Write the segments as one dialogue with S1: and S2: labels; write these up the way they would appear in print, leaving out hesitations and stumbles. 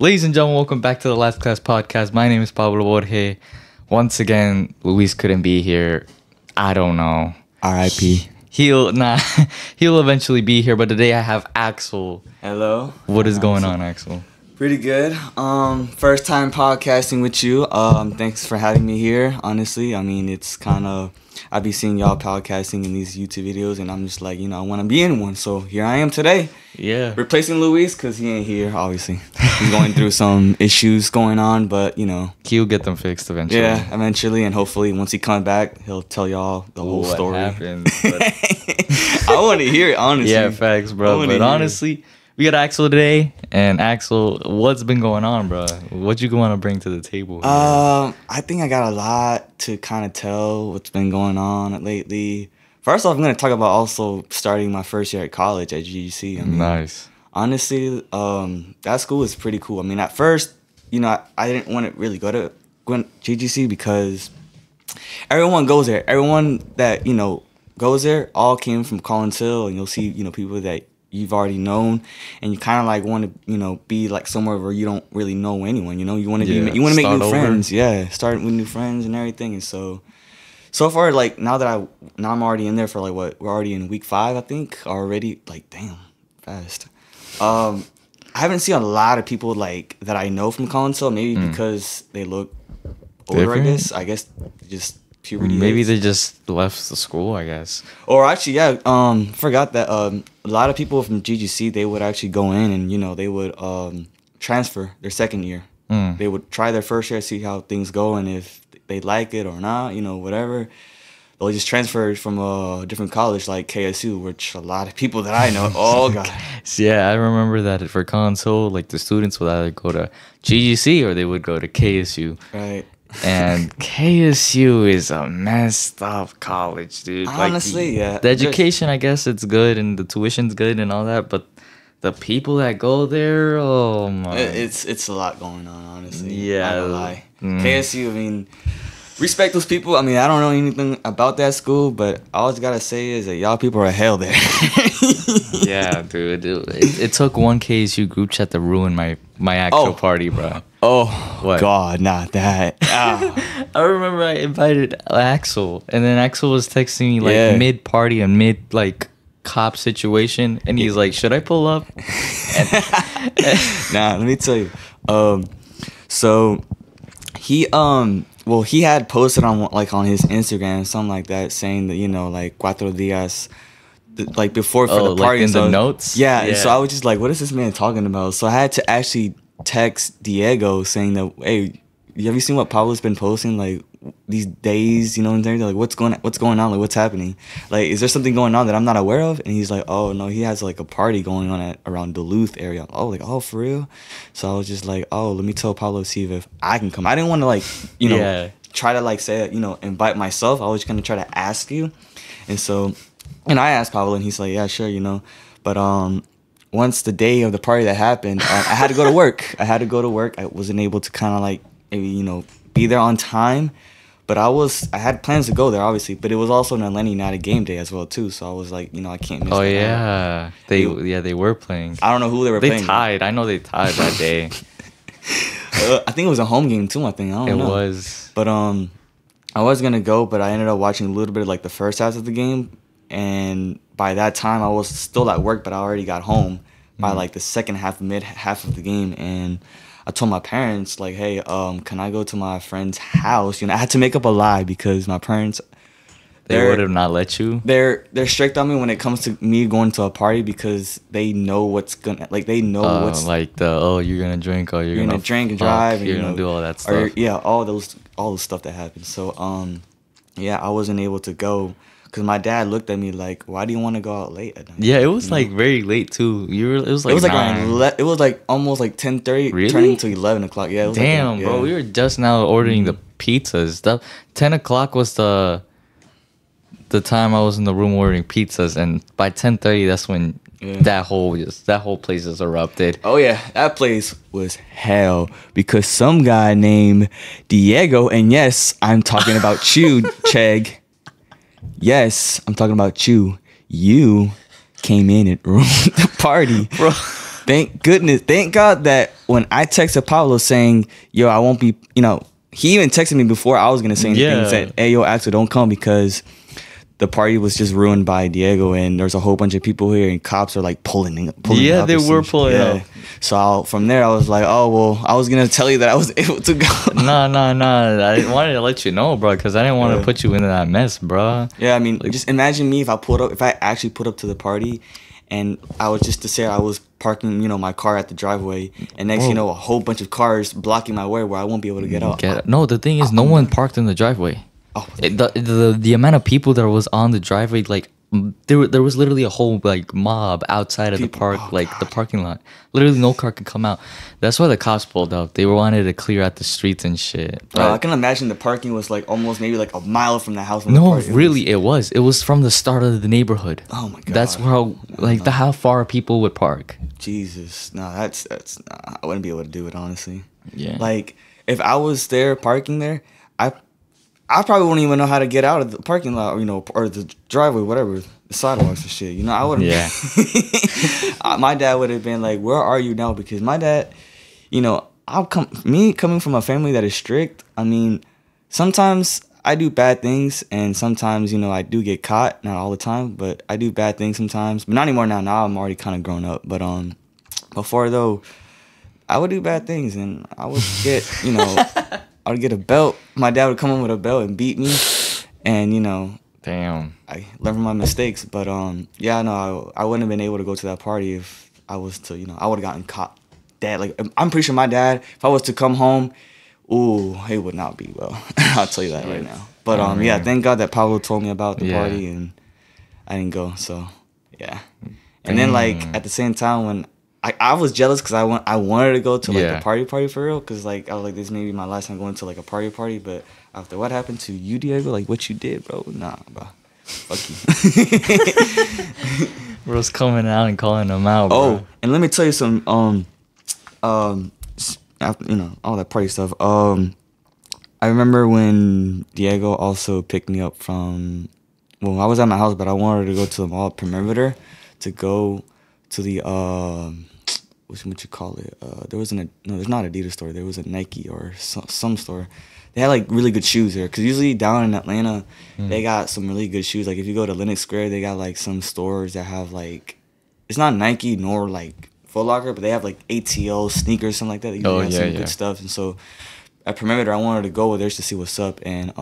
S1: Ladies and gentlemen, welcome back to the Last Class Podcast. My name is Pablo Borge. Once again, Luis couldn't be here. I don't know.
S2: R.I.P.
S1: He'll eventually be here, but today I have Axel.
S2: Hello.
S1: What is going on, Axel?
S2: Pretty good. First time podcasting with you. Thanks for having me here. Honestly, I mean, it's kind of, I be seeing y'all podcasting in these YouTube videos, and I'm just like, I want to be in one. So here I am today.
S1: Yeah.
S2: Replacing Luis because he ain't here, obviously. He's going through some issues going on, but,
S1: He'll get them fixed eventually.
S2: Yeah, eventually, and hopefully once he comes back, he'll tell y'all the whole story.
S1: What happened.
S2: I want to hear it, honestly.
S1: Yeah, facts, bro. But honestly, we got Axel today, and Axel, what's been going on, bro? What you want to bring to the table?
S2: I think I got a lot to kind of tell what's been going on lately. First off, I'm going to talk about also starting my first year at college at GGC.
S1: Nice.
S2: Honestly, that school is pretty cool. I mean, at first, I didn't want to really go to GGC because everyone goes there. Everyone that, goes there all came from Collins Hill, and you'll see, people that you've already known, and you kind of like want to, be like somewhere where you don't really know anyone. You want to make new friends. Yeah, start with new friends and everything. And so far, like now I'm already in there for like we're already in week 5, I think already. Like damn, fast. I haven't seen a lot of people like that I know from Collins Hill. Maybe because they look older.
S1: Different?
S2: I guess just puberty.
S1: Maybe they just left the school, I guess.
S2: Or actually, yeah. Forgot that a lot of people from GGC, they would actually go in and they would transfer their second year. They would try their first year, see how things go, and if they like it or not, whatever. They'll just transfer from a different college like KSU, which a lot of people that I know, oh god.
S1: Yeah, I remember that for console, like the students would either go to GGC or they would go to KSU.
S2: Right.
S1: And KSU is a messed up college, dude.
S2: Honestly, yeah.
S1: The education, I guess, it's good and the tuition's good and all that, but the people that go there, oh my.
S2: It's a lot going on, honestly.
S1: Yeah.
S2: I don't lie. KSU, I mean, respect those people. I mean, I don't know anything about that school, but all I gotta say is that y'all people are hell there.
S1: Yeah, dude. It took one KSU group chat to ruin my actual party, bro.
S2: Oh,
S1: what?
S2: God, not that.
S1: I remember I invited Axel, and then Axel was texting me like mid-party and mid-cop situation, and he's like, should I pull up?
S2: Nah, let me tell you. So he he had posted on his Instagram something like that, saying that like cuatro días, like before for the party.
S1: Like in the notes.
S2: Yeah, and so I was just like, what is this man talking about? So I had to actually text Diego saying that, hey, have you seen what Pablo's been posting like these days? And they're like, what's going on? Like, what's happening? Like, is there something going on that I'm not aware of? And he's like, oh no, he has like a party going on around Duluth area. Oh, for real? So I was just like, oh, let me tell Pablo, see if I can come. I didn't want to like try to like say invite myself. I was gonna try to ask you, and so I asked Pablo, and he's like, yeah, sure, but once the day of the party that happened, I had to go to work. I wasn't able to kind of like maybe be there on time, but I had plans to go there obviously, but it was also an Lenny night, a game day as well too. So I was like, I can't miss.
S1: Oh yeah, they were playing.
S2: I don't know who they were playing.
S1: They tied. I know they tied that day.
S2: I think it was a home game too. I don't know. It
S1: was.
S2: But I was gonna go, but I ended up watching a little bit of like the first half of the game, and by that time I was still at work, but I already got home by like the second half, mid half of the game, and I told my parents like, hey, can I go to my friend's house? I had to make up a lie because my parents,
S1: they would have not let you.
S2: They're strict on me when it comes to me going to a party because they know what's gonna what's
S1: like you're gonna drink, or you're gonna
S2: drink and drive,
S1: you're gonna do all that stuff.
S2: All the stuff that happens. So I wasn't able to go. Because my dad looked at me like, why do you want to go out late at night?
S1: Yeah, it was like very late too. It was like
S2: 9. It was like almost like 10:30,
S1: really?
S2: Turning to 11 o'clock. Yeah. It was
S1: damn, bro, we were just now ordering the pizzas. Stuff. 10 o'clock was the time I was in the room ordering pizzas, and by 10:30, that's when that whole place is erupted.
S2: Oh yeah, that place was hell because some guy named Diego, and yes, I'm talking about you, Chegg. Yes, I'm talking about you. You came in and ruined the party.
S1: Bro.
S2: Thank goodness. Thank God that when I texted Pablo saying, yo, I won't be, he even texted me before I was going to say anything.
S1: Yeah.
S2: He said, hey, yo, Axel, don't come because the party was just ruined by Diego and there's a whole bunch of people here and cops are like pulling
S1: Yeah,
S2: up
S1: they
S2: and
S1: were
S2: some-
S1: pulling up.
S2: So from there, I was like, oh, well, I was going to tell you that I was able to go.
S1: Nah. I wanted to let you know, bro, because I didn't want to
S2: Yeah.
S1: put you into that mess, bro.
S2: Yeah, I mean, just imagine me if I actually put up to the party and I was just to say I was parking, my car at the driveway and next thing you know, a whole bunch of cars blocking my way where I won't be able to get out.
S1: No, the thing is, no one parked in the driveway.
S2: Oh,
S1: The amount of people that was on the driveway, like there was literally a whole like mob outside of the park, the parking lot. Literally, no car could come out. That's why the cops pulled up. They wanted to clear out the streets and shit.
S2: I can imagine the parking was like almost maybe like a mile from the house. When
S1: No,
S2: the party
S1: really, it was. It was from the start of the neighborhood.
S2: Oh my God.
S1: That's how how far people would park.
S2: Jesus, no, that's I wouldn't be able to do it honestly.
S1: Yeah.
S2: Like if I was there parking there, I probably wouldn't even know how to get out of the parking lot, or the driveway, whatever, the sidewalks and shit. I wouldn't.
S1: Yeah.
S2: My dad would have been like, "Where are you now?" Because my dad, coming from a family that is strict. I mean, sometimes I do bad things, and sometimes I do get caught. Not all the time, but I do bad things sometimes. But not anymore now. Now I'm already kind of grown up. But before though, I would do bad things, and I would get I would get a belt. My dad would come in with a belt and beat me, and
S1: Damn.
S2: I learned from my mistakes. But yeah, no, I wouldn't have been able to go to that party if I was to, I would have gotten caught. Dad, like I'm pretty sure my dad, if I was to come home, ooh, it would not be well. I'll tell you that right now. But yeah, thank God that Pablo told me about the party and I didn't go. So yeah, and then like at the same time when I was jealous because I wanted to go to like the party for real because like I was like this may be my last time going to like a party, but after what happened to you, Diego, like what you did, bro, nah, bro, fuck you.
S1: Bro's coming out and calling them out, bro.
S2: Oh, and let me tell you some after, all that party stuff. I remember when Diego also picked me up from. Well, I was at my house, but I wanted to go to the mall perimeter to go to the what you call it? There's not Adidas store. There was a Nike or some store. They had like really good shoes there. Cause usually down in Atlanta, they got some really good shoes. Like if you go to Lenox Square, they got like some stores that have like, it's not Nike nor like Foot Locker, but they have like ATO sneakers, something like that. They have some good stuff. And so at Perimeter, I wanted to go there just to see what's up. And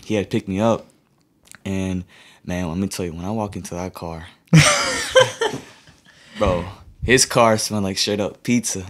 S2: he had picked me up. And man, let me tell you, when I walk into that car, bro, his car smelled like straight up pizza.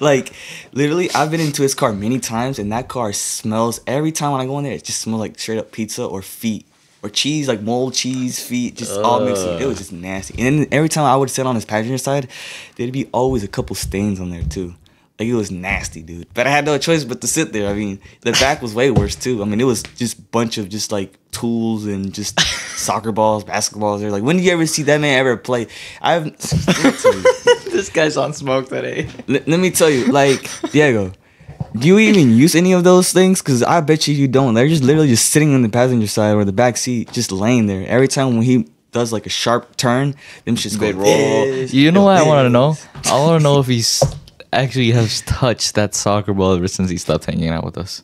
S2: Like literally, I've been into his car many times, and that car smells every time when I go in there. It just smells like straight up pizza or feet or cheese, like mold cheese, feet, just all mixed up. It was just nasty. And then every time I would sit on his passenger side, there'd be always a couple stains on there too. Like it was nasty, dude. But I had no choice but to sit there. I mean, the back was way worse too. I mean, it was just a bunch of just like tools and just soccer balls, basketballs. They're like, when did you ever see that man ever play?
S1: This guy's on smoke today.
S2: Let me tell you, like, Diego, do you even use any of those things? Because I bet you don't. They're just literally just sitting on the passenger side or the back seat, just laying there. Every time when he does like a sharp turn, them shits go roll.
S1: You know what I want to know? I want to know if he's actually has touched that soccer ball ever since he stopped hanging out with us.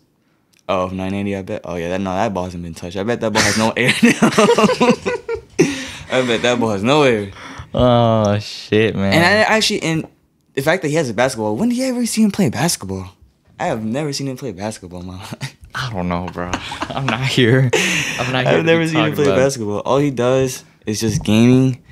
S2: Oh, 980, I bet. Oh, yeah, that ball hasn't been touched. I bet that ball has no air now. I bet that ball has no air.
S1: Oh, shit, man.
S2: And the fact that he has a basketball, when did you ever see him play basketball? I have never seen him play basketball in my life.
S1: I don't know, bro. I'm not here.
S2: I've never seen him play basketball. All he does is just gaming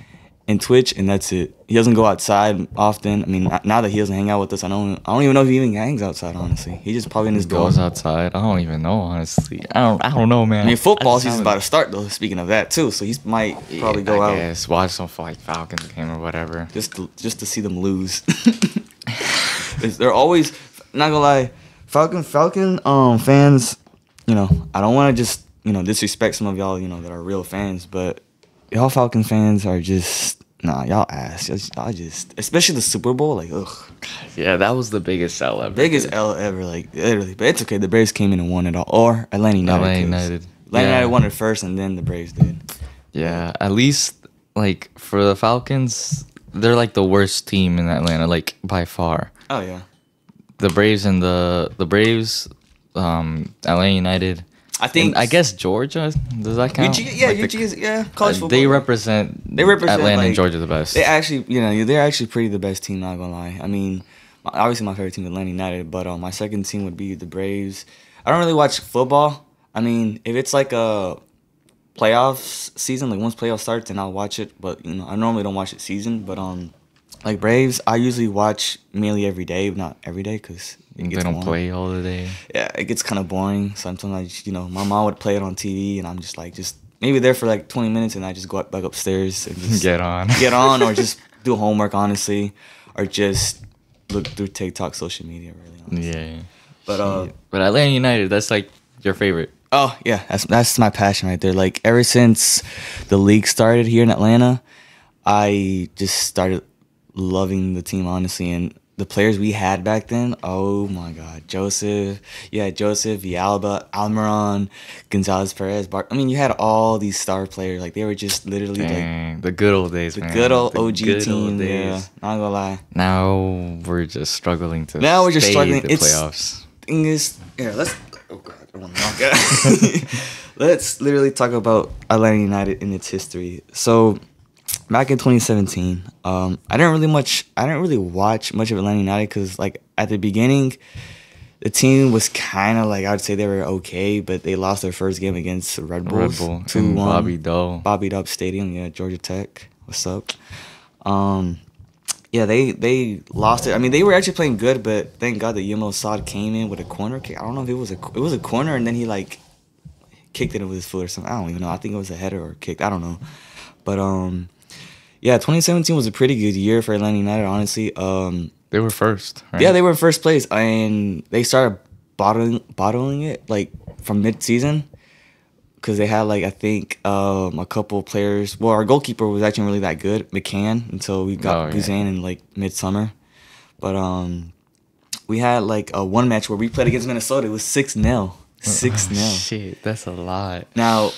S2: and Twitch, and that's it. He doesn't go outside often. I mean, now that he doesn't hang out with us, I don't even know if he even hangs outside. Honestly, he's just probably in his
S1: goes
S2: dorm.
S1: outside. I don't even know. Honestly, I don't know, man.
S2: I mean, football season's about to start though. Speaking of that too, so he might probably go out.
S1: Yes, watch some like Falcons game or whatever.
S2: Just to see them lose. They're always, not gonna lie, Falcon fans. I don't want to just disrespect some of y'all that are real fans, but y'all Falcon fans are just y'all ass. Y'all just, especially the Super Bowl, like ugh.
S1: Yeah, that was the biggest L ever.
S2: Biggest L ever, like literally. But it's okay. The Braves came in and won it all, or Atlanta United. Atlanta United won it first, and then the Braves did.
S1: Yeah, at least like for the Falcons, they're like the worst team in Atlanta, like by far.
S2: Oh yeah.
S1: The Braves and the Braves, Atlanta United.
S2: I think
S1: and I guess Georgia, does that count?
S2: Yeah,
S1: Like
S2: UG is college football.
S1: they
S2: yeah.
S1: represent
S2: Atlanta
S1: Atlanta
S2: like,
S1: and Georgia the best.
S2: They actually, they're actually pretty the best team. Not gonna lie. I mean, obviously my favorite team is Atlanta United, but my second team would be the Braves. I don't really watch football. I mean, if it's like a playoffs season, like once playoffs starts, then I'll watch it. But I normally don't watch it season. But like Braves, I usually watch mainly every day, not every day, because
S1: they don't play all the day.
S2: Yeah, it gets kind of boring. Sometimes, my mom would play it on TV, and I'm just maybe there for like 20 minutes, and I just go back upstairs and just
S1: get on,
S2: or just do homework, honestly, or just look through TikTok, social media, really. Honestly.
S1: Yeah.
S2: But
S1: Atlanta United, that's like your favorite.
S2: Oh yeah, that's my passion right there. Like ever since the league started here in Atlanta, I just started loving the team, honestly, and the players we had back then, oh my God, Joseph, Villalba, Almiron, Gonzalez Perez, you had all these star players. Like they were just literally like
S1: the good old days, man.
S2: Good old OG team. Yeah, not gonna lie.
S1: Now we're just struggling to.
S2: The
S1: playoffs.
S2: Thing is, let's. Oh God, I want to knock it. Let's literally talk about Atlanta United in its history. So. Back in 2017, I didn't really watch much of Atlanta United because, like, at the beginning, the team was kind of like, I would say they were okay, but they lost their first game against the Red Bulls.
S1: 2-1.
S2: Bobby Doe Stadium, yeah, Georgia Tech. What's up? Yeah, they lost it. I mean, they were actually playing good, but thank God that Yemo Saad came in with a corner kick. I don't know if it was a corner, and then he like kicked it with his foot or something. I don't even know. I think it was a header or a kick. I don't know, but yeah, 2017 was a pretty good year for Atlanta United, honestly.
S1: They were first, right?
S2: Yeah, they were in first place, and they started bottling it, like, from mid-season, because they had, like, I think a couple players. Well, our goalkeeper was actually really that good, McCann, until we got Guzan in, like, midsummer. But we had, like, one match where we played against Minnesota. It was 6-0. 6-0.
S1: Shit, that's a lot.
S2: Now,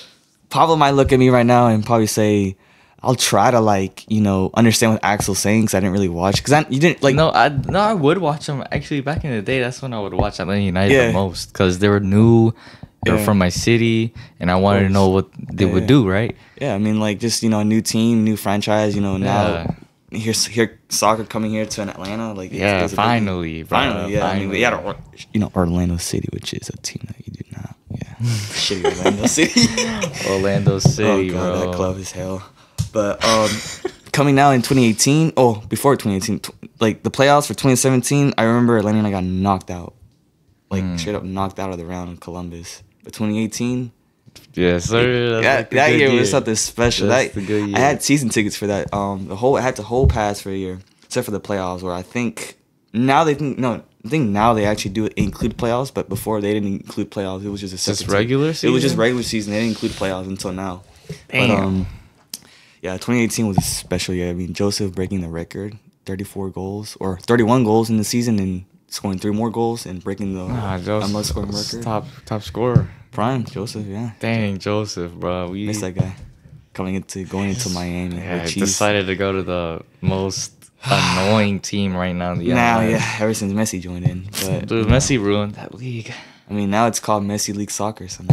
S2: Pablo might look at me right now and probably say, I'll try to understand what Axel's saying because I didn't really watch. Because you didn't like.
S1: No, I would watch them. Actually, back in the day, that's when I would watch Atlanta United the most because they were new. They were from my city, and I wanted to know what they would do, right? Yeah,
S2: I mean, like just a new team, new franchise. Now here soccer coming here to Atlanta. Like
S1: finally, bro.
S2: Finally, yeah. Finally. I mean, we had Orlando City, which is a team that you did not. Yeah, shitty Orlando City.
S1: Orlando City,
S2: oh God,
S1: bro.
S2: That club is hell. But coming now in 2018, before 2018, like the playoffs for 2017, I remember Atlanta and I got knocked out. Like straight up knocked out of the round in Columbus. But 2018,
S1: yes, sir.
S2: That year was something special.
S1: That's the good year.
S2: I had season tickets for that. I had the whole pass for a year, except for the playoffs, where I think now they actually do include playoffs, but before they didn't include playoffs. It was just a separate
S1: regular season.
S2: It was just regular season. They didn't include playoffs until now.
S1: Damn.
S2: But, yeah, 2018 was a special year. I mean, Joseph breaking the record, 34 goals or 31 goals in the season, and scoring 3 more goals and breaking the MLS scoring record.
S1: Top scorer.
S2: Prime Joseph, yeah.
S1: Dang, Joseph, bro. We
S2: missed that guy. Going into Miami.
S1: Yeah, decided to go to the most annoying team right now in the MLS.
S2: Ever since Messi joined in. But,
S1: dude, Messi ruined that league.
S2: I mean, now it's called Messi League Soccer. So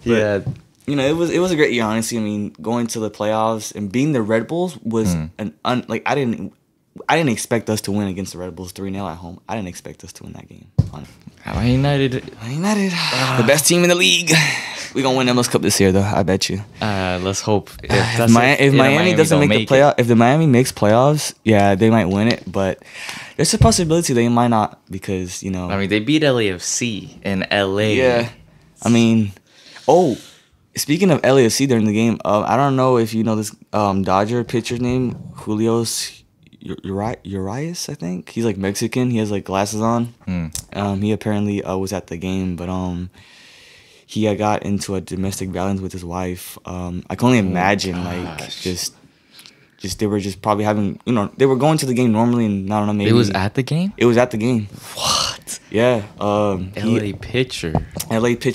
S1: yeah.
S2: It was a great year, honestly. I mean, going to the playoffs and beating the Red I didn't expect us to win against the Red Bulls 3-0 at home. I didn't expect us to win that game.
S1: Atlanta United,
S2: the best team in the league. We gonna win MLS Cup this year, though. I bet you.
S1: Let's hope.
S2: If Miami doesn't make the playoff, if the Miami makes playoffs, yeah, they might win it. But there's a possibility they might not because
S1: I mean, they beat LAFC in LA.
S2: Yeah, I mean, speaking of LAFC during the game, I don't know if you know this Dodger pitcher's name, Julio Urias, I think. He's like Mexican. He has like glasses on. He apparently was at the game, but he got into a domestic violence with his wife. I can only imagine just they were just probably having they were going to the game normally and I don't know maybe
S1: it was at the game.
S2: It was at the game.
S1: What?
S2: Yeah.
S1: LA pitcher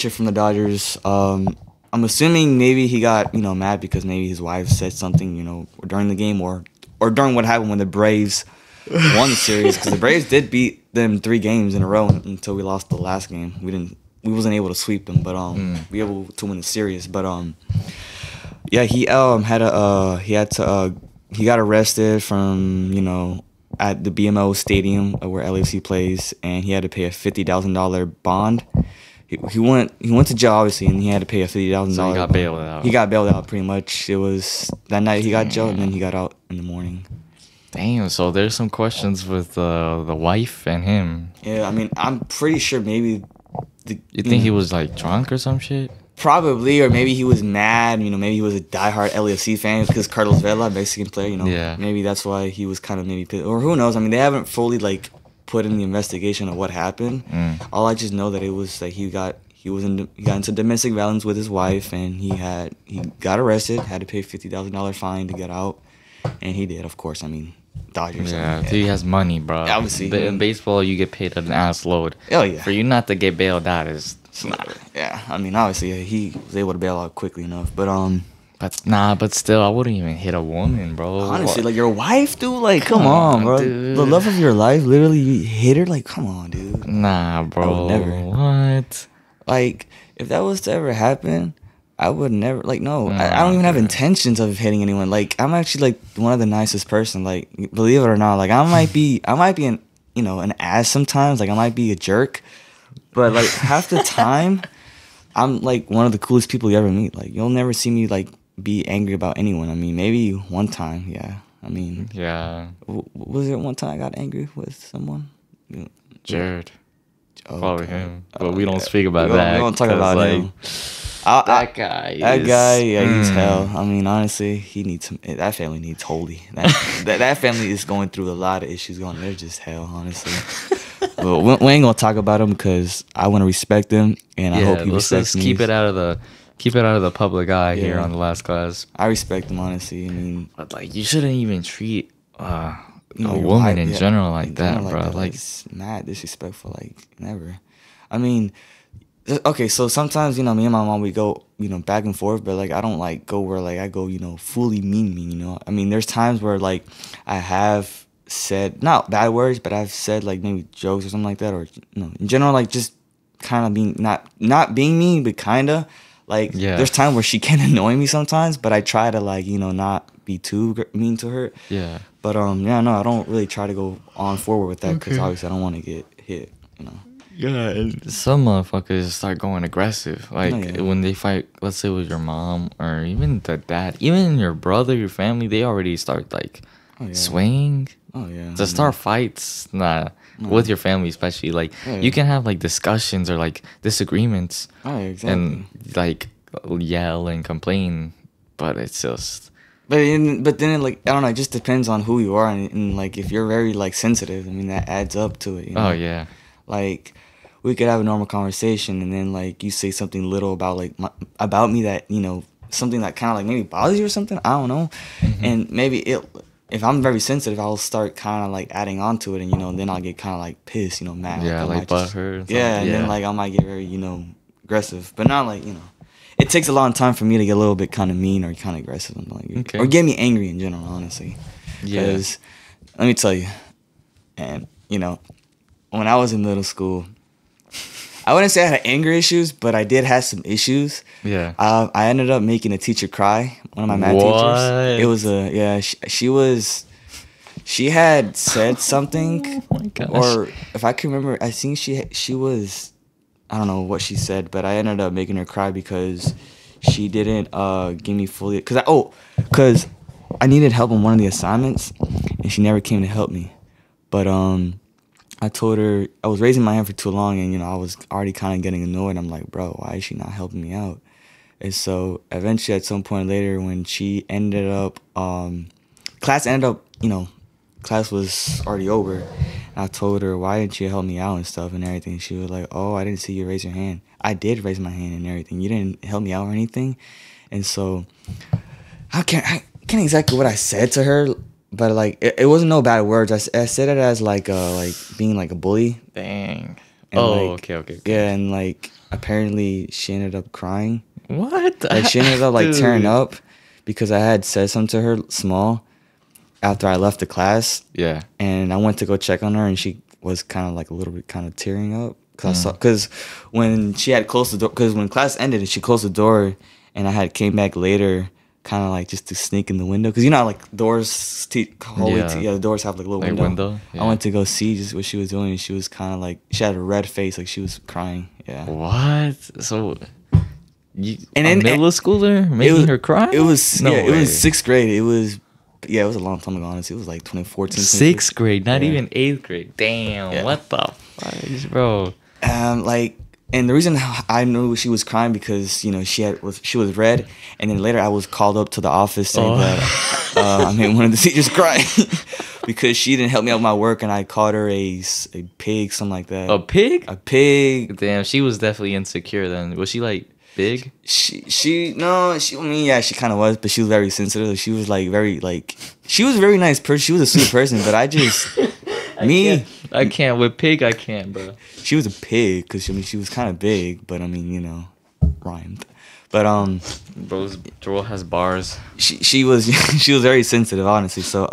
S2: from the Dodgers. I'm I'm assuming maybe he got, mad because maybe his wife said something, during the game or during what happened when the Braves won the series, because the Braves did beat them 3 games in a row until we lost the last game. We wasn't able to sweep them, but we were able to win the series. But yeah, he got arrested from at the BMO Stadium where LAFC plays, and he had to pay a $50,000 bond. He went to jail obviously, and he had to pay a $50,000.
S1: So he got bailed out.
S2: He got bailed out pretty much. It was that night he got jailed, and then he got out in the morning.
S1: Damn. So there's some questions with the wife and him.
S2: Yeah, I mean, I'm pretty sure maybe.
S1: You think he was like drunk or some shit?
S2: Probably, or maybe he was mad. Maybe he was a diehard LAFC fan because Carlos Vela, Mexican player.
S1: Yeah.
S2: Maybe that's why he was kind of maybe pissed. Or who knows? I mean, they haven't fully put in the investigation of what happened. All I just know that it was that he got into domestic violence with his wife, and he got arrested, had to pay $50,000 fine to get out, and he did, of course. I mean, Dodgers.
S1: Yeah, he has money, bro.
S2: Obviously,
S1: in baseball, you get paid an ass load.
S2: Oh yeah.
S1: For you not to get bailed out is not.
S2: Yeah, I mean, obviously, he was able to bail out quickly enough, but
S1: But still, I wouldn't even hit a woman, bro.
S2: Honestly, your wife, dude. Come on, bro.
S1: Dude.
S2: The love of your life, literally, you hit her. Come on, dude.
S1: Nah, bro.
S2: I would never.
S1: What?
S2: If that was to ever happen, I would never. No, I don't even have intentions of hitting anyone. I'm actually one of the nicest person. Believe it or not, I might be an ass sometimes. I might be a jerk, but half the time, I'm one of the coolest people you ever meet. You'll never see me be angry about anyone. I mean, maybe one time, yeah. I mean,
S1: yeah.
S2: Was it one time I got angry with someone?
S1: Jared.
S2: Oh,
S1: probably
S2: okay.
S1: him. But we don't speak about that.
S2: We don't talk about him.
S1: That guy,
S2: he's hell. I mean, honestly, he needs that family needs holy. That family is going through a lot of issues going. They're just hell, honestly. But we ain't gonna talk about them because I want to respect them, and I hope he respects me.
S1: Keep it out of the public eye here on the Last Class.
S2: I respect them, honestly. I mean,
S1: but you shouldn't even treat a woman in general like that, bro.
S2: It's mad disrespectful. Never. I mean, okay, so sometimes me and my mom, we go back and forth, but I don't go where I go fully mean. I mean, there's times where I have said not bad words, but I've said maybe jokes or something like that, or in general just kind of being not being mean, but kind of there's times where she can annoy me sometimes, but I try to not be too mean to her.
S1: Yeah.
S2: But I don't really try to go on forward with that because obviously I don't want to get hit.
S1: Yeah, and some motherfuckers start going aggressive. When they fight, let's say with your mom or even the dad, even your brother, your family, they already start swaying.
S2: Oh yeah.
S1: To start fights, with your family especially. You can have discussions or disagreements.
S2: Oh, exactly.
S1: And yell and complain, but it's just.
S2: But then I don't know. It just depends on who you are, and if you're very sensitive, I mean that adds up to it.
S1: Oh yeah.
S2: We could have a normal conversation, and then you say something little about about me that something that kind of maybe bothers you or something. I don't know, and maybe if I'm very sensitive, I'll start kind of adding on to it, and then I'll get kind of pissed, mad.
S1: Yeah, butthurt.
S2: Yeah, and then I might get very aggressive, but not It takes a long time for me to get a little bit kind of mean or kind of aggressive, or get me angry in general, honestly.
S1: Yeah.
S2: Because let me tell you, and when I was in middle school, I wouldn't say I had anger issues, but I did have some issues.
S1: Yeah.
S2: I ended up making a teacher cry. One of my math teachers. It was she had said something,
S1: oh my gosh.
S2: or if I can remember, I think she was. I don't know what she said, but I ended up making her cry because she didn't give me fully because I needed help on one of the assignments and she never came to help me. But I told her I was raising my hand for too long, and I was already kind of getting annoyed. I'm like, bro, why is she not helping me out? And so eventually at some point later when she ended up class was already over. I told her, why didn't you help me out and stuff and everything? She was like, oh, I didn't see you raise your hand. I did raise my hand and everything. You didn't help me out or anything. And so I can't exactly what I said to her, but it wasn't no bad words. I said it as being a bully.
S1: Dang.
S2: And
S1: okay.
S2: Yeah, and apparently she ended up crying.
S1: What?
S2: Like she ended up like tearing
S1: Dude.
S2: up because I had said something to her small after I left the class,
S1: Yeah.
S2: and I went to go check on her, and she was kind of like a little bit kind of tearing up because when she had closed the door, because when class ended and she closed the door, and I had came back later, kind of like just to sneak in the window, because you know how, like doors, the doors have like a little
S1: Like window?
S2: I went to go see just what she was doing, and she was kind of like, she had a red face, like she was crying. Yeah.
S1: What? So, you
S2: And
S1: a
S2: then
S1: middle schooler making her cry?
S2: It was
S1: No
S2: it
S1: way.
S2: was sixth grade. It was it was a long time ago. Honestly, it was like 2014.
S1: Sixth grade, not
S2: Yeah.
S1: even eighth grade. Damn,
S2: Yeah.
S1: what the fuck, bro?
S2: Like, and the reason I knew she was crying because you know she was red, and then later I was called up to the office saying that I made one of the teachers cry because she didn't help me out with my work, and I called her a pig, something like that.
S1: A pig?
S2: A pig.
S1: Damn, she was definitely insecure then. Was she like big?
S2: She I mean, yeah, she kind of was, but she was very sensitive. She was like very like, she was a very nice person. She was a sweet person, but I just
S1: I can't with pig. I can't, bro.
S2: she was a pig because I mean she was kind of big, but I mean, you know, rhymed. But
S1: Bro's Joel has bars.
S2: she was she was very sensitive, honestly. So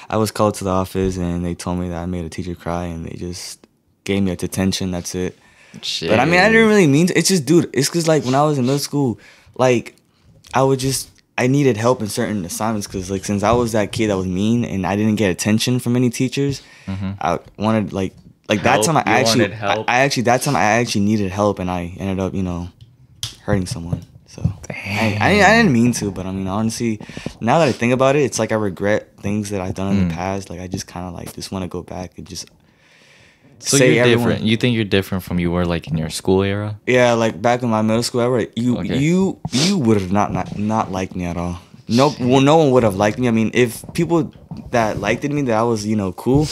S2: I was called to the office, and they told me that I made a teacher cry, and they just gave me a detention. That's it.
S1: Shit.
S2: But I mean, I didn't really mean to. It's just, dude, it's because like when I was in middle school, like I needed help in certain assignments because like since I was that kid that was mean and I didn't get attention from any teachers, I wanted like that time I actually that time I actually needed help, and I ended up, you know, hurting someone. So I didn't mean to, but I mean, honestly, now that I think about it, it's like I regret things that I've done in the past. Like I just kind of like just want to go back and just.
S1: So you're different. You think you're different from you were like in your school era?
S2: Yeah, like back in my middle school era,
S1: Okay.
S2: you would have not liked me at all. No one would have liked me. I mean, if people that liked me, that I was, you know, cool.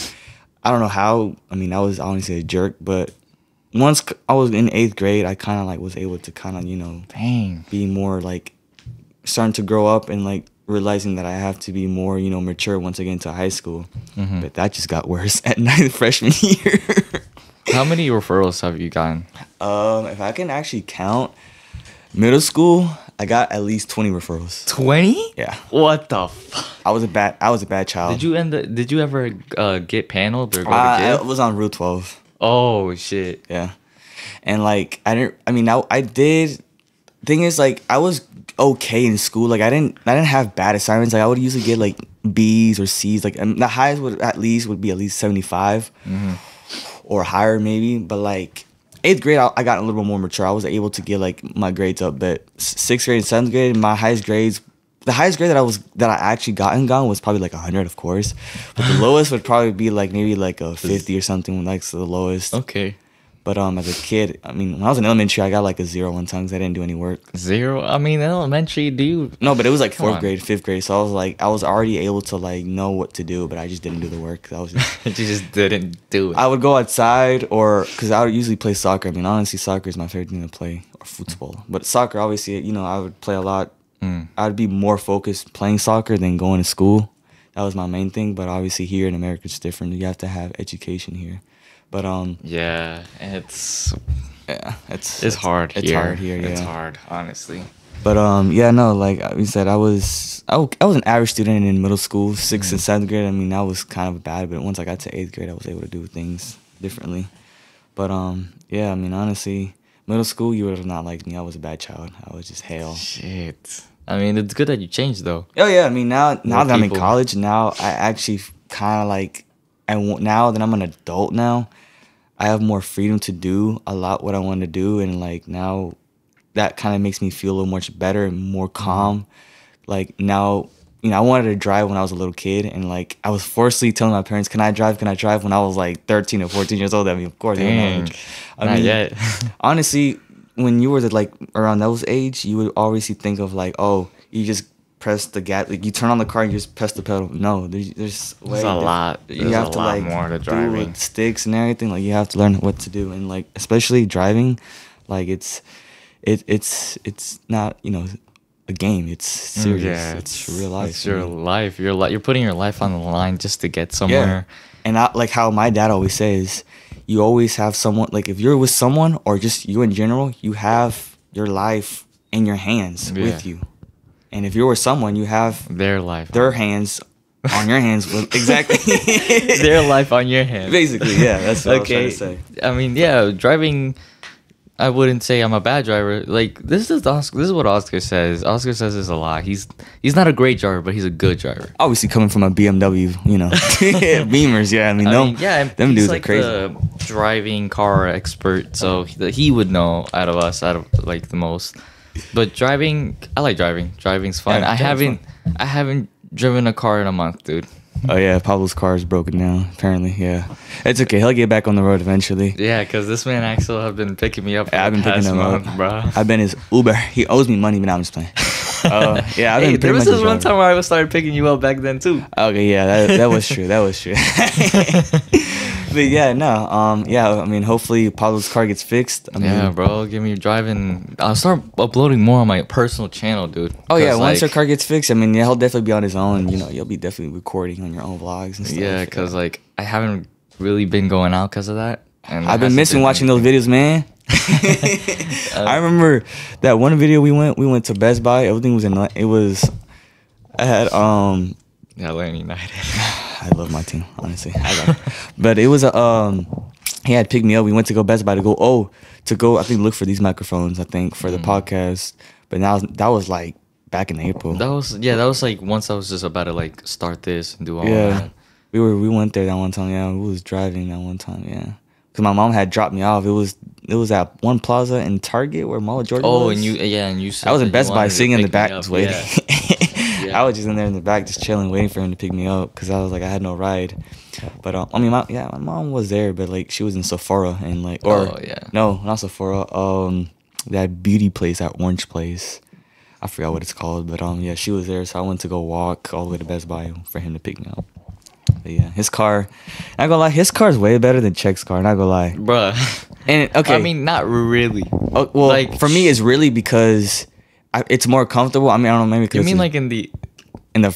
S2: I don't know how. I mean, I was honestly a jerk, but once I was in 8th grade, I kind of like was able to kind of, you know,
S1: Dang.
S2: be more like starting to grow up and like realizing that I have to be more, you know, mature once I get into high school. But that just got worse at freshman year.
S1: How many referrals have you gotten?
S2: If I can actually count, middle school, I got at least 20 referrals.
S1: 20?
S2: Yeah,
S1: What the fuck?
S2: I was a bad child.
S1: Did you ever get paneled or go to
S2: I
S1: jail?
S2: was on Rule 12.
S1: Oh shit.
S2: Yeah, and like I did. Thing is, like I was okay in school. Like I didn't have bad assignments. Like I would usually get like B's or C's. Like the highest would be at least 75 or higher maybe. But like 8th grade, I got a little bit more mature. I was able to get like my grades up. But 6th grade and 7th grade, my highest grades. The highest grade that I actually gotten was probably like 100, of course. But the lowest would probably be like maybe like a 50 or something. Like the lowest.
S1: Okay.
S2: But as a kid, I mean, when I was in elementary, I got like a 0 one time because I didn't do any work.
S1: 0? I mean, elementary, dude.
S2: No, but it was like
S1: Come
S2: 4th
S1: on.
S2: grade, 5th grade. So I was already able to like know what to do, but I just didn't do the work. I was just,
S1: You just didn't do it.
S2: I would go outside or because I would usually play soccer. I mean, honestly, soccer is my favorite thing to play, or football. But soccer, obviously, you know, I would play a lot. I would be more focused playing soccer than going to school. That was my main thing. But obviously, here in America, it's different. You have to have education here. But
S1: Yeah, it's
S2: it's
S1: hard.
S2: It's
S1: here.
S2: hard here. Yeah,
S1: It's hard, honestly.
S2: But yeah, no, like we said, I was an average student in middle school, 6th and 7th grade. I mean, that was kind of bad, but once I got to 8th grade, I was able to do things differently. But yeah, I mean, honestly, middle school, you would have not liked me. I was a bad child. I was just hell.
S1: Shit. I mean, it's good that you changed though.
S2: Oh yeah, I mean now that I'm in
S1: people.
S2: college, now I actually kind of like now that I'm an adult now, I have more freedom to do a lot what I want to do, and like now that kind of makes me feel a little much better and more calm. Like now, you know, I wanted to drive when I was a little kid, and like I was forcefully telling my parents, "Can I drive? Can I drive?" when I was like 13 or 14 years old. I mean, of course,
S1: Dang. Not yet.
S2: honestly, when you were like around those age, you would obviously think of like, oh, you just press the gas, like you turn on the car and you just press the pedal. No, there's
S1: a lot.
S2: You
S1: There's
S2: have
S1: a
S2: to
S1: lot
S2: like
S1: more to
S2: do
S1: driving.
S2: with sticks and everything. Like you have to learn what to do, and like especially driving, like it's not, you know, a game. It's serious.
S1: Yeah,
S2: it's real life.
S1: It's your
S2: I mean,
S1: life. You're putting your life on the line just to get somewhere.
S2: And like how my dad always says, you always have someone, like if you're with someone or just you in general, you have your life in your hands with you. And if you're with someone, you have
S1: their life,
S2: their hands on your hands. Exactly.
S1: Their life on your hands.
S2: Basically, yeah. That's what I was trying to say.
S1: I mean, yeah, driving. I wouldn't say I'm a bad driver. Like this is what Oscar says. Oscar says this a lot. He's not a great driver, but he's a good driver.
S2: Obviously, coming from a BMW, you know, Beamers. Yeah, I mean, them dudes
S1: like
S2: are crazy.
S1: The driving car expert, so he would know out of like the most. But driving, I like driving. Driving's fun.
S2: Yeah,
S1: I haven't driven a car in a month, dude.
S2: Oh yeah, Pablo's car is broken down. Apparently, yeah. It's okay. He'll get back on the road eventually.
S1: Yeah, because this man Axel have been picking me up.
S2: Yeah, I've been picking him up,
S1: bro.
S2: I've been his Uber. He owes me money, but now I'm just playing. Yeah, I've been.
S1: Hey, there was
S2: pretty much
S1: this one time where I started picking you up back then too.
S2: Okay, yeah, that was true. That was true. But yeah, no, yeah. I mean, hopefully Pablo's car gets fixed. I mean,
S1: yeah, bro, give me driving. I'll start uploading more on my personal channel, dude.
S2: Oh yeah, once your car gets fixed, I mean, yeah, he'll definitely be on his own. You know, you'll be definitely recording on your own vlogs and stuff.
S1: Yeah, because like I haven't really been going out because of that. And
S2: I've been missing watching those videos, man. I remember that one video we went to Best Buy. Everything was I had
S1: yeah, Atlanta United.
S2: I love my team, honestly. But it was he had picked me up. We went to go Best Buy to go I think look for these microphones, I think, for the podcast. But now that was like back in April.
S1: That was like once I was just about to like start this and do all
S2: yeah.
S1: that.
S2: We went there that one time, yeah. We was driving that one time, yeah. Cause my mom had dropped me off. It was at one plaza in Target where Mall of Georgia was.
S1: Oh, and you said
S2: I was in Best Buy sitting in the back
S1: just
S2: waiting.
S1: Yeah.
S2: I was just in there in the back just chilling, waiting for him to pick me up because I was like I had no ride. But I mean, my mom was there, but like she was in Sephora and like no, not Sephora. That beauty place, that orange place. I forgot what it's called, but yeah, she was there, so I went to go walk all the way to Best Buy for him to pick me up. But yeah, his car, not gonna lie, his car is way better than Check's car. Not gonna lie,
S1: bruh.
S2: And okay,
S1: I mean, not really.
S2: Well, like for me, it's really because it's more comfortable. I mean, I don't know, maybe because
S1: you mean like in the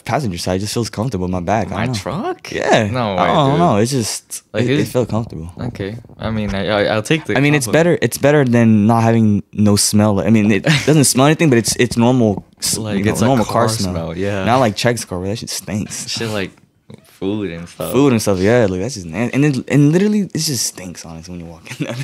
S2: passenger side, it just feels comfortable in my back.
S1: My truck?
S2: Yeah.
S1: No way,
S2: I don't
S1: dude.
S2: know. It's just
S1: like
S2: it felt comfortable.
S1: Okay. I mean, I'll take the.
S2: I mean, it's better. It's better than not having no smell. I mean, it doesn't smell anything, but it's normal.
S1: Like
S2: it's normal car smell.
S1: Yeah.
S2: Not like Check's car where that shit stinks.
S1: Shit like food and stuff.
S2: Yeah. Like that's just nasty. And literally, it just stinks, honestly, when you walk in that.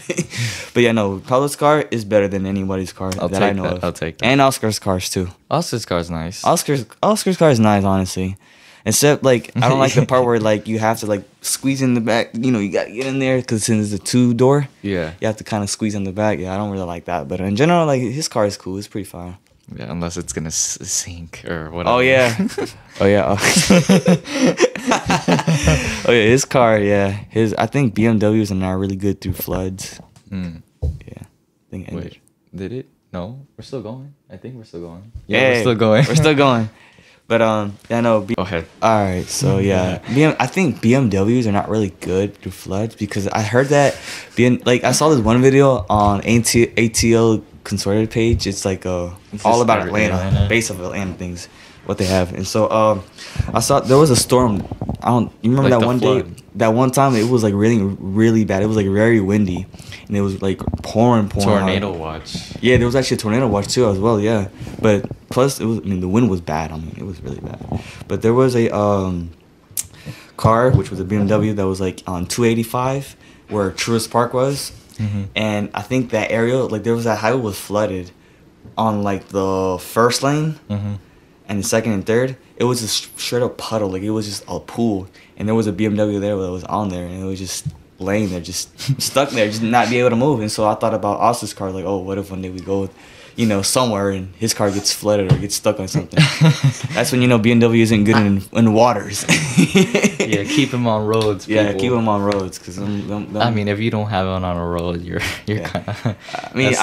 S2: But yeah, no, Pablo's car is better than anybody's car I know of.
S1: I'll take that.
S2: And Oscar's cars too.
S1: Oscar's car is nice.
S2: Oscar's car is nice, honestly. Except like I don't like the part where like you have to like squeeze in the back. You know, you gotta get in there because since it's a 2-door.
S1: Yeah.
S2: You have to kind of squeeze in the back. Yeah, I don't really like that. But in general, like his car is cool. It's pretty fine.
S1: Yeah, unless it's gonna sink or whatever.
S2: Oh yeah. Oh yeah. Oh yeah. His car. Yeah. I think BMWs are not really good through floods. Yeah. I think.
S1: Wait. Did it? No. We're still going. I think we're still going.
S2: Yeah,
S1: we're still going.
S2: We're still going. But yeah, no.
S1: Go ahead.
S2: All right, so yeah, I think BMWs are not really good through floods because I heard that I saw this one video on ATL Consortium page. It's like all about Atlanta, base of Atlanta things, what they have. And so I saw there was a storm. You remember like that one flood. Day? That one time it was like really really bad. It was like very windy, and it was like pouring.
S1: Tornado
S2: hard.
S1: watch.
S2: Yeah, there was actually a tornado watch too as well. Yeah, but plus it was. I mean, the wind was bad. I mean, it was really bad. But there was a car which was a BMW that was like on 285 where Truist Park was, and I think that area like there was that highway was flooded on like the first lane and the second and third. It was just straight up puddle. Like it was just a pool, and there was a BMW there that was on there, and it was just laying there, just stuck there, just not be able to move. And so I thought about Austin's car, like, oh, what if one day we go, somewhere and his car gets flooded or gets stuck on something? That's when BMW isn't good in waters.
S1: Yeah, keep him on roads. People.
S2: Yeah, keep him on roads, cause
S1: I mean, if you don't have one on a road, you're kind of.
S2: I mean,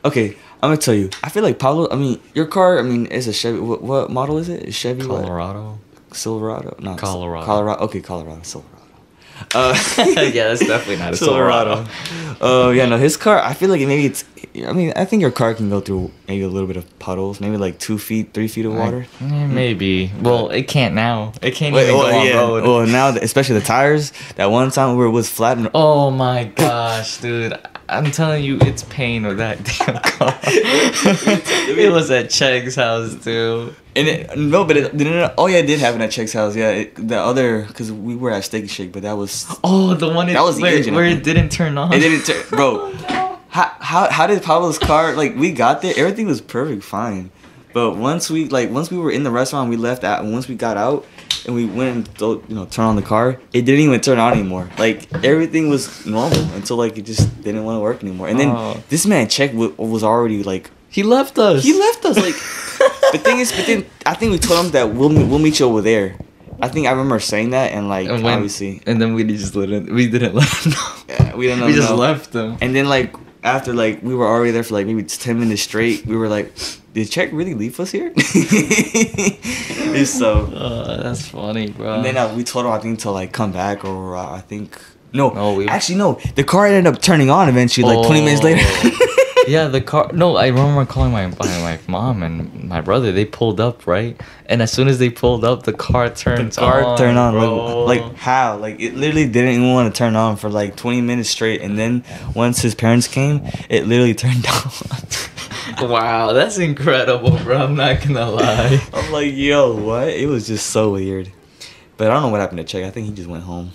S2: okay. I'm gonna tell you. I feel like Pablo. I mean, your car. I mean, is a Chevy. What model is it? Is Chevy
S1: Colorado.
S2: What? Silverado. No.
S1: Colorado.
S2: Colorado. Okay, Colorado. Silverado.
S1: Yeah, that's definitely not a Silverado.
S2: Yeah, no, his car. I feel like maybe it's. I mean, I think your car can go through maybe a little bit of puddles, maybe like 2 feet, 3 feet of water.
S1: Maybe. Well, it can't now. It can't even go on road.
S2: Well, now, especially the tires. That one time where it was flat.
S1: Oh my gosh, dude. I'm telling you, it's pain with that damn car. It was at Cheg's house too.
S2: And oh yeah, it did happen at Check's house. Yeah, the other, because we were at Steak and Shake, but that was
S1: the one
S2: that was
S1: where it didn't turn on.
S2: It didn't turn, bro. How did Pablo's car, like, we got there, everything was perfect, fine, but once we were in the restaurant, we left out, and once we got out and we went and turn on the car, it didn't even turn on anymore. Like, everything was normal until, like, it just didn't want to work anymore. And then this man Check was already like,
S1: he left us
S2: like. The thing is, but then I think we told him that we'll meet you over there. I think I remember saying that, and like, obviously,
S1: and then we didn't let him know.
S2: Yeah, we didn't know.
S1: We just left him.
S2: And then, like, after, like, we were already there for like maybe 10 minutes straight, we were like, did Check really leave us here? So
S1: that's funny, bro.
S2: And then we told him, I think, to like come back, or I think no, the car ended up turning on eventually, like 20 minutes later.
S1: Yeah, the car. No, I remember calling my mom and my brother. They pulled up, right? And as soon as they pulled up, the car turned on. Bro.
S2: Like how? Like, it literally didn't even want to turn on for like 20 minutes straight. And then once his parents came, it literally turned on.
S1: Wow, that's incredible, bro. I'm not gonna lie.
S2: I'm like, yo, what? It was just so weird. But I don't know what happened to Check. I think he just went home.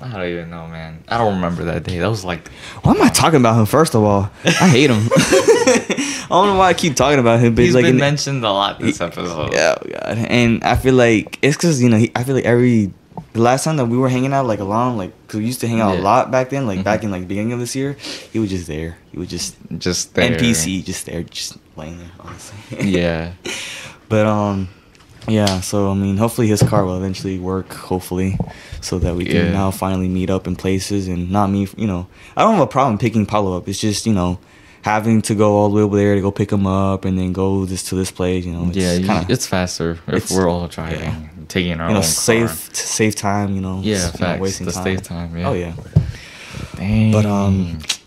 S1: I don't even know, man. I don't remember that day. That was like...
S2: Why am I talking about him, first of all? I hate him. I don't know why I keep talking about him, but
S1: he's
S2: like,
S1: been mentioned a lot this episode.
S2: Yeah, oh God. And I feel like it's because, I feel like the last time that we were hanging out, like, along, like, because we used to hang out a lot back then, like, back in, like, the beginning of this year, he was just there. He was just there. NPC, just there, just laying there, honestly.
S1: Yeah.
S2: But, yeah, so, I mean, hopefully his car will eventually work, hopefully, so that we can now finally meet up in places, and not me, I don't have a problem picking Paulo up. It's just, having to go all the way over there to go pick him up and then go to this place,
S1: it's faster if we're all driving, taking our own
S2: save time,
S1: Yeah,
S2: facts,
S1: wasting time. Save time, yeah.
S2: Oh, yeah.
S1: Dang.
S2: But,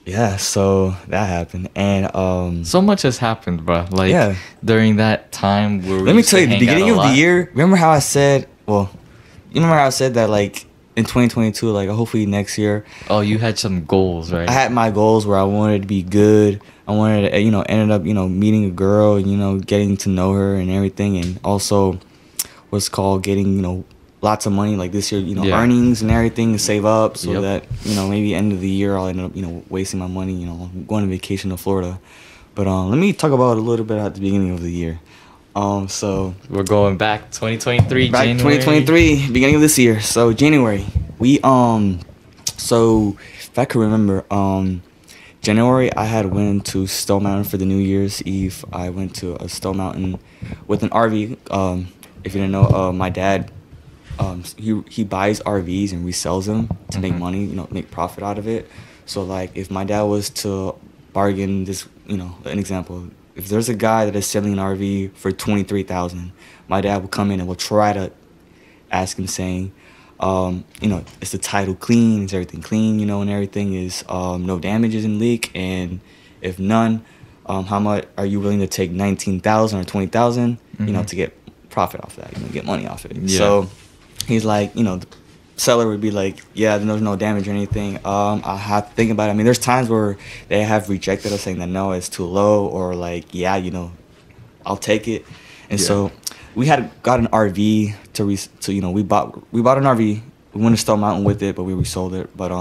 S2: yeah, so that happened, and
S1: so much has happened, bro. Like, during that time where
S2: let me tell you, the beginning of the year, remember how I said that, like, in 2022, like, hopefully next year.
S1: Oh, you had some goals, right?
S2: I had my goals where I wanted to be good. I wanted to, ended up, meeting a girl and, getting to know her and everything, and also what's called getting, lots of money, like this year, earnings and everything to save up, so that, maybe end of the year I'll end up, wasting my money, going on vacation to Florida. But let me talk about a little bit at the beginning of the year. So
S1: we're going back 2023, January.
S2: 2023, beginning of this year. So January, we so if I could remember, January I had went to Stone Mountain for the New Year's Eve. I went to a Stone Mountain with an RV. If you didn't know, my dad, he buys RVs and resells them to make money, make profit out of it. So, like, if my dad was to bargain this, an example, if there's a guy that is selling an RV for $23,000, my dad will come in and will try to ask him, saying, is the title clean? Is everything clean? And everything is no damages in leak, and if none, how much are you willing to take? 19,000 or 20,000? To get profit off that, get money off it. Yeah. So he's like, the seller would be like, yeah, there's no damage or anything. I have to think about it. I mean, there's times where they have rejected us, saying that no, it's too low, or like, yeah, I'll take it. And so we had got an RV we bought an RV. We went to Stone Mountain with it, but we resold it. But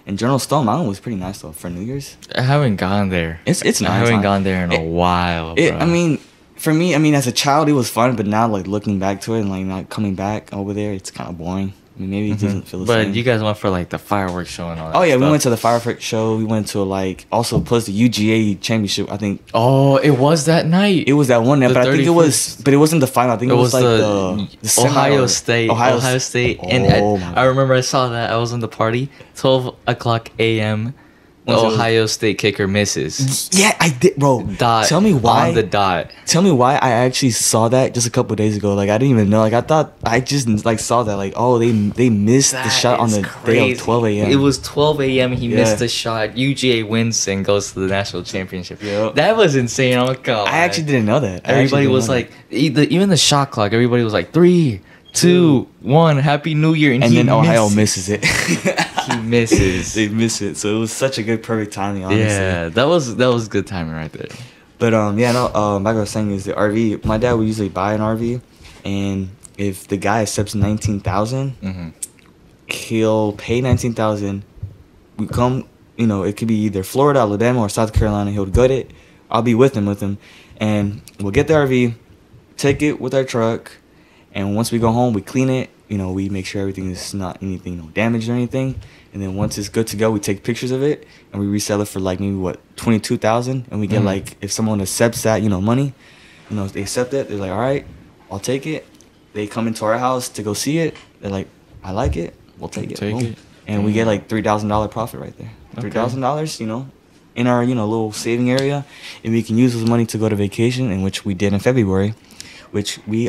S2: in general, Stone Mountain was pretty nice though for New Year's.
S1: I haven't gone there.
S2: It's nice.
S1: I haven't gone there in a while, bro.
S2: I mean, for me, as a child, it was fun, but now, like, looking back to it and, like, not coming back over there, it's kind of boring. I mean, maybe it doesn't feel the same.
S1: But you guys went for, like, the fireworks show and all that.
S2: Oh, yeah,
S1: stuff.
S2: We went to the fireworks show. We went to, like, also plus the UGA championship, I think.
S1: Oh, it was that night.
S2: It was that one night, but I think it wasn't the final. I think it was like the
S1: Ohio State. Ohio State. And I remember I saw that. I was in the party, 12 o'clock a.m., the Ohio State kicker misses.
S2: Yeah, I did, bro.
S1: Dot.
S2: Tell me why.
S1: On the dot.
S2: Tell me why I actually saw that just a couple of days ago. Like, I didn't even know. Like, I thought I just like saw that. Like, oh, they missed the shot on the day of 12 a.m.
S1: It was 12 a.m. He missed the shot. UGA wins and goes to the national championship.
S2: Yep.
S1: That was insane. Oh god.
S2: I actually didn't know that.
S1: Everybody was like, even the shot clock. Everybody was like 3, 2, 1, Happy New Year,
S2: and then Ohio misses it.
S1: he misses.
S2: They miss it. So it was such a good, perfect timing, honestly.
S1: Yeah, that was good timing right there.
S2: But yeah, no. Like I was saying, is the RV. My dad would usually buy an RV, and if the guy accepts 19,000, he'll pay 19,000. We come, you know, it could be either Florida, Alabama, or South Carolina. He'll gut it. I'll be with him, and we'll get the RV, take it with our truck, and once we go home, we clean it. You know, we make sure everything is not anything, no damage or anything. And then once it's good to go, we take pictures of it and we resell it for like maybe 22,000, and we get like, if someone accepts that, you know, money, you know, if they accept it, they're like, all right, I'll take it. They come into our house to go see it. They're like, I like it. We'll take it. And we get like $3,000 profit right there. $3,000, you know, in our, you know, little saving area, and we can use those money to go to vacation, in which we did in February, which we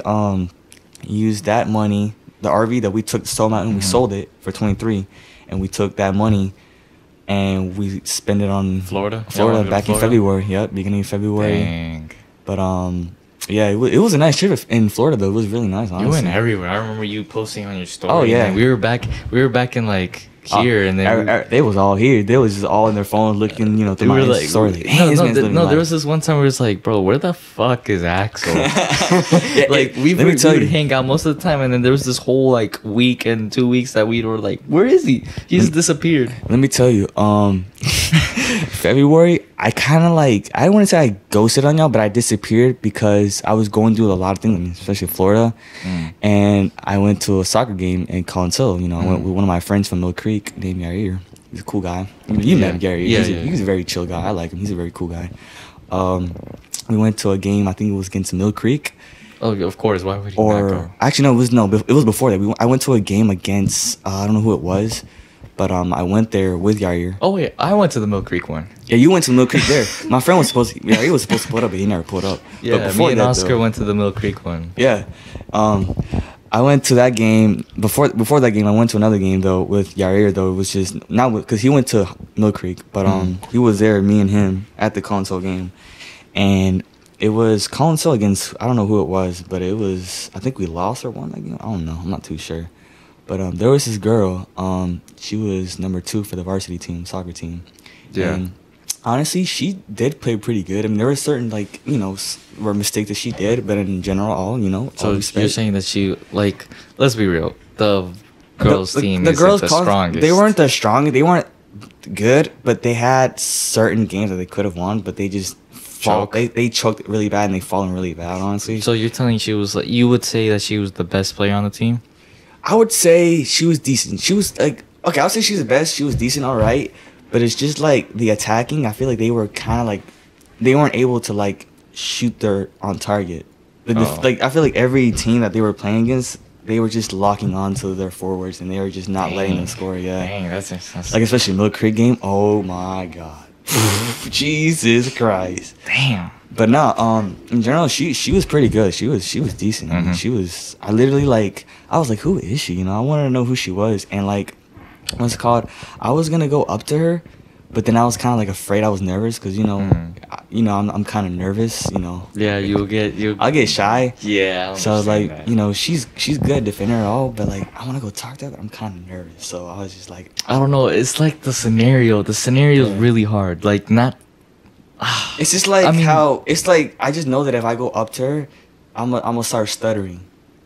S2: used that money, the RV that we took to Stone Mountain, we sold it for 23, and we took that money and we spent it on Florida back in February. Yep, beginning of February.
S1: Dang.
S2: But yeah, it was a nice trip in Florida though. It was really nice, honestly.
S1: You went everywhere. I remember you posting on your story.
S2: Oh yeah,
S1: we were back in like here, and then
S2: they was all here. They was just all in their phones looking, you know, through my
S1: like,
S2: story. Like,
S1: there was this one time where it was like, bro, where the fuck is Axel? Like we would hang out most of the time, and then there was this whole like week and 2 weeks that we were like, where is he? He just disappeared.
S2: Let me tell you, February, I kind of like, I wouldn't say I ghosted on y'all, but I disappeared because I was going through a lot of things, especially Florida. And I went to a soccer game in Collinsville. You know, I went with one of my friends from Mill Creek named Yair. He's a cool guy. You met him, Gary. He's a very chill guy. I like him. He's a very cool guy. We went to a game, I think it was against Mill Creek.
S1: Oh, of course. Why would you not go?
S2: Actually, it was before that. I went to a game against, I don't know who it was. But I went there with Yair.
S1: Oh wait, I went to the Mill Creek one.
S2: Yeah, you went to Mill Creek there. My friend was supposed to. Yair was supposed to put up, but he never put up.
S1: Yeah,
S2: but before
S1: me and
S2: that,
S1: Oscar went to the Mill Creek one.
S2: Yeah, I went to that game. Before that game, I went to another game though with Yair. Though it was just not because he went to Mill Creek, but he was there, me and him at the console game, and it was Collinsville against, I don't know who it was, but it was, I think we lost or won that game. I don't know. I'm not too sure. But there was this girl. She was number 2 for the varsity team, soccer team.
S1: Yeah.
S2: And honestly, she did play pretty good. I mean, there were certain, like, you know, were mistakes that she did, but in general, you know.
S1: So you're saying that she, like, let's be real, the girls' team isn't the strongest.
S2: They weren't the strongest. They weren't good, but they had certain games that they could have won, but they just they choked really bad, and they fallen really bad, honestly.
S1: So you're telling she was, like, you would say that she was the best player on the team?
S2: I would say she was decent. She was like, okay, I would say she's the best. She was decent, all right. But it's just like the attacking. I feel like they were kind of like, they weren't able to like shoot their on target. Like I feel like every team that they were playing against, they were just locking on to their forwards and they were just not letting them score. Yeah.
S1: Dang, that's
S2: like especially Mill Creek game. Oh my God, Jesus Christ.
S1: Damn.
S2: But no, in general, she was pretty good. She was decent. I mean, I literally like, I was like, who is she? You know, I wanted to know who she was. And like, what's it called? I was gonna go up to her, but then I was kind of like afraid. I was nervous because I'm kind of nervous. You know.
S1: Yeah,
S2: I'll get shy.
S1: Yeah.
S2: So I was like, that. You know, she's good defender at all, but like I want to go talk to her, but I'm kind of nervous. So I was just like,
S1: I don't know. It's like the scenario. The scenario is really hard. Like not.
S2: It's just like how it's like I just know that if I go up to her, I'm gonna start stuttering.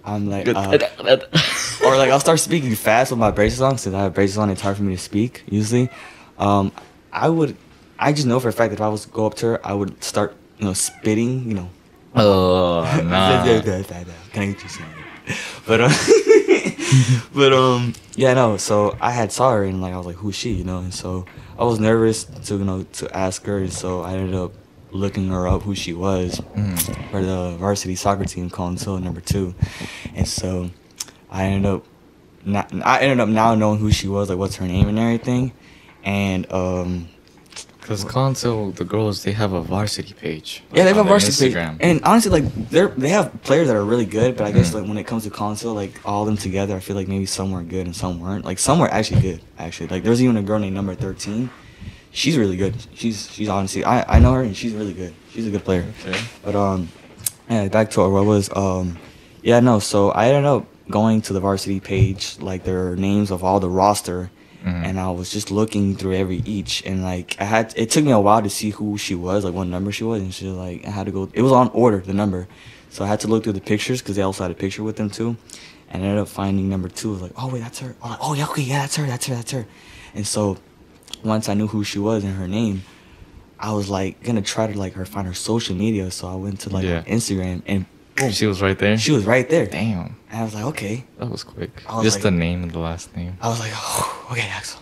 S2: I'm like, or like I'll start speaking fast with my braces on since I have braces on. It's hard for me to speak usually. I just know for a fact that if I was to go up to her, I would start spitting. You know.
S1: Oh nah.
S2: Can I get you some? But yeah, no. So I had saw her and like I was like, who's she? You know, and so I was nervous to ask her, and so I ended up looking her up who she was for the varsity soccer team, Collinsville number 2, and so I ended up now knowing who she was, like what's her name and everything, and
S1: because Collinsville, the girls, they have a varsity page.
S2: Yeah, they have a varsity page, and honestly, like they have players that are really good, but I guess like when it comes to Collinsville, like all of them together, I feel like maybe some were good and some weren't. Like some were actually good, actually. Like there's even a girl named number 13. She's really good. She's honestly, I know her and she's really good. She's a good player. Okay. But yeah, back to what was yeah, no. So I ended up going to the varsity page, like their names of all the roster, and I was just looking through each, and like it took me a while to see who she was, like what number she was, and she like I had to go. It was on order, the number, so I had to look through the pictures because they also had a picture with them too, and I ended up finding number 2. I was like, oh wait, that's her. I'm like, oh yeah, okay, yeah, that's her. And so once I knew who she was and her name, I was like gonna try to like find her social media. So I went to like her Instagram, and boom,
S1: she was right there.
S2: She was right there.
S1: Damn.
S2: And I was like, okay.
S1: That was quick.
S2: Was
S1: just
S2: like,
S1: the name and the last name.
S2: I was like, oh, okay, Axel.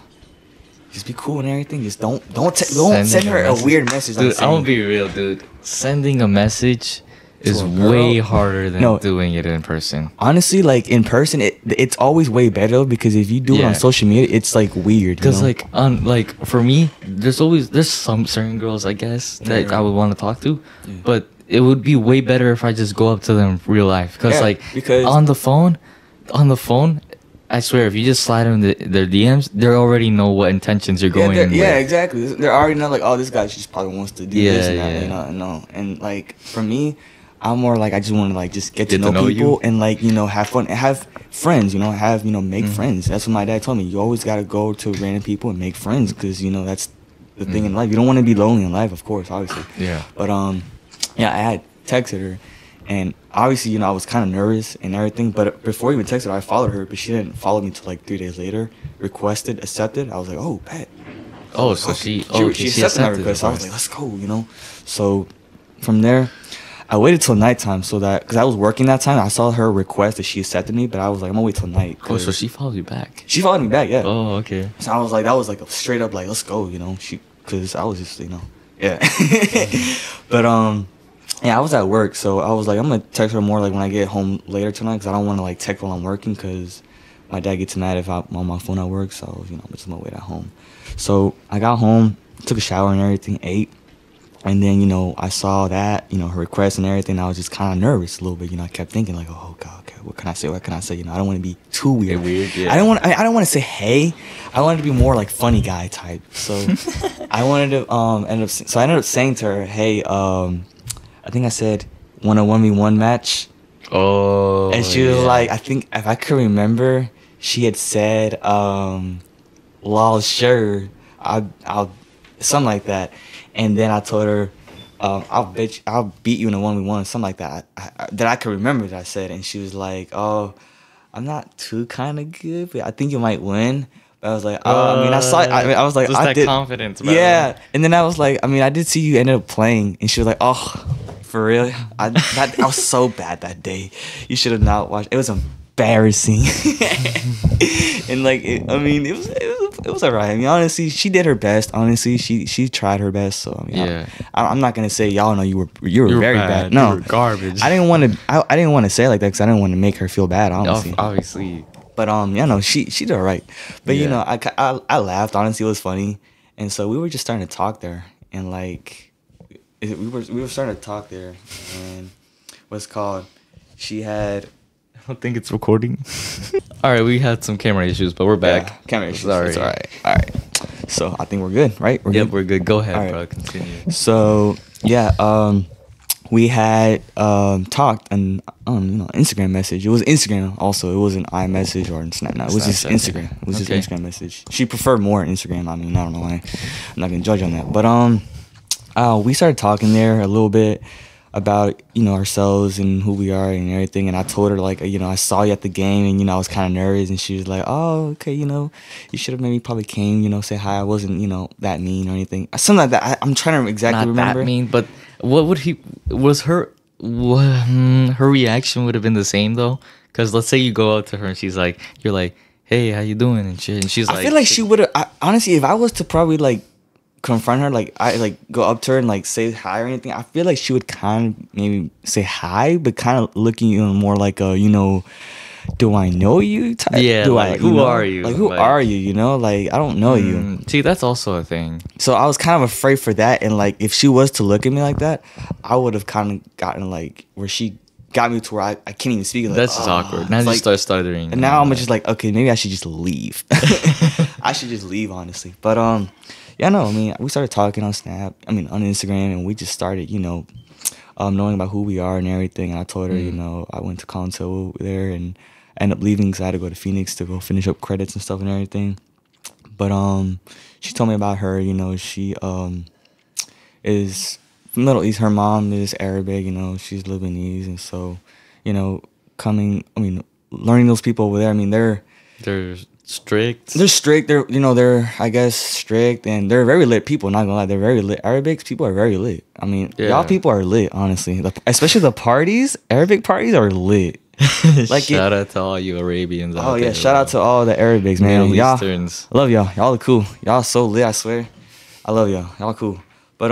S2: Just be cool and everything. Just don't send her a weird message.
S1: Dude, I'm gonna be real, dude. Sending a message is way harder than doing it in person.
S2: Honestly, like in person, it's always way better because if you do it on social media, it's like weird.
S1: Because like for me, there's some certain girls I guess that I would want to talk to, but it would be way better if I just go up to them in real life. Because on the phone, I swear, if you just slide them their DMs, they already know what intentions you're going in with.
S2: Yeah, exactly. They're already know like, oh, this guy just probably wants to do this and that, you know. And like for me, I'm more like I just want to like just get to know people and like have fun and have friends, make friends. That's what my dad told me. You always got to go to random people and make friends because that's the thing in life. You don't want to be lonely in life, of course, obviously.
S1: Yeah.
S2: But I had texted her, and obviously I was kind of nervous and everything. But before I even texted her, I followed her, but she didn't follow me till like 3 days later. Requested, accepted. I was like, oh, bet.
S1: Oh, so she accepted
S2: my request. So I was like, let's go, So from there, I waited till nighttime because I was working that time. I saw her request that she accepted me, but I was like, I'm gonna wait till night.
S1: Oh, so she followed you back?
S2: She followed me back, yeah.
S1: Oh, okay.
S2: So I was like, that was like a straight up like, let's go, because I was just, yeah. But I was at work, so I was like, I'm gonna text her more like when I get home later tonight, because I don't want to like text while I'm working, because my dad gets mad if I'm on my phone at work. So I'm just gonna wait at home. So I got home, took a shower and everything, ate. And then, I saw that, her request and everything. I was just kind of nervous a little bit. I kept thinking like, oh, God, okay, what can I say? What can I say? I don't want to be too weird. Yeah. I don't want to say, hey. I wanted to be more like funny guy type. So I wanted to I ended up saying to her, hey, I think I said, want a 1v1 match?
S1: Oh.
S2: And she was like, I think if I could remember, she had said, lol, sure. I'll something like that. And then I told her, I'll beat you in a 1v1, something like that. That I could remember that I said. And she was like, oh, I'm not too kind of good, but I think you might win. But I was like, I saw it. I was like,
S1: just
S2: I
S1: that confidence, bro.
S2: Yeah. And then I was like, I did see you ended up playing. And she was like, oh, for real? I was so bad that day. You should have not watched. It was embarrassing. And like, it was alright. Honestly, she did her best. Honestly, she tried her best. So I'm not gonna say y'all know you were very bad. No,
S1: you were garbage.
S2: I didn't want to say it like that because I didn't want to make her feel bad. Honestly,
S1: obviously. But
S2: she did alright. But I laughed. Honestly, it was funny. And so we were just starting to talk there, and like we were starting to talk there, and what's called she had.
S1: I don't think it's recording. All right, we had some camera issues, but we're back.
S2: Yeah, camera issues. Sorry. It's all right. So I think we're good, right?
S1: We're good. Go ahead, bro. Continue.
S2: So we had talked on Instagram message. It was Instagram also. It wasn't iMessage or Snap. No, it was just Instagram. It was just Instagram message. She preferred more Instagram. I don't know why. I'm not gonna judge on that. But we started talking there a little bit about ourselves and who we are and everything, and I told her like I saw you at the game and I was kind of nervous, and she was like, oh, okay, you should have maybe probably came say hi. I wasn't that mean or anything, something like that. I'm trying to exactly remember.
S1: Not that mean, but what would her reaction would have been the same though, because let's say you go up to her and you're like, hey, how you doing and shit, and she's like,
S2: I feel like she would have honestly, if I was to probably like confront her, like I like go up to her and like say hi or anything, I feel like she would kind of maybe say hi, but kind of looking more like a do I know you type.
S1: Yeah, who are you?
S2: Like who are you? Like I don't know you.
S1: See, that's also a thing.
S2: So I was kind of afraid for that, and like if she was to look at me like that, I would have kind of gotten like where she got me to where I can't even speak. Like,
S1: that's just awkward. Now you start stuttering.
S2: And now I'm just like, okay, maybe I should just leave. I should just leave, honestly. But we started talking on Snap, on Instagram, and we just started, knowing about who we are and everything. And I told her, I went to Conto there and ended up leaving because I had to go to Phoenix to go finish up credits and stuff and everything. But she told me about her. You know, she is from Middle East. Her mom is Arabic. You know, she's Lebanese, and so, you know, learning those people over there. I mean, they're
S1: strict.
S2: They're strict. They're I guess strict, and they're very lit people. Not gonna lie, they're very lit. Arabic people are very lit. I mean, y'all people are lit. Honestly, especially the parties. Arabic parties are lit.
S1: Like shout out to all you Arabians.
S2: Oh yeah, shout out to all the Arabics, man. Y'all,
S1: Easterns.
S2: I love y'all. Y'all are cool. Y'all so lit. I swear. I love y'all. Y'all cool. But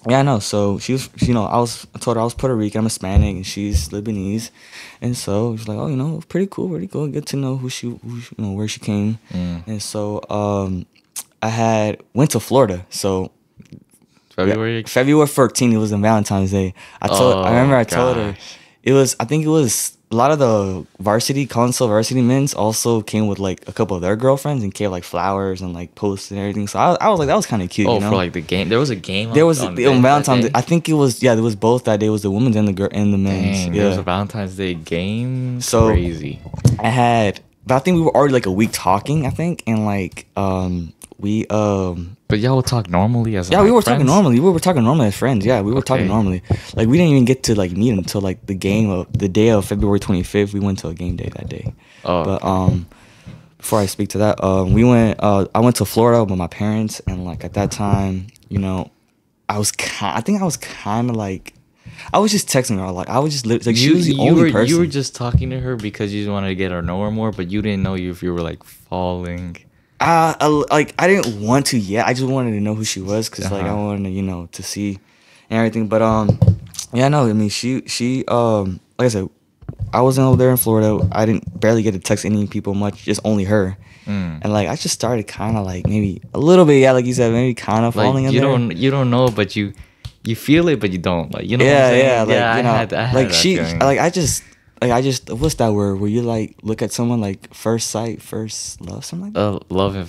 S2: yeah, I know. So she was, I told her I was Puerto Rican. I'm Hispanic, and she's Lebanese, and so she's like, oh, pretty cool, Good to know where she came, and so I went to Florida. So
S1: February
S2: 13th. It was on Valentine's Day. I told her I think it was a lot of the Council varsity men's also came with like a couple of their girlfriends and gave like flowers and like posts and everything. So I was like, that was kind of cute.
S1: Oh, for like the game, there was a game.
S2: There was on Valentine's Day. I think it was there was both that day. It was the women's and the men's.
S1: Dang, there was a Valentine's Day game.
S2: So
S1: crazy.
S2: But I think we were already like a week talking. I think and like we
S1: But y'all would talk normally as
S2: we were
S1: friends?
S2: talking normally. We were talking normally as friends. Yeah, we were talking normally. Like we didn't even get to like meet until like the day of February 25th. We went to a game day that day.
S1: Oh.
S2: But before I speak to that, I went to Florida with my parents, and like at that time, I was kind of like. I was just texting her. Like I was just like she was the only person.
S1: You were just talking to her because you just wanted to get her know her more, but you didn't know if you were like falling.
S2: I didn't want to yet. I just wanted to know who she was because like I wanted to to see and everything. But yeah, no. I mean, she like I said, I wasn't over there in Florida. I didn't barely get to text any people much, just only her. And like I just started kind of like maybe a little bit, like you said, maybe kind of falling in there.
S1: You don't know, but you feel it, but you don't. Like what I'm
S2: saying?
S1: Like,
S2: I
S1: had
S2: like
S1: that
S2: she
S1: feeling.
S2: like I just what's that word where you like look at someone like first sight, first love, something like that?
S1: Love at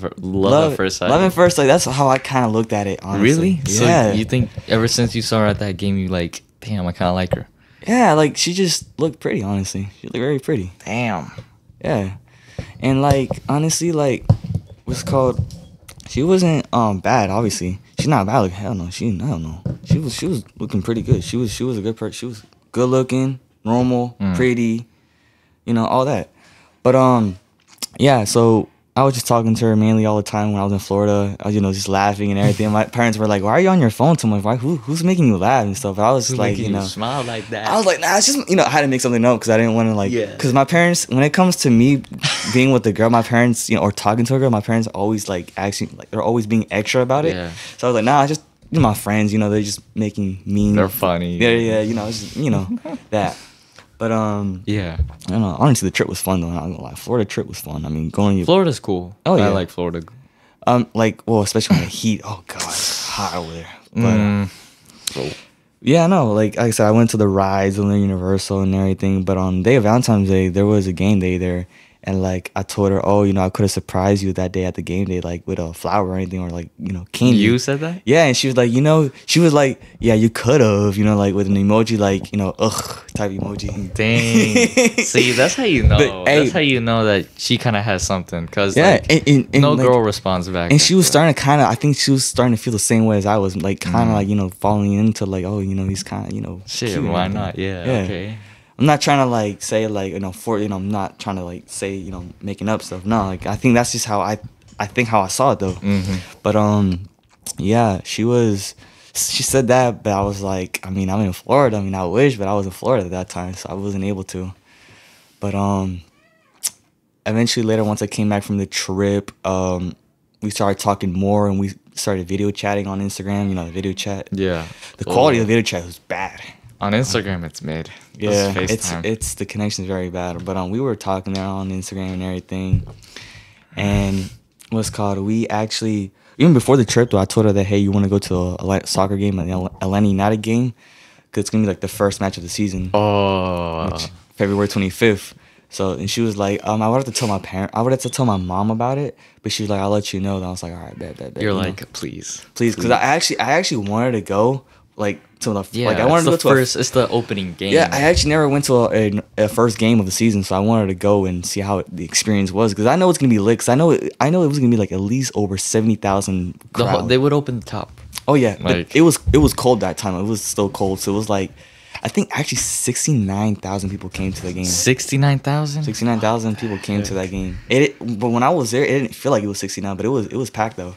S1: first sight.
S2: Love at first sight. That's how I kind of looked at it. Honestly.
S1: Really?
S2: Yeah.
S1: So you think ever since you saw her at that game, you like, damn, I kind of like her.
S2: Yeah, like she just looked pretty. Honestly, she looked very pretty.
S1: Damn.
S2: Yeah, and like honestly, like what's called. She wasn't bad. Obviously, she's not bad. Like hell no. I don't know. She was looking pretty good. She was a good person. She was good looking, normal, pretty, all that. But yeah. So I was just talking to her mainly all the time when I was in Florida. I was just laughing and everything. My parents were like, "Why are you on your phone so much? Who's making you laugh and stuff?" But I was just like,
S1: smile like that.
S2: I was like, nah, it's just I had to make something up because I didn't want to like.
S1: Yeah.
S2: Because my parents, when it comes to me being with the girl, my parents, or talking to a girl, my parents always like actually like they're always being extra about it.
S1: Yeah.
S2: So I was like, nah, just my friends, they're just making mean.
S1: They're funny.
S2: Yeah, it's just, that. But
S1: yeah.
S2: I don't know. Honestly, the trip was fun though. I'm not gonna lie. Florida trip was fun. I mean,
S1: Florida's cool.
S2: Oh yeah,
S1: I like Florida.
S2: Especially when the heat. Oh god, it's hot over there. But yeah, no. Like I said, I went to the rides on the Universal and everything. But on the day of Valentine's Day, there was a game day there. And like I told her, I could have surprised you that day at the game day, like with a flower or anything, or like candy.
S1: You said that?
S2: Yeah, and she was like, yeah, you could have, like with an emoji, like ugh type emoji.
S1: Dang. See, that's how you know.
S2: But,
S1: that's how you know that she kind of has something, cause
S2: yeah, and
S1: no
S2: like,
S1: girl responds back.
S2: And she was starting to I think she was starting to feel the same way as I was, like kind of like falling into like, oh, he's kind of
S1: shit.
S2: cute
S1: Why not? Yeah. Okay.
S2: I'm not trying to like say like I'm not trying to like say making up stuff. No, like I think that's just how I think how I saw it though.
S1: Mm-hmm.
S2: But yeah, she said that, but I was like, I mean, I'm in Florida. I mean, I wish, but I was in Florida at that time, so I wasn't able to. But eventually later, once I came back from the trip, we started talking more, and we started video chatting on Instagram. The video chat.
S1: Yeah.
S2: The quality of the video chat was bad.
S1: On Instagram, it's mid.
S2: Yeah, it's the connection's very bad. But we were talking there on Instagram and everything. And we actually, even before the trip though, I told her that, hey, you want to go to a soccer game, an Atlanta United game? Because it's going to be like the first match of the season.
S1: Oh.
S2: February 25th. So, and she was like, I would have to tell my parents. I would have to tell my mom about it. But she was like, I'll let you know. And I was like, all right, bet.
S1: You're like, please.
S2: Because I actually wanted to go. like to the
S1: Yeah,
S2: like I wanted to go to
S1: first. It's the opening game.
S2: yeah, I actually never went to a first game of the season, so I wanted to go and see how the experience was because I know it's gonna be lit. Cause I know it was gonna be like at least over 70,000.
S1: They would open the top.
S2: Oh yeah,
S1: Like-
S2: it was cold that time. It was still cold, so it was like I think actually 69,000 people came to the game.
S1: 69,000.
S2: 69,000 people came to that game. But when I was there, it didn't feel like it was 69, but it was packed though.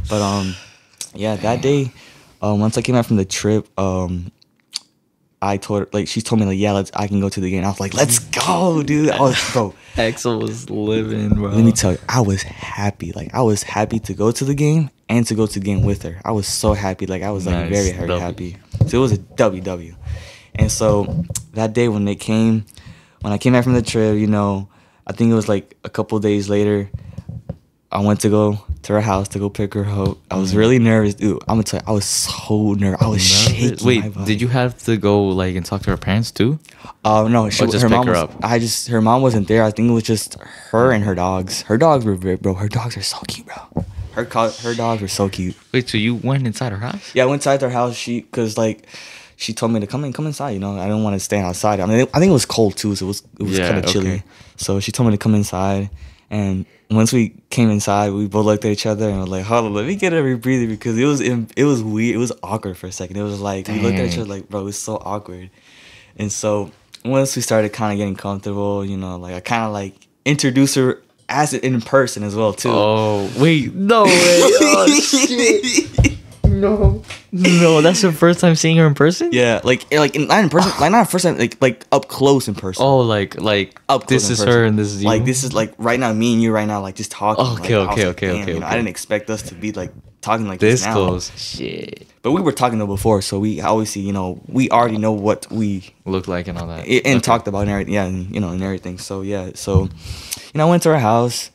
S2: But yeah, that day, once I came back from the trip, I told her like she told me like yeah, I can go to the game. I was like, let's go, dude. I was bro.
S1: Axel was living, bro.
S2: Let me tell you, I was happy. Like I was happy to go to the game and to go to the game with her. I was so happy. Like I was like
S1: Nice.
S2: very happy. So it was a WW. And so that day when I came back from the trip, you know, I think it was like a couple days later, I went to go to her house to go pick her up. I was really nervous, dude. I'm gonna tell you, I was so nervous. I was shaking.
S1: Wait,
S2: my body.
S1: did you have to go like and talk to her parents too?
S2: No,
S1: Or just
S2: her
S1: pick
S2: mom
S1: her
S2: was,
S1: up?
S2: her mom wasn't there. I think it was just her and her dogs. Her dogs were bro. Her dogs are so cute, bro. Her dogs were so cute.
S1: Wait, so you went inside her house?
S2: Yeah, I went inside their house. She told me to come inside. You know, I didn't want to stay outside. I mean, I think it was cold too, so it was
S1: Yeah,
S2: kind of chilly.
S1: okay.
S2: So she told me to come inside, and once we came inside, we both looked at each other and were like, "Hold on, let me get a rebreather," because it was weird. It was awkward for a second. It was like we looked at each
S1: Dang.
S2: other like, "Bro, it's so awkward." And so once we started kind of getting comfortable, you know, like I kind of like introduced her as in person as well too.
S1: Oh wait, no way! Oh shit! No, that's your first time seeing her in person?
S2: Yeah, not in person, like not first time, like up close in person.
S1: Oh, like
S2: Up close
S1: this
S2: in
S1: is
S2: person.
S1: her and this is you.
S2: Like this is like right now, me and you right now, like just talking.
S1: Okay,
S2: like, I was
S1: okay,
S2: like, damn,
S1: okay,
S2: you know,
S1: okay.
S2: I didn't expect us to be like talking like
S1: this
S2: this now.
S1: close. Shit.
S2: But we were talking though before, so we obviously, you know, we already know what we
S1: Looked like and all that.
S2: and
S1: Okay.
S2: talked about and everything. Yeah, and, you know, and everything. So yeah, so you know, I went to her house.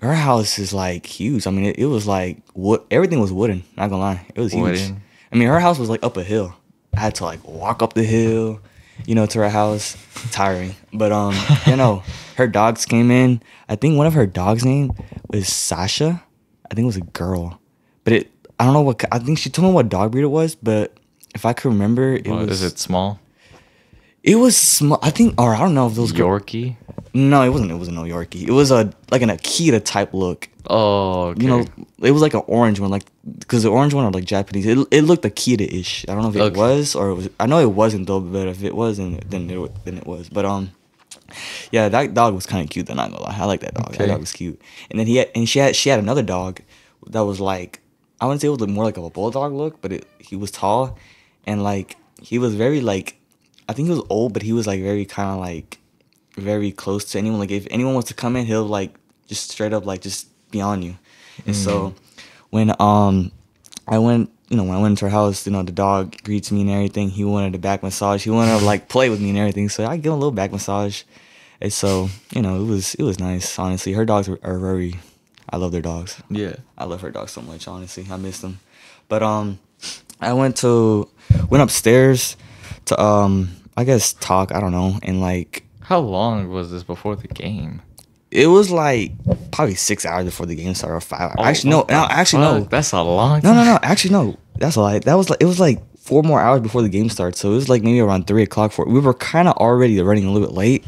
S2: Her house is like huge. I mean, it was like wood. Everything was wooden. Not gonna lie, it was huge.
S1: Wooden?
S2: I mean, her house was like up a hill. I had to like walk up the hill, you know, to her house. Tiring, but you know, her dogs came in. I think one of her dogs' name was Sasha. I think it was a girl, but I don't know what. I think she told me what dog breed it was, but if I could remember, it
S1: What,
S2: was.
S1: is it small?
S2: It was small. I think, or I don't know if those.
S1: Yorkie?
S2: No, it wasn't. It wasn't no Yorkie. It was like an Akita type look.
S1: Oh, okay.
S2: You know, it was like an orange one, like because the orange one are like Japanese. It looked Akita-ish. I don't know if it
S1: Okay.
S2: was or it was. I know it wasn't though, but if it was, then it was. But yeah, that dog was kind of cute. Then I'm not gonna lie, I like that dog.
S1: Okay.
S2: That dog was cute. And then she had another dog that was like I wouldn't say it was more like a bulldog look, but he was tall and like he was very like I think he was old, but he was like very kind of like very close to anyone. Like if anyone wants to come in, he'll like just straight up like just be on you. And so when I went, you know, when I went into her house, you know, the dog greets me and everything. He wanted a back massage. He wanted to like play with me and everything. So I give him a little back massage. And so, you know, it was nice, honestly. Her dogs are very I love their dogs.
S1: Yeah.
S2: I love her dogs so much, honestly. I miss them. But I went upstairs to I guess talk, I don't know, and like
S1: How long was this before the game?
S2: it was like probably 6 hours before the game started or 5 hours.
S1: Oh,
S2: Actually no,
S1: what the
S2: actually no.
S1: fuck? That's a long
S2: No,
S1: time.
S2: no, no. Actually, no. That's a lie. It was like 4 more hours before the game started. So it was like maybe around 3 o'clock. We were kind of already running a little bit late,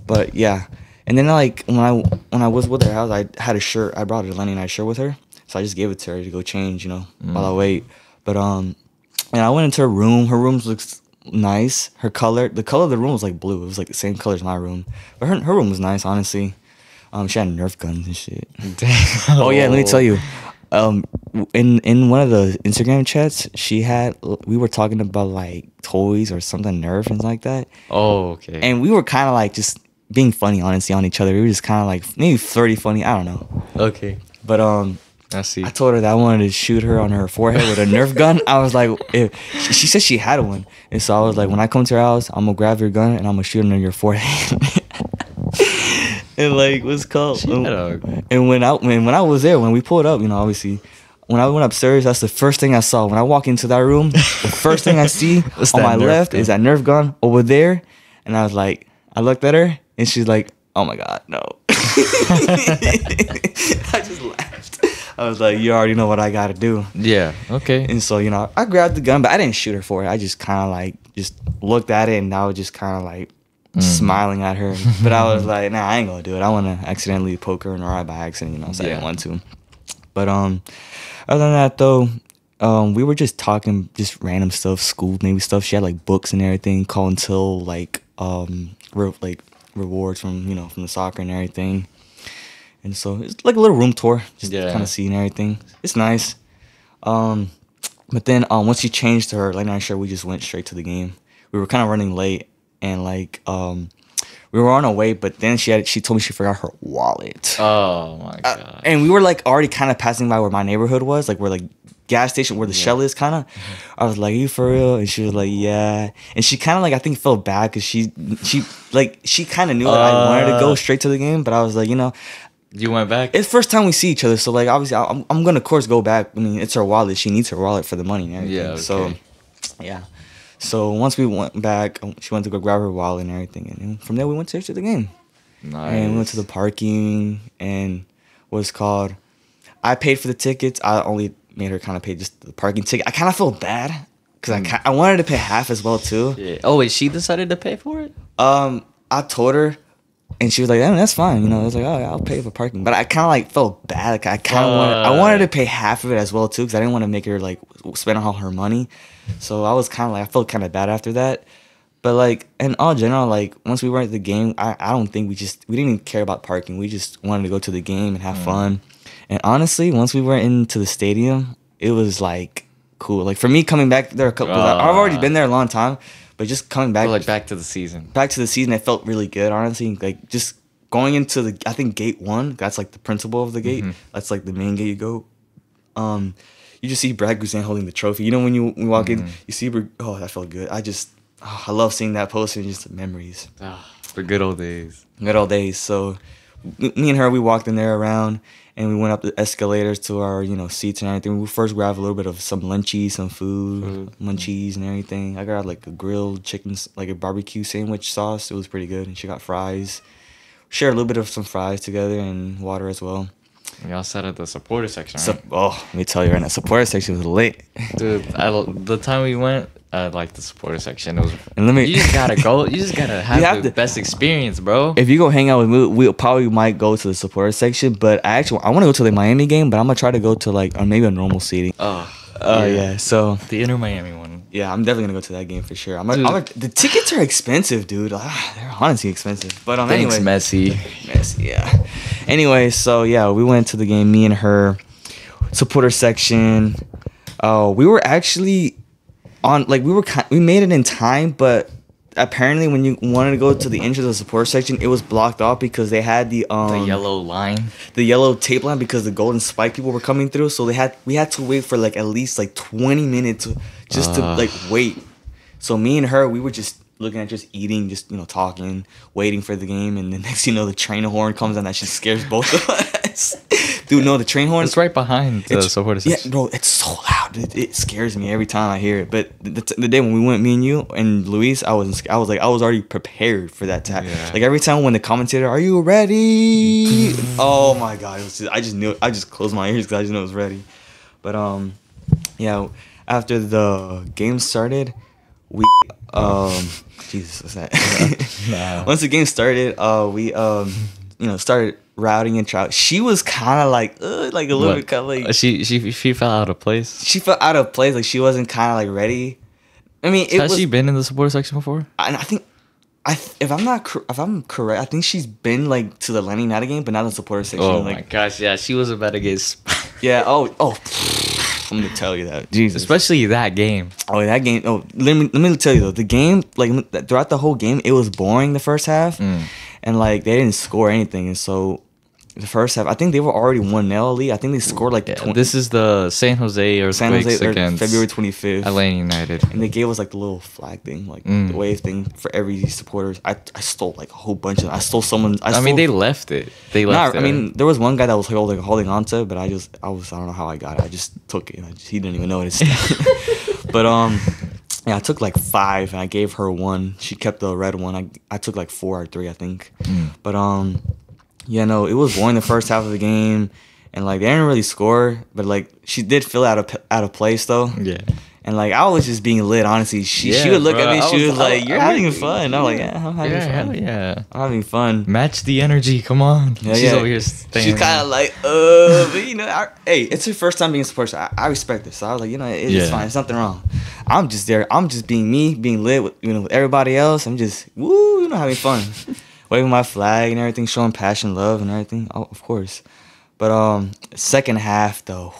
S2: but yeah. And then like when I was with her house, I had a shirt. I brought a Lenny and I shirt with her, so I just gave it to her to go change, you know, while I wait. But and I went into her room. Her room looks nice. The color of the room was like blue. It was like the same color as my room. But her room was nice, honestly. She had Nerf guns and shit.
S1: Damn.
S2: Oh yeah, let me tell you. In one of the Instagram chats, we were talking about like toys or something Nerf and like that,
S1: Oh, okay.
S2: and we were kind of like just being funny, honestly, on each other. We were just kind of like maybe flirty, funny. I don't know,
S1: okay.
S2: but
S1: I see.
S2: I told her that I wanted to shoot her on her forehead with a Nerf gun. I was like, she said she had one, and so I was like, when I come to her house, I'm gonna grab your gun and I'm gonna shoot it on your forehead. And like, what's called? And when I was there, when we pulled up, you know, obviously, when I went upstairs, that's the first thing I saw. When I walk into that room, the first thing I see
S1: What's
S2: on
S1: that
S2: my
S1: Nerf
S2: left
S1: gun?
S2: is that Nerf gun over there. And I was like, I looked at her, and she's like, oh my God, no. I just laughed. I was like, you already know what I gotta do.
S1: Yeah. Okay.
S2: And so, I grabbed the gun, but I didn't shoot her for it. I just kind of like just looked at it, and I was just kind of like smiling at her. But I was like, nah, I ain't gonna do it. I want to accidentally poke her in her eye by accident, so I didn't want to. But other than that though, we were just talking just random stuff, school maybe stuff. She had like books and everything. Call until like rewards from from the soccer and everything. And so it's like a little room tour, just kind of seeing everything. It's nice. But then once she changed to her like night shirt, we just went straight to the game. We were kind of running late, and like we were on our way, but then she told me she forgot her wallet.
S1: Oh my god!
S2: And we were like already kind of passing by where my neighborhood was, like where like gas station where the Shell is kind of. I was like, "Are you for real?" And she was like, "Yeah." And she kind of like I think felt bad because she kind of knew that I wanted to go straight to the game, but I was like,
S1: You went back?
S2: It's first time we see each other, so like obviously I'm gonna of course go back. I mean, it's her wallet. She needs her wallet for the money and everything.
S1: Yeah. Okay.
S2: So yeah. So once we went back, she went to go grab her wallet and everything, and from there we went to the game.
S1: Nice.
S2: And we went to the parking and what's called. I paid for the tickets. I only made her kind of pay just the parking ticket. I kind of felt bad because I wanted to pay half as well too.
S1: Yeah. Oh wait, she decided to pay for it?
S2: I told her. And she was like, that's fine. I was like, oh, yeah, I'll pay for parking. But I kind of like felt bad. Like I kind of wanted to pay half of it as well too, because I didn't want to make her like spend all her money. So I was kind of like, I felt kind of bad after that. But like in all general, like once we were at the game, I don't think we didn't even care about parking. We just wanted to go to the game and have fun. And honestly, once we went into the stadium, it was like cool. Like for me coming back there, I've already been there a long time. But just coming back,
S1: back to the season.
S2: Back to the season, it felt really good. Honestly, like just going into I think gate 1. That's like the principal of the gate. That's like the main gate you go. You just see Brad Guzan holding the trophy. When you walk in, you see. Oh, that felt good. I love seeing that poster and just the memories.
S1: The good old days.
S2: Good old days. So, me and her, we walked in there around. And we went up the escalators to our, seats and everything. We first grabbed a little bit of some lunchies, some food, munchies and everything. I got like a grilled chicken, like a barbecue sandwich sauce. It was pretty good. And she got fries. Shared a little bit of some fries together and water as well.
S1: Y'all sat at the supporter section, right?
S2: Let me tell you right now, supporter section was lit.
S1: Dude, the time we went, I liked the supporter section. It was,
S2: and
S1: you just gotta go. You just gotta have the best experience, bro.
S2: If you go hang out with me, we probably might go to the supporter section. But I want to go to the Miami game, but I'm gonna try to go to like maybe a normal seating. Yeah. So
S1: the Inter Miami one.
S2: Yeah, I'm definitely gonna go to that game for sure. The tickets are expensive, dude. They're honestly expensive. But
S1: Thanks,
S2: anyway,
S1: Messi,
S2: yeah. Anyway, so yeah, we went to the game. Me and her, supporter section. We were actually on we made it in time, but apparently when you wanted to go to the entrance of the support section, it was blocked off because they had the
S1: yellow line,
S2: the yellow tape line, because the Golden Spike people were coming through. So we had to wait for like at least like 20 minutes just to like wait. So me and her, we were just looking at just eating, just talking, waiting for the game, and the next the train horn comes and that just scares both of us. Dude, no, the train horn.
S1: It's right behind the supporter section.
S2: Yeah, bro, it's so loud. It scares me every time I hear it. But the day when we went, me and you and Luis, I was already prepared for that to happen. Yeah. Like every time when the commentator, "Are you ready?" Oh my god, I just knew. I just closed my ears because I just knew it was ready. But yeah, after the game started, we Jesus, what's that? Nah. Once the game started, we started routing and trout. She was kind of like a little bit kind of like
S1: she felt out of place.
S2: She felt out of place, like she wasn't kind of like ready. I mean,
S1: has she been in the supporter section before?
S2: And I think, if I'm correct, I think she's been like to the Lenny Nada game, but not the supporter section.
S1: Oh my gosh, yeah, she was about to get.
S2: Yeah. Oh. I'm gonna tell you that, Jesus.
S1: Especially that game.
S2: Oh, that game. Oh, let me tell you though. The game, like throughout the whole game, it was boring the first half, and like they didn't score anything, and so the first half, I think they were already 1-0 lead. I think they scored like 20.
S1: This is the San Jose against
S2: February 25th.
S1: Atlanta United,
S2: and they gave us like the little flag thing, like the wave thing for every supporters. I stole like a whole bunch of. I stole someone.
S1: I mean, they left it.
S2: I mean, there was one guy that was holding on to it, but I don't know how I got it. I just took it. He didn't even notice. But yeah, I took like 5 and I gave her 1. She kept the red one. I took like 4 or 3, I think. But yeah, no, it was boring the first half of the game, and like they didn't really score, but like she did feel out of place though.
S1: Yeah.
S2: And like I was just being lit, honestly. She would look at me, she was like, "You're having fun." I'm like, "Yeah, I'm having fun.
S1: Hell yeah.
S2: I'm having fun."
S1: Match the energy. Come on.
S2: Yeah,
S1: She's
S2: yeah.
S1: over here staying.
S2: She's kind of like, but you know, hey, it's her first time being supported. So I respect this. So I was like, you know, it's fine. There's nothing wrong. I'm just there. I'm just being me, being lit with with everybody else. I'm just having fun, waving my flag and everything, showing passion, love, and everything. Oh, of course. But second half though,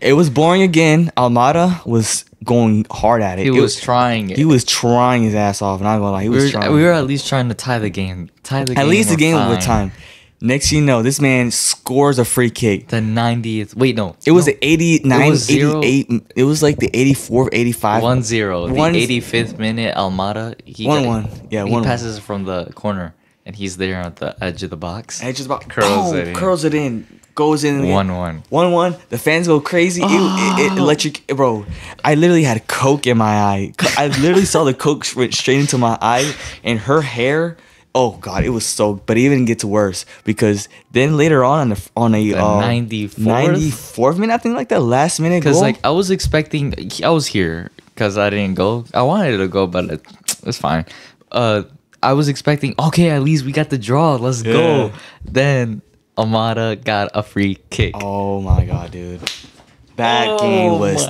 S2: it was boring again. Almada was going hard at it.
S1: He was trying it.
S2: He was trying his ass off. Not gonna lie, he was trying.
S1: We were at least trying to tie the game. At
S2: least the game over time. Next thing you know, this man scores a free kick.
S1: The 90th. Wait, no.
S2: It was the 89,
S1: it was
S2: 88. It was like the 84th, 85.
S1: 1-0. The 85th minute, Almada.
S2: 1-1. Yeah, 1-1.
S1: He passes from the corner, and he's there at the edge of the box.
S2: Edge of the box.
S1: Curls
S2: it in. Goes in.
S1: 1-1.
S2: 1-1. The fans go crazy. It electric. Bro, I literally had Coke in my eye. I literally saw the Coke went straight into my eye, and her hair. Oh God, it was so. But it even gets worse because then later on the 94th minute, I think like that last minute.
S1: Because like I was expecting, I was here because I didn't go. I wanted to go, but it's fine. I was expecting. Okay, at least we got the draw. Let's go. Then Almada got a free kick.
S2: Oh my God, dude, that game was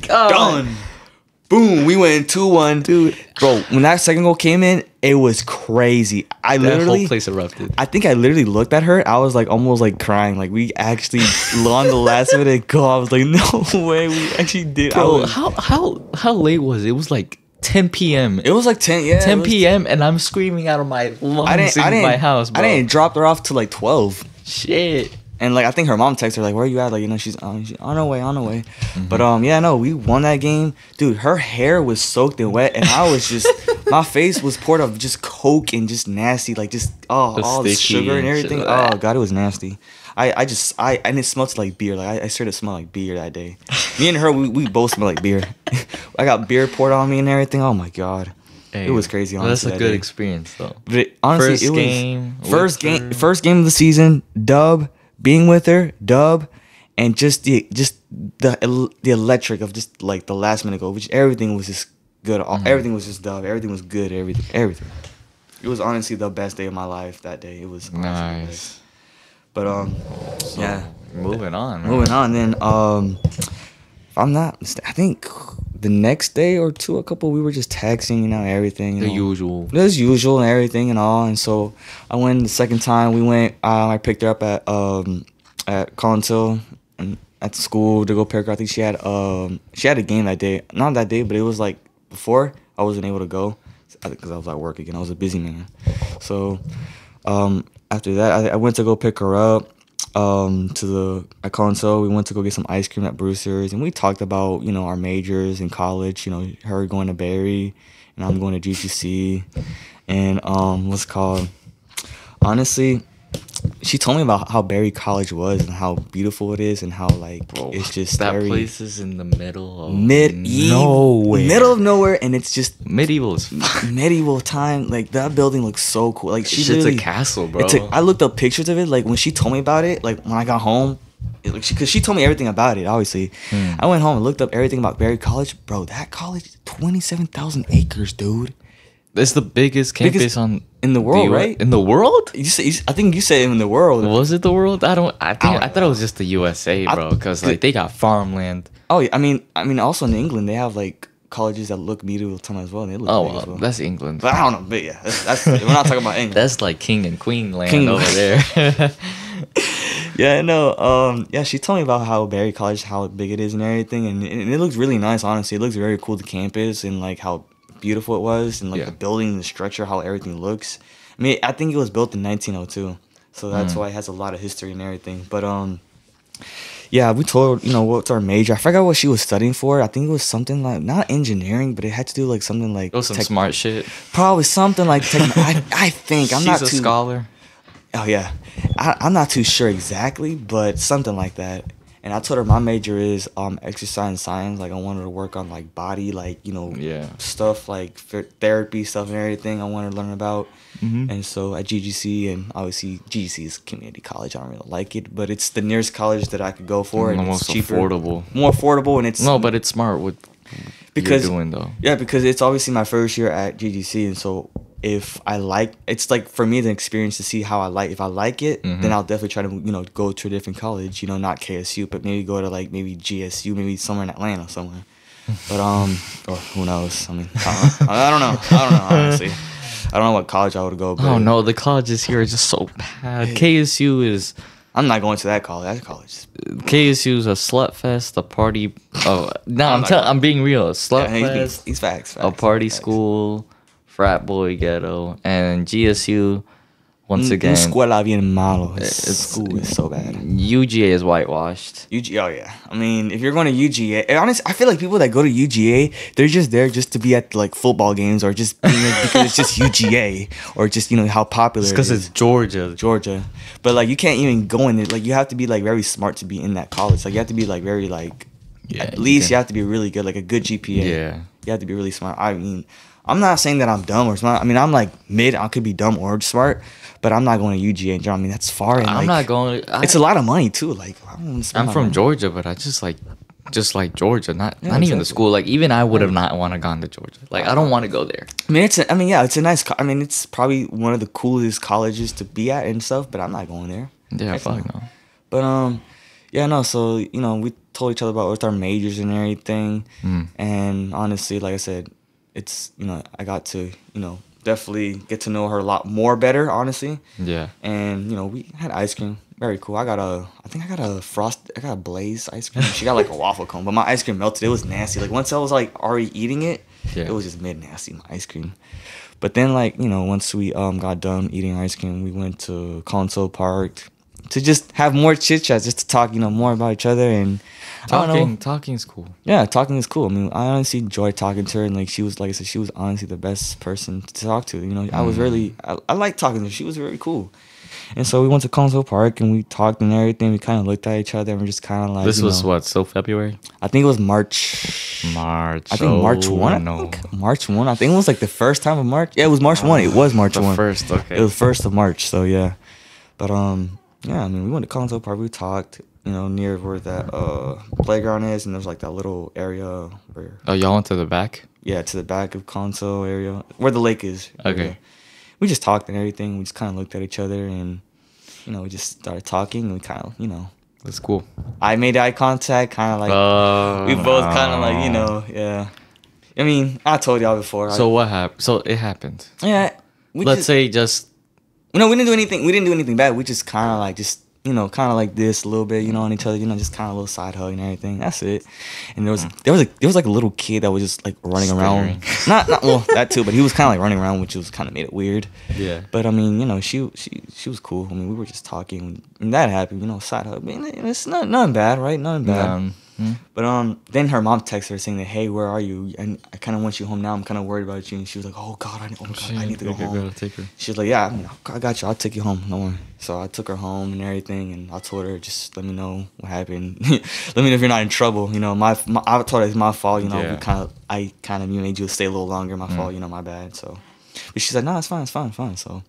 S2: done. Boom, we went 2-1. Dude. Bro, when that second goal came in, it was crazy.
S1: That whole place erupted.
S2: I think I literally looked at her. I was like almost like crying. Like we actually on the last minute goal. I was like, no way, we actually did.
S1: Bro, how late was it? It was like 10 p.m.
S2: It was like 10
S1: p.m. and I'm screaming out of my lungs in my house, bro.
S2: I didn't drop her off till like 12.
S1: Shit.
S2: And like I think her mom texted her like, "Where are you at?" Like, you know, she's on her way.
S1: Mm-hmm.
S2: But yeah, no, we won that game, dude. Her hair was soaked and wet, and I was just my face was poured of just Coke and just nasty, like just all the sugar and everything. Oh God, it was nasty. And it smelled like beer. Like I started to smell like beer that day. Me and her, we both smell like beer. I got beer poured on me and everything. Oh my God.
S1: Hey,
S2: it was crazy. Honestly,
S1: that's a good experience though.
S2: But honestly, first game of the season, dub. Being with her, dub, and just the electric of just like the last minute goal, which everything was just good. Everything was just dub. Everything was good. Everything. It was honestly the best day of my life that day. It was nice. But
S1: so,
S2: yeah.
S1: Moving on.
S2: Then if I'm not, I think the next day or two, we were just texting, everything.
S1: The usual.
S2: As usual and everything and all. And so I went the second time. We went. I picked her up at Collins Hill and at the school to go pick her. I think she had a game that day. Not that day, but it was like before. I wasn't able to go because I was at work again. I was a busy man. So after that, I went to go pick her up. At Collins Hill, we went to go get some ice cream at Brewster's, and we talked about our majors in college. Her going to Barry, and I'm going to GTC, and honestly, she told me about how Barry College was and how beautiful it is and how it's just
S1: that place is in the middle of
S2: nowhere. Middle of nowhere, and it's just
S1: medieval as fuck.
S2: Medieval time. Like that building looks so cool. Like
S1: it's a castle, bro.
S2: I looked up pictures of it. Like when she told me about it, like when I got home, because she told me everything about it. Obviously, I went home and looked up everything about Barry College. Bro, that college, 27,000 acres, dude.
S1: It's the biggest campus
S2: in the world, right?
S1: In the world?
S2: I think you said in the world.
S1: Was it the world? I thought it was just the USA, bro. Because they got farmland.
S2: Oh, I mean, also in England they have colleges that look medieval time as well. And they look
S1: as well. That's England.
S2: But I don't know. But yeah, that's we're not talking about England.
S1: That's like king and queen land over there.
S2: Yeah, no. Yeah, she told me about how Barry College, how big it is and everything, and it looks really nice. Honestly, it looks very cool. The campus and how beautiful it was, and the building, the structure, how everything looks. I mean, I think it was built in 1902, so that's why it has a lot of history and everything. But yeah, we told her, what's our major. I forgot what she was studying for. I think it was something like not engineering, but it had to do something like.
S1: It was some smart shit.
S2: Probably something like I think I'm not too.
S1: She's a scholar.
S2: Oh yeah, I'm not too sure exactly, but something like that. And I told her my major is exercise and science. Like I wanted to work on like body, like stuff like therapy stuff and everything. I wanted to learn about. And so at GGC, and obviously GGC is community college. I don't really like it, but it's the nearest college that I could go for, and it's cheaper, more affordable, and it's
S1: but it's smart with because you're doing though.
S2: Yeah, because it's obviously my first year at GGC, and so if I like, it's like for me the experience to see how I like. If I like it, then I'll definitely try to go to a different college. Not KSU, but maybe go to like maybe GSU, maybe somewhere in Atlanta somewhere. But or who knows? I mean, I don't know honestly. I don't know what college I would go. But
S1: oh no, the colleges here are just so bad. KSU is. I'm
S2: not going to that college. That college.
S1: KSU is a slut fest, a party. Oh no, I'm being real. A slut fest.
S2: These facts.
S1: A party school, frat boy ghetto, and GSU. Once again,
S2: escuela bien malo. School is so bad.
S1: UGA is whitewashed.
S2: Oh yeah. I mean, if you're going to UGA, honestly, I feel like people that go to UGA, they're just there just to be at like football games, or just being because it's just UGA, or just how popular. It's
S1: because it's Georgia.
S2: But like you can't even go in there. Like you have to be like very smart to be in that college. Like you have to be like very like. Yeah, at least you have to be really good, like a good GPA.
S1: Yeah.
S2: You have to be really smart. I mean, I'm not saying that I'm dumb or smart. I mean, I'm like mid. I could be dumb or smart. But I'm not going to UGA and I mean, that's far. And
S1: I'm not going.
S2: It's a lot of money too. Like
S1: I'm from Georgia, but I just like Georgia. Not even the school. Like even I would have not want to gone to Georgia. Like I don't want to go there.
S2: I mean, it's a nice. I mean, it's probably one of the coolest colleges to be at and stuff. But I'm not going there.
S1: Yeah, fuck no.
S2: But yeah, no. So we told each other about what our majors and everything. And honestly, like I said, it's I got to definitely get to know her a lot more better, honestly.
S1: Yeah.
S2: And we had ice cream. Very cool. I got a Blaze ice cream. She got like a waffle cone, but my ice cream melted. It was nasty. Like once I was like already eating it, it was just mid nasty, my ice cream. But then like, once we got done eating ice cream, we went to Console Park to just have more chit chats, just to talk, more about each other. And
S1: talking's cool.
S2: Yeah, talking is cool. I mean, I honestly enjoyed talking to her, and like she was, like I said, she was honestly the best person to talk to. I was really, I liked talking to her. She was very cool. And so we went to Console Park and we talked and everything. We kind of looked at each other and we're just kind of like.
S1: This was what? So February?
S2: I think it was March.
S1: I
S2: think March 1. March 1. I think it was like the first time of March. Yeah, it was March 1. It was March 1.
S1: First, okay.
S2: It was 1st of March. So yeah, but yeah. I mean, we went to Console Park. We talked. Near where that playground is, and there's like that little area where.
S1: Oh, y'all went to the back?
S2: Yeah, to the back of Console area where the lake is.
S1: Okay.
S2: We just talked and everything. We just kind of looked at each other, and we just started talking. And we kind of,
S1: That's cool.
S2: I made eye contact, kind of like we both kind of like, yeah. I mean, I told y'all before.
S1: So what happened? So it happened.
S2: Yeah.
S1: Let's say just.
S2: No, we didn't do anything. We didn't do anything bad. We just kind of like kind of like this a little bit, on each other, just kind of a little side hug and everything. That's it. And there was like a little kid that was just like running around. Not well, that too, but he was kind of like running around, which was kind of made it weird.
S1: Yeah.
S2: But I mean, she was cool. I mean, we were just talking, and that happened. Side hug. I mean, it's nothing bad, right? Nothing bad. But then her mom texted her saying that, hey, where are you? And I kind of want you home now. I'm kind of worried about you. And she was like, oh God, I need to go home.
S1: Take her.
S2: She was like, yeah, I got you. I'll take you home. No worry. So I took her home and everything, and I told her, just let me know what happened. Let me know if you're not in trouble. I told her it's my fault. I kind of made you stay a little longer. My fault. My bad. So, but she's like, no, it's fine. So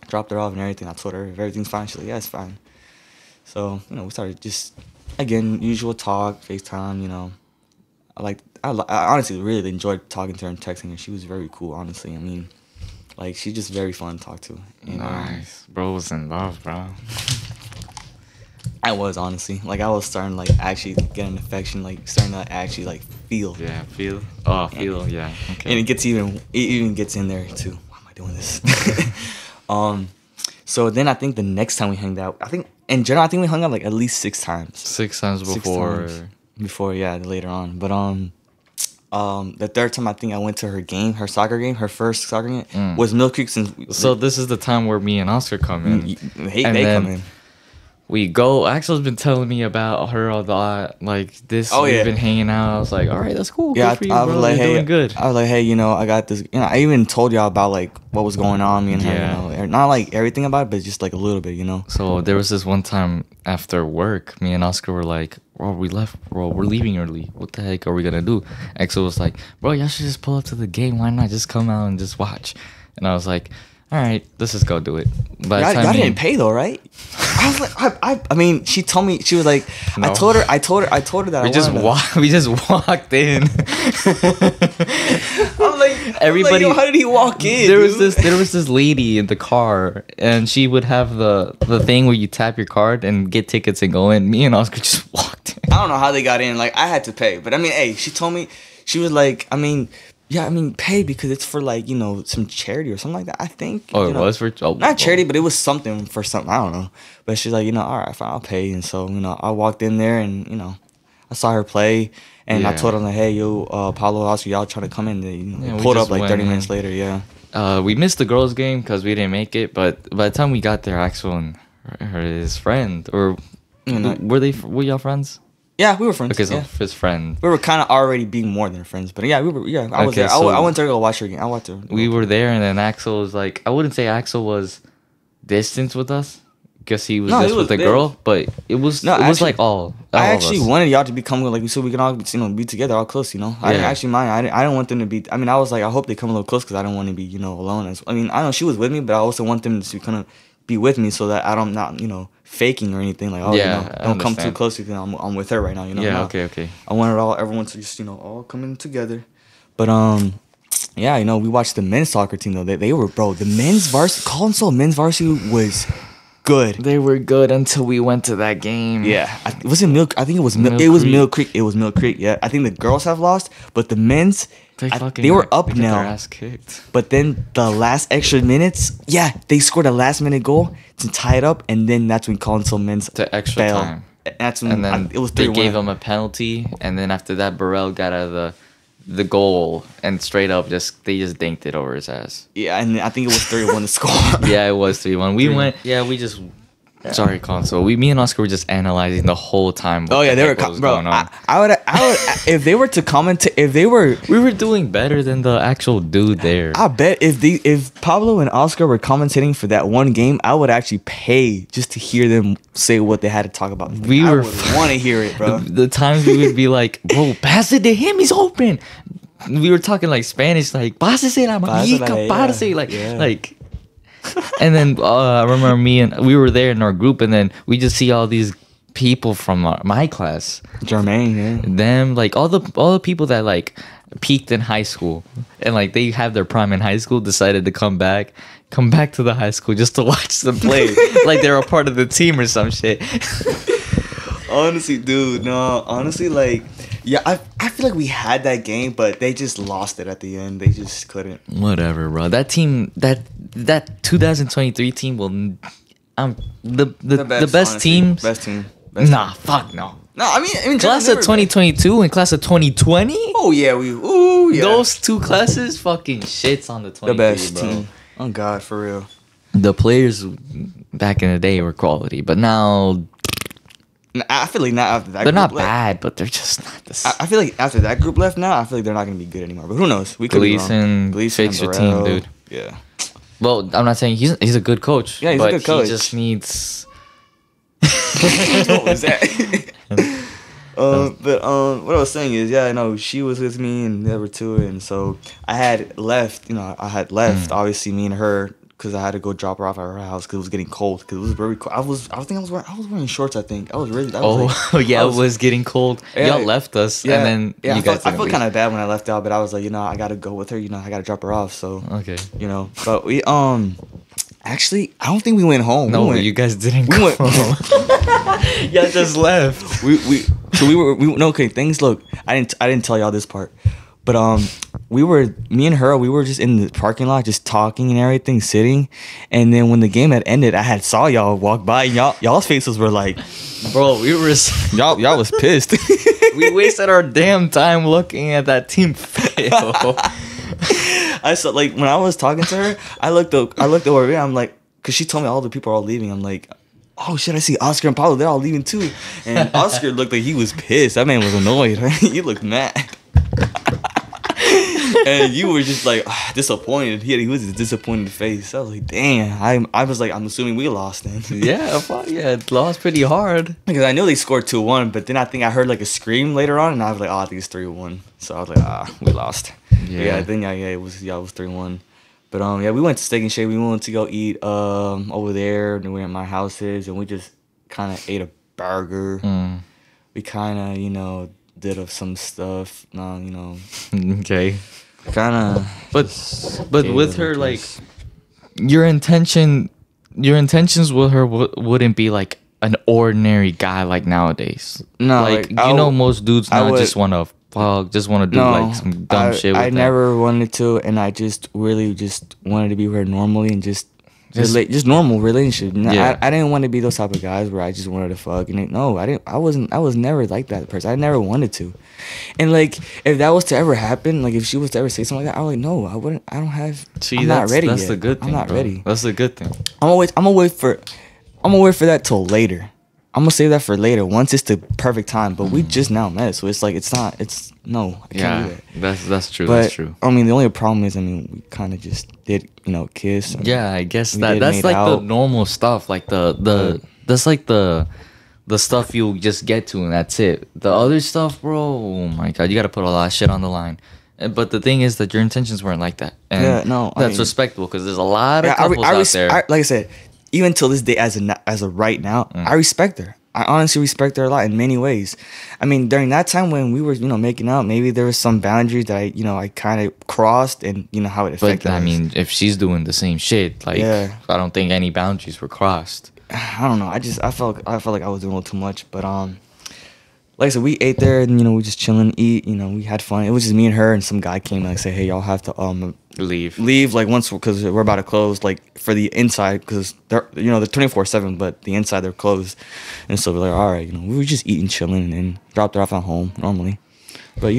S2: dropped her off and everything. I told her if everything's fine. She's like, yeah, it's fine. So we started just. Again, usual talk, FaceTime, I honestly really enjoyed talking to her and texting her. She was very cool, honestly. I mean, like, she's just very fun to talk to. And,
S1: nice. Bro was in love, bro.
S2: I was, honestly. Like, I was starting, like, actually get an affection, like, starting to actually, like, feel.
S1: Yeah, feel. Oh, feel, yeah. Okay.
S2: And it even gets in there, too. Why am I doing this? So then I think the next time we hung out, in general, we hung out like at least 6 times.
S1: 6 times before.
S2: Before, yeah, later on. But the third time I think I went to her soccer game, her first soccer game was Mill Creek.
S1: So this is the time where me and Oscar come in.
S2: They come in.
S1: We go. Axel's been telling me about her a lot. Like this, we've been hanging out. I was like, all right, that's cool.
S2: Yeah,
S1: good for you, I was like,
S2: hey,
S1: doing good.
S2: I was like, hey, I got this. I even told y'all about like what was going on. Me and her, not like everything about it, but just like a little bit, you know.
S1: So there was this one time after work, me and Oscar were like, bro, we're leaving early. What the heck are we gonna do? Axel was like, bro, y'all should just pull up to the game. Why not just come out and just watch? And I was like, all right, let's just go do it. But
S2: y'all didn't pay though, right? I was like, I mean, she told me, she was like, no. I told her that
S1: we just walked in.
S2: I'm like, everybody, how did he walk in?
S1: There was this lady in the car, and she would have the thing where you tap your card and get tickets and go in. Me and Oscar just walked in.
S2: I don't know how they got in. Like, I had to pay, but I mean, hey, she told me, she was like, I mean, pay because it's for like, you know, some charity or something like that, I think.
S1: Oh, it was for
S2: not charity, but it was something for something. I don't know. But she's like, you know, all right, fine, I'll pay. And so, you know, I walked in there and, you know, I saw her play, and I told her like, hey, yo, Paulo, Oscar, y'all trying to come in? They pulled up like 30 minutes later. Yeah.
S1: We missed the girls' game because we didn't make it. But by the time we got there, Axel and his friend, or were y'all friends?
S2: Yeah, we were friends.
S1: Okay, so his friend.
S2: We were kind of already being more than friends, but yeah, we were. Yeah, I was there. So I went to go watch her again. I went to.
S1: We were there, and then Axel was like, I wouldn't say Axel was distant with us, because he was just with the girl, but it was like all.
S2: I actually wanted y'all to become like so we can all be together, all close. You know, I didn't actually mind. I didn't want them to be. I mean, I was like, I hope they come a little close because I don't want to be alone. I mean, I know she was with me, but I also want them to kind of be with me so that I'm not faking or anything like don't come too close because I'm with her right now,
S1: okay.
S2: I wanted everyone to just all come in together. But we watched the men's soccer team though. They were the men's varsity, Collinsville men's varsity was good.
S1: They were good until we went to that game.
S2: Yeah, I think it was Mill Creek. It was Mill Creek. Yeah, I think the girls have lost, but the men's they were up now.
S1: Their ass kicked.
S2: But then the last extra minutes, they scored a last minute goal to tie it up, and then that's when Collinsville men's
S1: to extra time.
S2: That's when
S1: it was. They gave them a penalty, and then after that, Burrell got out of the goal and straight up they just dinked it over his ass.
S2: Yeah, and I think it was 3-1 to score.
S1: Yeah, it was 3-1. We just. Sorry, console. Me and Oscar were just analyzing the whole time.
S2: They were going on. I would if they were to comment. We
S1: were doing better than the actual dude there.
S2: I bet if Pablo and Oscar were commentating for that one game, I would actually pay just to hear them say what they had to talk about. I would want to hear it, bro.
S1: The times we would be like, bro, pass it to him. He's open. We were talking like Spanish, like pásese la marica, pásese, like. And then I remember we were there in our group, and then we just see all these people from my class,
S2: Jermaine,
S1: them, like all the people that like peaked in high school and like they have their prime in high school, decided to come back to the high school just to watch them play, like they're a part of the team or some shit.
S2: Honestly, dude, no, like. Yeah, I feel like we had that game, but they just lost it at the end. They just couldn't.
S1: Whatever, bro. That team, that 2023 team will, the best team.
S2: Best team.
S1: Nah, fuck no.
S2: No, I mean
S1: class of 2022 and class of 2020.
S2: Oh yeah,
S1: Those two classes, fucking shits on the 23,
S2: the best
S1: bro.
S2: team. Oh God, for real.
S1: The players back in the day were quality, but now.
S2: I feel like not after that.
S1: They're not bad, but they're just not the same.
S2: I feel like after that group left now, I feel like they're not going to be good anymore. But who knows? We could
S1: Gleason fix your team, dude.
S2: Yeah.
S1: Well, I'm not saying he's a good coach.
S2: Yeah, he's a good coach.
S1: He just needs.
S2: What was that? But what I was saying is, she was with me and there were two, and so I had left. Obviously, me and her. Because I had to go drop her off at her house because it was getting cold. Because it was very cold. I was wearing shorts. I think I was really.
S1: It was getting cold. Y'all left us, and then you guys.
S2: I felt kind of bad when I left out, but I was like, I gotta go with her. I gotta drop her off. So
S1: okay,
S2: but we actually, I don't think we went home.
S1: No, you guys didn't go home. Y'all just left.
S2: Okay, things look. I didn't tell y'all this part. But me and her, we were just in the parking lot, just talking and everything, sitting. And then when the game had ended, I saw y'all walk by, and y'all's faces were like,
S1: bro, we were
S2: y'all was pissed.
S1: We wasted our damn time looking at that team fail.
S2: I saw, like, when I was talking to her, I looked over there. I'm like, because she told me all the people are all leaving. I'm like, oh shit, I see Oscar and Paulo, they're all leaving too. And Oscar looked like he was pissed. That man was annoyed. He looked mad. And you were just like disappointed. He was a disappointed face. I was like, damn. I was like, I'm assuming we lost then.
S1: Yeah, it lost pretty hard.
S2: Because I knew they scored 2-1, but then I think I heard like a scream later on, and I was like, oh, I think it's 3-1. So I was like, we lost. Yeah, then it was 3-1. But yeah, we went to Steak and Shake. We went to go eat over there, and we went at my houses, and we just kind of ate a burger. We kind of, did some stuff.
S1: Okay.
S2: Kind of.
S1: But with her, like, your intentions with her wouldn't be like an ordinary guy like nowadays. No, like most dudes now just want to fuck, just want to do like some dumb shit. I
S2: never wanted to, and I just really just wanted to be with her normally and just normal relationship. I didn't want to be those type of guys where I just wanted to fuck. And I was never like that person. I never wanted to. And like, if that was to ever happen, like if she was to ever say something like that, I was like, no, I wouldn't. I don't have. I'm not ready.
S1: That's
S2: yet.
S1: the good thing.
S2: I'm not
S1: bro.
S2: ready.
S1: That's the good thing.
S2: I'm gonna wait for that till later. I'm gonna save that for later once it's the perfect time. But we just now met, so it's like I can't do that.
S1: That's true.
S2: But,
S1: that's true.
S2: I mean, the only problem is, we kind of just did, kiss.
S1: Yeah, I guess that's like the normal stuff. Like that's like the stuff you just get to and that's it. The other stuff, bro, oh my god, you gotta put a lot of shit on the line. But the thing is that your intentions weren't like that. And that's respectable because there's a lot of couples out there.
S2: Like I said, even till this day, as of right now, I respect her. I honestly respect her a lot in many ways. I mean, during that time when we were, making out, maybe there was some boundaries that I kind of crossed, and how it affected us.
S1: I mean, if she's doing the same shit, like, I don't think any boundaries were crossed.
S2: I don't know. I felt like I was doing a little too much, but like I said, we ate there, and we just chilling, eat. We had fun. It was just me and her, and some guy came and say, "Hey, y'all have to leave like once because we're about to close like for the inside because they're 24/7, but the inside they're closed." And so we're like, all right, we were just eating, chilling, and dropped her off at home normally, but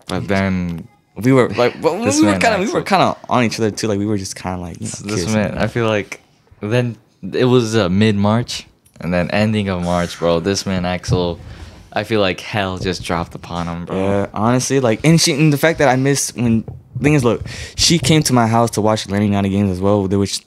S1: But then
S2: we were like, we were kind of on each other too. Like we were just kind of like
S1: this man. I feel like then it was mid-March, and then ending of March, bro. This man Axel. I feel like hell just dropped upon him, bro.
S2: Yeah, honestly, and the fact that I missed when. Thing is, look, she came to my house to watch Lenny United games as well, which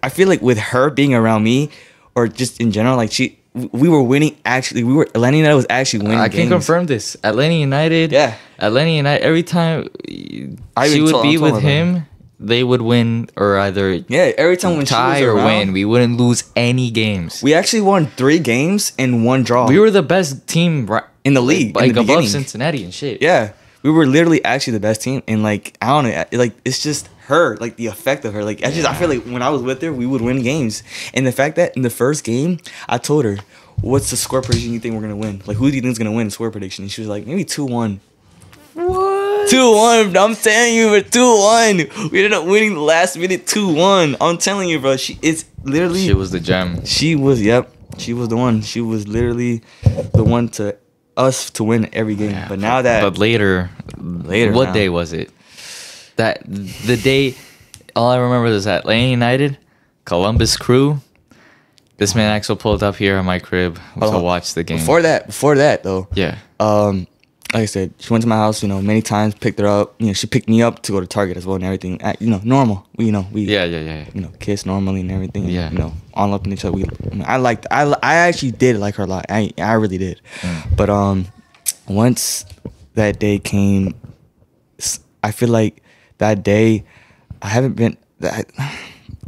S2: I feel like with her being around me, or just in general, like we were winning. Actually, Lenny United was actually winning.
S1: I can confirm this at Lenny United.
S2: Yeah,
S1: at Lenny United, every time she would be with him, they would win or either
S2: every time when
S1: tie
S2: she was
S1: or
S2: around,
S1: win. We wouldn't lose any games.
S2: We actually won 3 games and 1 draw.
S1: We were the best team
S2: in the league,
S1: like above Cincinnati and shit.
S2: Yeah. We were literally actually the best team, and like I don't know, like it's just her, like the effect of her. Like I feel like when I was with her, we would win games, and the fact that in the first game, I told her, "What's the score prediction you think we're gonna win? Like who do you think is gonna win the score prediction?" And she was like, "Maybe 2-1." What? 2-1. I'm telling you, we're 2-1. We ended up winning the last minute 2-1. I'm telling you, bro. She was the gem. She was the one. She was literally the one to us to win every game. But now
S1: but later what day was it? That the day, all I remember is that Lane United, Columbus Crew. This man Axel pulled up here at my crib to watch the game.
S2: Before that though,
S3: like I said, she went to my house, many times, picked her up. She picked me up to go to Target as well and everything. Normal. We kiss normally and everything.
S1: Yeah.
S3: On up in each other. I actually did like her a lot. I really did. But once that day came, I feel like that day, I haven't been. I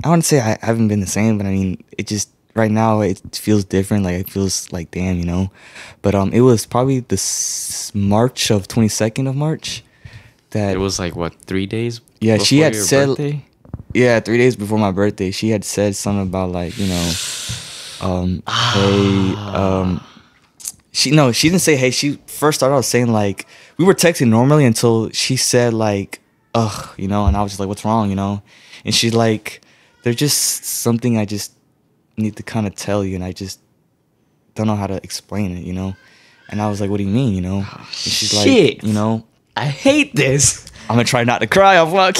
S3: want to say I haven't been the same, but I mean, it just. Right now, it feels different. Like, it feels like, damn, But it was probably the March of 22nd of March. That
S1: it was like, what, 3 days
S3: yeah,
S1: before
S3: she had
S1: your
S3: said,
S1: birthday?
S3: Yeah, 3 days before my birthday. She had said something about, like, hey, she didn't say, hey. She first started out saying, like, we were texting normally until she said, like, ugh, and I was just like, what's wrong, And she's like, there's just something I just need to kind of tell you, and I just don't know how to explain it, And I was like, what do you mean, And she's
S1: Shit.
S3: like,
S1: I hate this.
S3: I'm gonna try not to cry. I'm gonna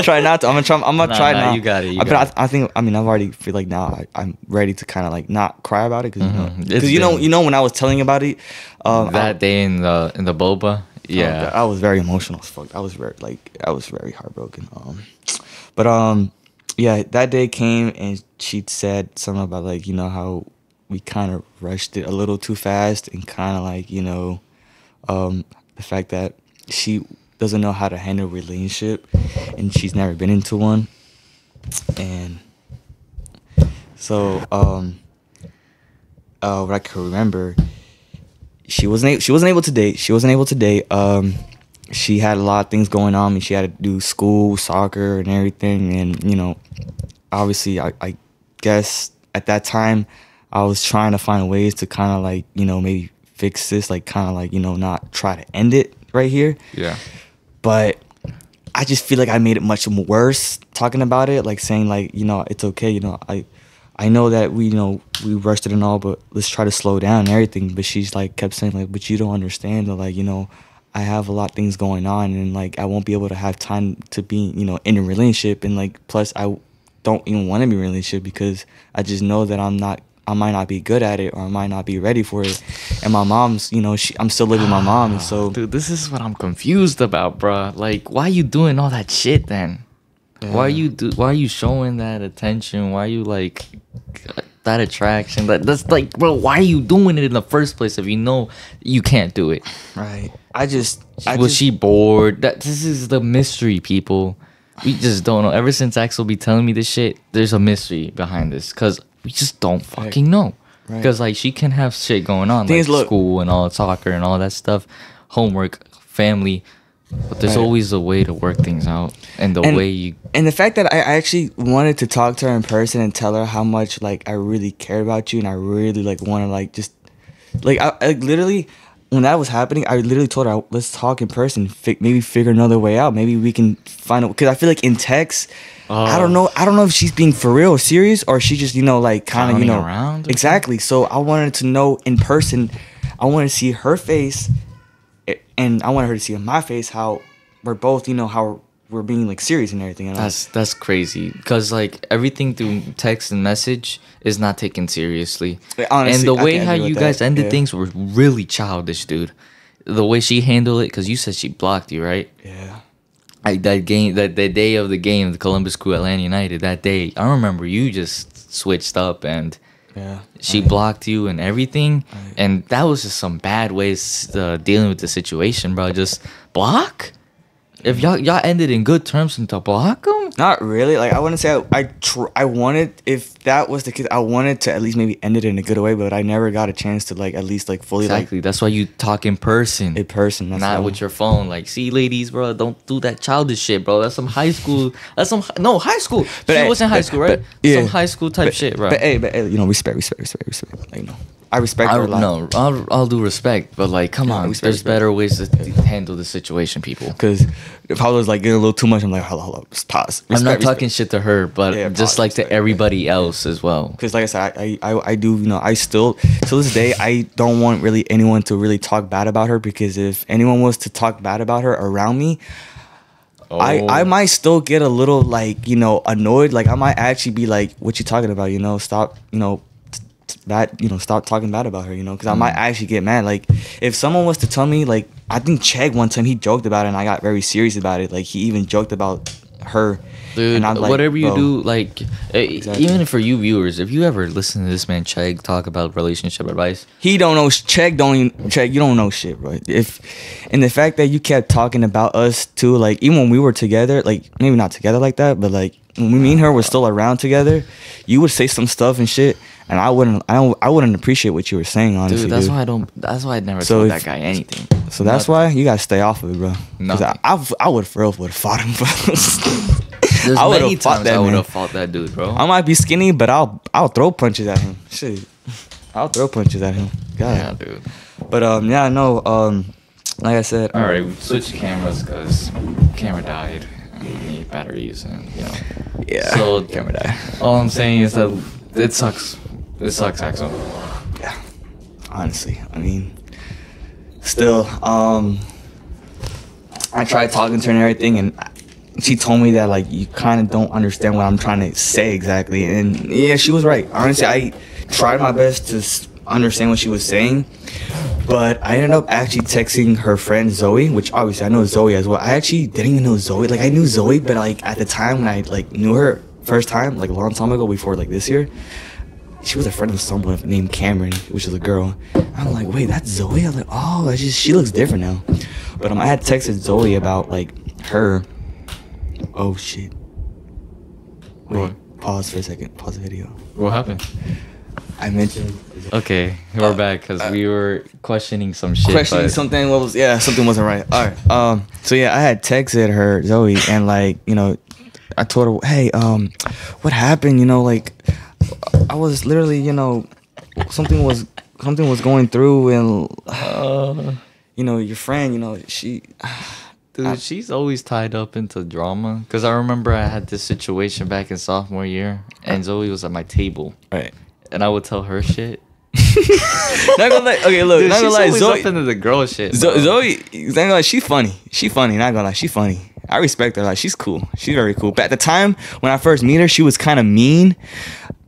S3: try not to. I'm gonna try not.
S1: You got it.
S3: I think. I mean, I've already feel like now I'm ready to kind of like not cry about it because
S1: It's
S3: when I was telling you about it,
S1: that day in the boba, Yeah.
S3: I was very emotional as fuck. I was very heartbroken. Yeah, that day came and she said something about like, you know, how we kind of rushed it a little too fast and kind of like, you know, the fact that she doesn't know how to handle a relationship and she's never been into one. And so, what I can remember, she wasn't able to date. She had a lot of things going on. I mean, she had to do school, soccer, and everything. And, you know, obviously, I guess at that time, I was trying to find ways to kind of like, you know, maybe fix this, like kind of like, you know, not try to end it right here.
S1: Yeah.
S3: But I just feel like I made it much worse talking about it, like saying like, you know, it's okay, you know, I know that we, you know, we rushed it and all, but let's try to slow down and everything. But she's like kept saying like, but you don't understand that, like, you know, I have a lot of things going on and like I won't be able to have time to be, you know, in a relationship, and like plus I don't even want to be in a relationship because I just know that I might not be good at it or I might not be ready for it. And my mom's, you know, I'm still living with my mom, and so
S1: dude, this is what I'm confused about, bruh. Like, why you doing all that shit then?
S3: Yeah.
S1: Why are you showing that attention? Why are you like that attraction? That's like, bro, why are you doing it in the first place if you know you can't do it?
S3: right.
S1: Was she bored? This is the mystery, people. We just don't know. Ever since Axel be telling me this shit, there's a mystery behind this because we just don't fucking know.
S3: Right.
S1: Because like she can have shit going on,
S3: Things
S1: like
S3: look-
S1: school and all soccer and all that stuff, homework, family. But there's
S3: Right.
S1: always a way to work things out, and the way you.
S3: And the fact that I actually wanted to talk to her in person and tell her how much like I really cared about you and I really like want to like just like I literally when that was happening I literally told her let's talk in person, maybe figure another way out, maybe we can find it, because I feel like in text I don't know if she's being for real or serious or she just, you know, like kind of, you know,
S1: around
S3: exactly. So I wanted to know in person. I wanted to see her face and I wanted her to see in my face how we're both, you know, how we're being like serious and everything. And
S1: That's crazy, because like everything through text and message is not taken seriously.
S3: Honestly,
S1: and the
S3: I
S1: way
S3: can
S1: how
S3: agree
S1: you
S3: with
S1: guys
S3: that,
S1: ended
S3: yeah.
S1: things were really childish, dude. The way she handled it, because you said she blocked you, right?
S3: Yeah.
S1: That game, that the day of the game, the Columbus Crew Atlanta United, that day, I remember you just switched up and
S3: Yeah.
S1: she blocked you and everything.
S3: Right.
S1: And that was just some bad ways dealing with the situation, bro. Just block? If y'all ended in good terms and to block them?
S3: Not really. Like I wouldn't say I wanted, if that was the case, I wanted to at least maybe end it in a good way, but I never got a chance to like at least like fully
S1: Exactly. That's why you talk in person.
S3: like in person. That's
S1: Not
S3: all.
S1: with your phone. Like, see, ladies, bro, don't do that childish shit, bro. That's some high school. High school.
S3: But
S1: She
S3: hey,
S1: was in high school, right?
S3: yeah.
S1: Some high school type shit, bro.
S3: But hey, you know, respect. Like, you know, I respect her a lot.
S1: No, I'll do respect, but like, come
S3: Yeah,
S1: on,
S3: respect,
S1: there's
S3: respect.
S1: better ways to handle the situation, people.
S3: Because if I was like getting a little too much, I'm like, hold up, just pause.
S1: I'm not
S3: Respect.
S1: talking shit to her, but
S3: Yeah,
S1: just
S3: pause,
S1: like to
S3: respect,
S1: everybody else as well.
S3: Because like I said, I do, you know, I still to this day I don't want really anyone to really talk bad about her, because if anyone was to talk bad about her around me, I might still get a little like, you know, annoyed. Like I might actually be like, what you talking about? You know, stop, you know, stop talking bad about her, you know, because I might actually get mad. Like if someone was to tell me, like, I think Chegg one time he joked about it and I got very serious about it. Like he even joked about her.
S1: Dude,
S3: and I'm like,
S1: whatever you
S3: bro,
S1: do, like,
S3: Exactly.
S1: even for you viewers, if you ever listen to this man Chegg talk about relationship advice,
S3: he don't know. Chegg, you don't know shit, bro. And the fact that you kept talking about us too, like even when we were together, like maybe not together like that, but like when me and her were still around together, you would say some stuff and shit, and I wouldn't appreciate what you were saying, honestly.
S1: dude, that's why I never
S3: So
S1: told
S3: if-
S1: that guy anything.
S3: So that's why you gotta stay off of it, bro. Because
S1: Nothing.
S3: I would for real would have fought him, bro.
S1: There's
S3: I would've
S1: many
S3: fought
S1: times
S3: that
S1: I would
S3: man.
S1: have fought that dude, bro.
S3: I might be skinny, but I'll throw punches at him. Shit, I'll throw punches at him. God.
S1: Yeah, dude.
S3: But yeah, no. Like I said.
S1: All right, we switched cameras because camera died. And we need batteries, and you know.
S3: Yeah.
S1: So
S3: camera died.
S1: all I'm saying is that it sucks. It sucks, Axel.
S3: Yeah. Honestly, I mean, still, I tried talking to her and everything, and she told me that like you kind of don't understand what I'm trying to say exactly, and yeah, she was right. Honestly, I tried my best to understand what she was saying, But I ended up actually texting her friend Zoe, which obviously I know Zoe as well. I actually didn't even know Zoe. Like I knew Zoe, but like at the time when I like knew her first time, like a long time ago before like this year, she was a friend of someone named Cameron, which is a girl. I'm like, wait, that's Zoe? I'm like, oh, she looks different now. But I had texted Zoe about like her. Oh shit. Wait,
S1: What?
S3: pause for a second. Pause the video.
S1: What happened?
S3: I mentioned.
S1: Okay, we're back because we were questioning some shit.
S3: Questioning
S1: but
S3: something. Something wasn't right. All right. So yeah, I had texted her Zoe, and like I told her, hey, what happened? Like I was literally, something was going through, and your friend, she.
S1: Dude, she's always tied up into drama. Because I remember I had this situation back in sophomore year, and Zoe was at my table.
S3: Right.
S1: And I would tell her shit.
S3: Not gonna lie. Okay, look.
S1: Dude,
S3: not gonna
S1: she's
S3: lie.
S1: always
S3: Zoe,
S1: up into the girl shit. Bro.
S3: Zoe, not gonna lie. She's funny. She's funny. Not gonna lie. She's funny. I respect her. Like she's cool. She's very cool. But at the time when I first meet her, she was kind of mean.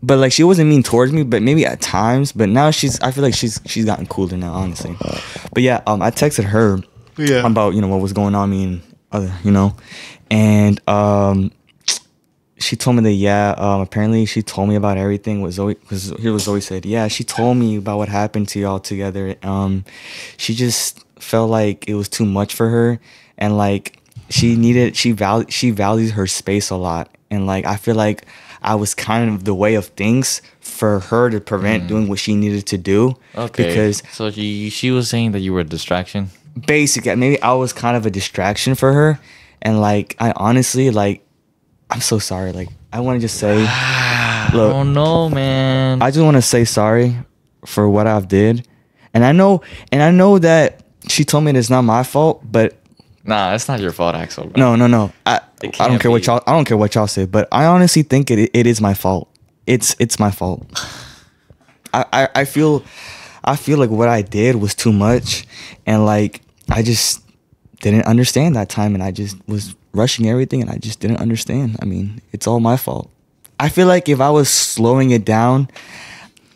S3: But like she wasn't mean towards me. But maybe at times. But now I feel like she's gotten cooler now. Honestly. But yeah. I texted her. Yeah. About what was going on. Me and other. And she told me that apparently she told me about everything with Zoe, because here was Zoe said, yeah, she told me about what happened to y'all together. She just felt like it was too much for her, and like she values her space a lot, and like I feel like I was kind of the way of things for her to prevent doing what she needed to do.
S1: Okay.
S3: Because
S1: so she was saying that you were a distraction.
S3: Basically, maybe I was kind of a distraction for her, and like I honestly like. I'm so sorry. Like, I want to just say, look.
S1: Oh no, man.
S3: I just want to say sorry for what I've did, and I know that she told me it's not my fault, but
S1: nah, it's not your fault, Axel. Bro.
S3: No. I don't care what y'all. I don't care what y'all say, but I honestly think it is my fault. It's my fault. I feel like what I did was too much, and like I just didn't understand that time, and I just was rushing everything, and I just didn't understand. I mean, it's all my fault. I feel like if I was slowing it down,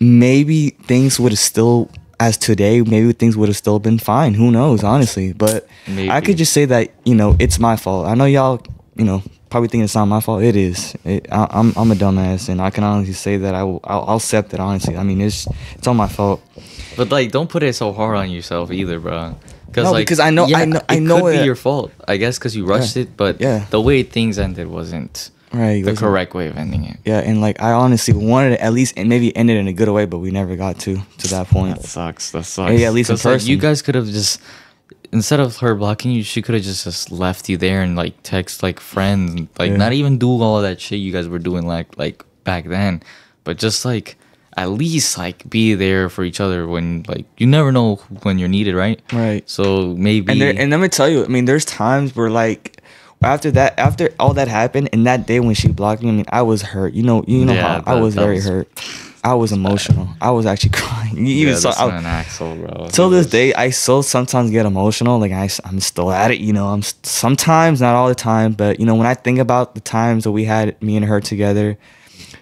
S3: maybe things would have still, as today, maybe things would have still been fine. Who knows, honestly. But maybe. I could just say that, it's my fault. I know y'all, probably think it's not my fault. It is. I'm a dumbass, and I can honestly say that I'll accept it, honestly. I mean, it's all my fault.
S1: But, like, don't put it so hard on yourself either, bro.
S3: No, like, because I know
S1: it could be your fault, I guess, because you rushed it, but the way things ended wasn't the correct way of ending it.
S3: Yeah, and like I honestly wanted to at least and maybe end it in a good way, but we never got to that point.
S1: That sucks.
S3: Yeah, at least in person.
S1: Like, you guys could have just, instead of her blocking you, she could have just left you there and like text like friends, like not even do all of that shit you guys were doing like back then, but just like. At least like be there for each other when like you never know when you're needed, right?
S3: Right.
S1: So maybe
S3: and let me tell you, I mean, there's times where like after all that happened and that day when she blocked me, I mean, I was hurt. You know how I was very hurt. I was emotional. I was actually crying. Even so,
S1: an Axel, bro.
S3: Till this day, I still sometimes get emotional. Like I'm still at it. I'm sometimes, not all the time, but when I think about the times that we had, me and her together.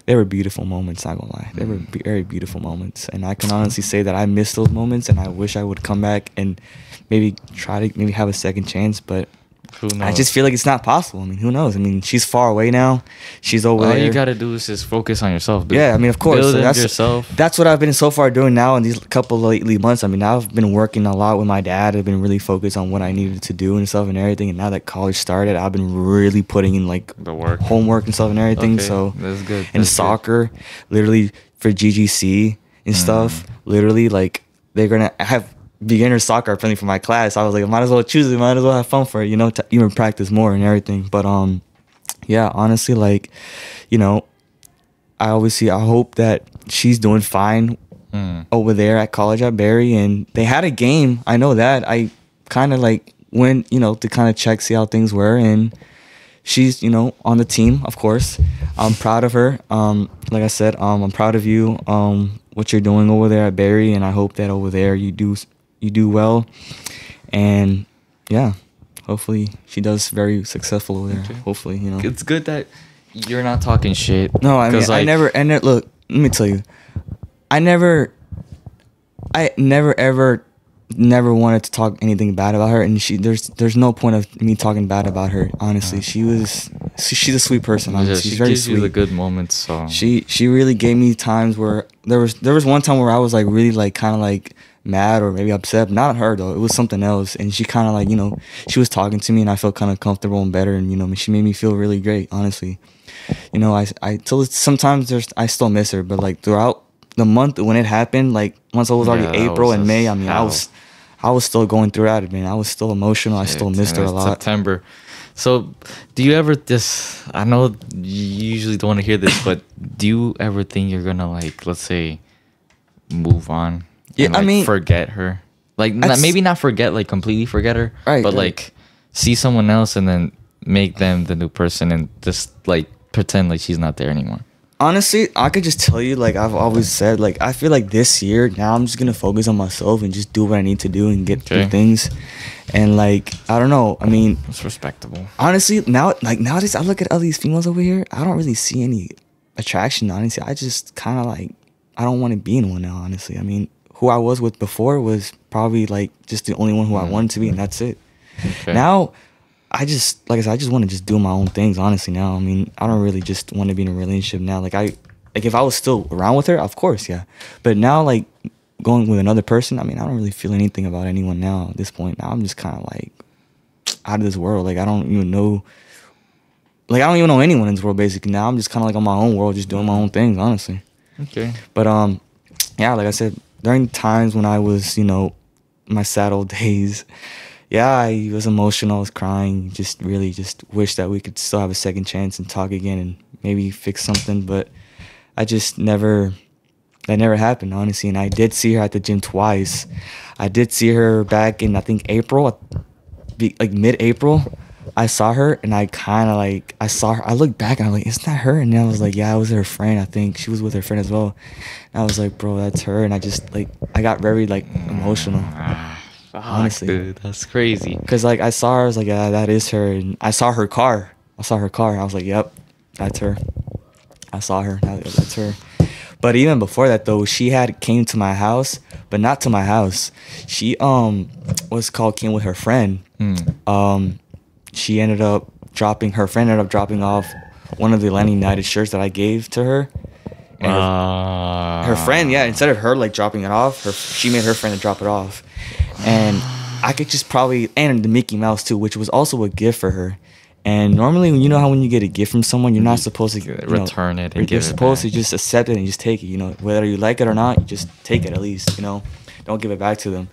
S3: They were beautiful moments, not gonna lie. They were very beautiful moments. And I can honestly say that I miss those moments, and I wish I would come back and maybe try to have a second chance. But
S1: who knows?
S3: I just feel like it's not possible. I mean, who knows? I mean, she's far away now. She's over there.
S1: All you gotta do is just focus on yourself, dude.
S3: Yeah, I mean, of course.
S1: Build yourself.
S3: That's what I've been so far doing now in these couple lately months. I mean, I've been working a lot with my dad. I've been really focused on what I needed to do and stuff and everything. And now that college started, I've been really putting in like
S1: the work,
S3: homework and stuff and everything.
S1: Okay,
S3: so
S1: that's good.
S3: And soccer, literally for GGC and stuff. Literally, like they're gonna have beginner soccer apparently for my class. I was like, I might as well choose it, might as well have fun for it, to even practice more and everything. But yeah, honestly, like, I hope that she's doing fine over there at college at Barry, and they had a game. I know that. I kind of like went, to kind of check, see how things were, and she's, on the team, of course. I'm proud of her. Like I said, I'm proud of you, what you're doing over there at Barry, and I hope that over there you do well, and yeah, hopefully she does very successful over there. Okay. Hopefully,
S1: it's good that you're not talking shit.
S3: No, I mean, like, I never. And look, let me tell you, I never ever never wanted to talk anything bad about her, and there's no point of me talking bad about her. Honestly, she's a sweet person. Honestly, she's very
S1: gives
S3: sweet.
S1: you the good moments. So
S3: She really gave me times where there was one time where I was like really like kind of like mad or maybe upset. Not her though, it was something else, and she kind of like, you know, she was talking to me and I felt kind of comfortable and better, and you know, she made me feel really great. Honestly, you know, I till sometimes I still miss her, but like throughout the month when it happened, like once it was already
S1: Yeah, that
S3: April
S1: was
S3: and
S1: just
S3: May, I mean,
S1: hell.
S3: I was still going through that, man. I was still emotional. I still missed her a lot.
S1: September. So, do you ever this? I know you usually don't want to hear this, but do you ever think you're gonna like, let's say, move on?
S3: Yeah,
S1: and,
S3: I
S1: like,
S3: mean,
S1: forget her. Like,
S3: that's-
S1: maybe not forget, like completely forget her,
S3: Right,
S1: but
S3: right.
S1: like see someone else and then make them the new person and just like pretend like she's not there anymore.
S3: Honestly, I could just tell you, like I've always said, like I feel like this year now I'm just gonna focus on myself and just do what I need to do and get through
S1: Okay.
S3: things. And like I don't know, I mean,
S1: It's respectable.
S3: honestly, nowadays I look at all these females over here, I don't really see any attraction. Honestly, I just kind of like I don't want to be in one now. Honestly, I mean, who I was with before was probably like just the only one who I wanted to be, and that's it.
S1: Okay.
S3: Now, I just like I said, I just want to just do my own things. Honestly, now I mean, I don't really just want to be in a relationship now. Like if I was still around with her, of course, yeah. But now, like going with another person, I mean, I don't really feel anything about anyone now at this point. Now I'm just kind of like out of this world. Like I don't even know. Like I don't even know anyone in this world. Basically, now I'm just kind of like on my own world, just doing my own things. Honestly.
S1: Okay.
S3: But yeah, like I said, during times when I was, you know, my sad old days, yeah, I was emotional, I was crying, just really just wish that we could still have a second chance and talk again and maybe fix something. But I just never, that never happened, honestly. And I did see her at the gym twice. I did see her back in, I think, April, like mid-April. I saw her and I kind of like, I saw her, I looked back and I was like, isn't that her? And then I was like, yeah, it was her friend, I think. She was with her friend as well. And I was like, bro, that's her. And I just like, I got very like emotional. Honestly.
S1: Dude, that's crazy.
S3: Cause like I saw her, I was like, yeah, that is her. And I saw her car. I was like, yep, that's her. I saw her. That's her. But even before that though, she had came to my house, but not to my house. She came with her friend. She ended up dropping off one of the Atlanta United shirts that I gave to her. And her friend, yeah, instead of her like dropping it off, she made her friend to drop it off. And I could just probably, and the Mickey Mouse too, which was also a gift for her. And normally, you know how when you get a gift from someone, you're not supposed to
S1: return it and give
S3: you're
S1: it
S3: supposed
S1: back.
S3: to just accept it and just take it. You know, whether you like it or not, you just take it at least. You know, don't give it back to them.